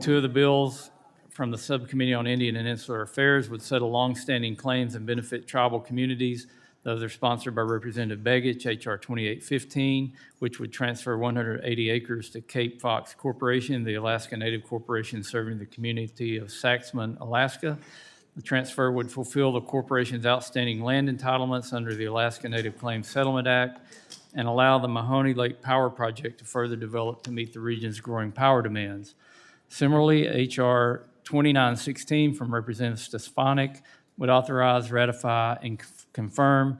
2 of the bills from the Subcommittee on Indian and Insular Affairs would settle longstanding claims and benefit tribal communities. Those are sponsored by Representative Begich, H.R. 2815, which would transfer 180 acres to Cape Fox Corporation, the Alaska Native Corporation serving the community of Saxman, Alaska. The transfer would fulfill the corporation's outstanding land entitlements under the Alaska Native Claims Settlement Act and allow the Mahoney Lake Power Project to further develop to meet the region's growing power demands. Similarly, H.R. 2916 from Representative Stefanik would authorize, ratify, and confirm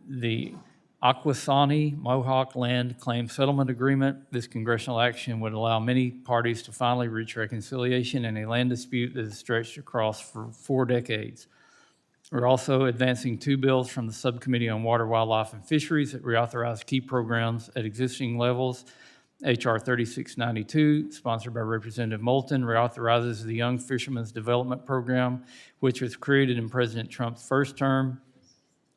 the Akwesasne Mohawk Land Claim Settlement Agreement. This congressional action would allow many parties to finally reach reconciliation in a land dispute that has stretched across for 4 decades. We're also advancing 2 bills from the Subcommittee on Water, Wildlife, and Fisheries that reauthorize key programs at existing levels. H.R. 3692, sponsored by Representative Moulton, reauthorizes the Young Fishermen's Development Program, which was created in President Trump's first term.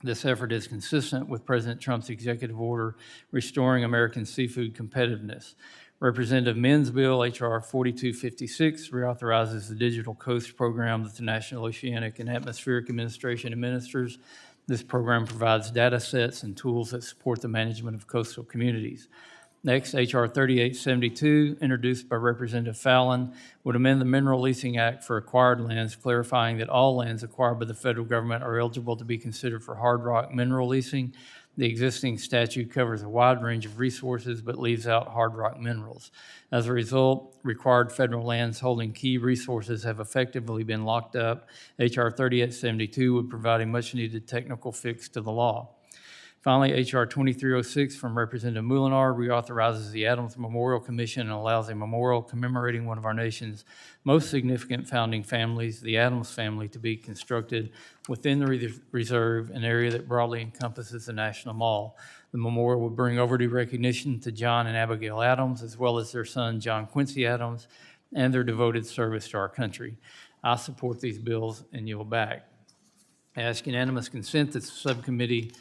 This effort is consistent with President Trump's executive order restoring American seafood competitiveness. Representative Minn's bill, H.R. 4256, reauthorizes the Digital Coast Program that the National Oceanic and Atmospheric Administration administers. This program provides data sets and tools that support the management of coastal communities. Next, H.R. 3872, introduced by Representative Fallon, would amend the Mineral Leasing Act for acquired lands, clarifying that all lands acquired by the federal government are eligible to be considered for hard rock mineral leasing. The existing statute covers a wide range of resources but leaves out hard rock minerals. As a result, required federal lands holding key resources have effectively been locked up. H.R. 3872 would provide a much-needed technical fix to the law. Finally, H.R. 2306 from Representative Moulinar reauthorizes the Adams Memorial Commission and allows a memorial commemorating one of our nation's most significant founding families, the Adams family, to be constructed within the reserve, an area that broadly encompasses the National Mall. The memorial will bring overdue recognition to John and Abigail Adams, as well as their son, John Quincy Adams, and their devoted service to our country. I support these bills and yield back. I ask unanimous consent that the Subcommittee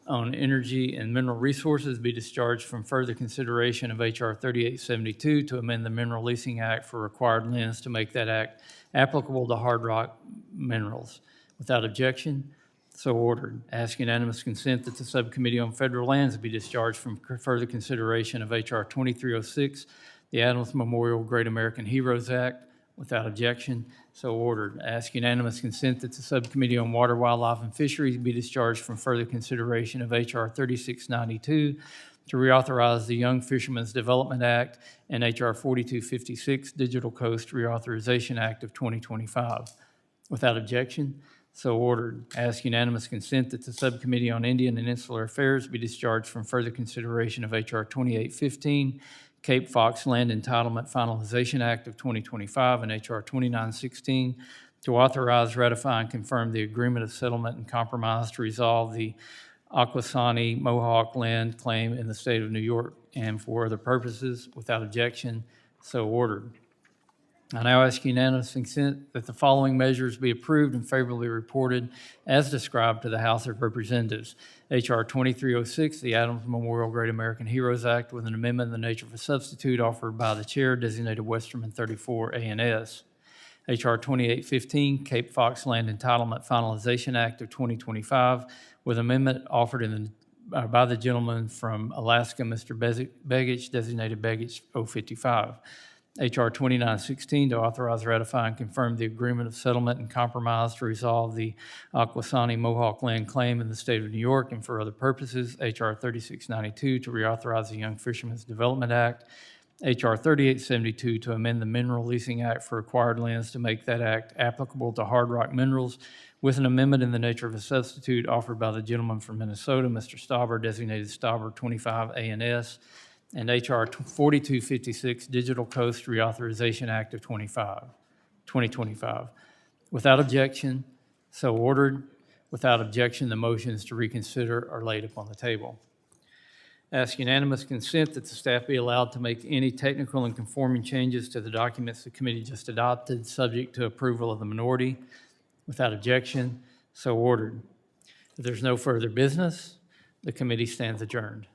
on Energy and Mineral Resources be discharged from further consideration of H.R. 3872 to amend the Mineral Leasing Act for required lands to make that act applicable to hard rock minerals. Without objection, so ordered. Ask unanimous consent that the Subcommittee on Federal Lands be discharged from further consideration of H.R. 2306, the Adams Memorial Great American Heroes Act. Without objection, so ordered. Ask unanimous consent that the Subcommittee on Water, Wildlife, and Fisheries be discharged from further consideration of H.R. 3692 to reauthorize the Young Fishermen's Development Act and H.R. 4256, Digital Coast Reauthorization Act of 2025. Without objection, so ordered. Ask unanimous consent that the Subcommittee on Indian and Insular Affairs be discharged from further consideration of H.R. 2815, Cape Fox Land Entitlement Finalization Act of 2025, and H.R. 2916, to authorize, ratify, and confirm the agreement of settlement and compromise to resolve the Akwesasne Mohawk land claim in the state of New York, and for other purposes. Without objection, so ordered. I now ask unanimous consent that the following measures be approved and favorably reported as described to the House of Representatives. H.R. 2306, the Adams Memorial Great American Heroes Act, with an amendment in the nature of a substitute offered by the chair, designated Westerman 34 A&S. H.R. 2815, Cape Fox Land Entitlement Finalization Act of 2025, with amendment offered by the gentleman from Alaska, Mr. Begich, designated Begich 055. H.R. 2916, to authorize, ratify, and confirm the agreement of settlement and compromise to resolve the Akwesasne Mohawk land claim in the state of New York and for other purposes. H.R. 3692, to reauthorize the Young Fishermen's Development Act. H.R. 3872, to amend the Mineral Leasing Act for acquired lands to make that act applicable to hard rock minerals, with an amendment in the nature of a substitute offered by the gentleman from Minnesota, Mr. Stauber, designated Stauber 25 A&S. And H.R. 4256, Digital Coast Reauthorization Act of 2025. Without objection, so ordered. Without objection, the motions to reconsider are laid upon the table. Ask unanimous consent that the staff be allowed to make any technical and conforming changes to the documents the committee just adopted, subject to approval of the minority. Without objection, so ordered. If there's no further business, the committee stands adjourned.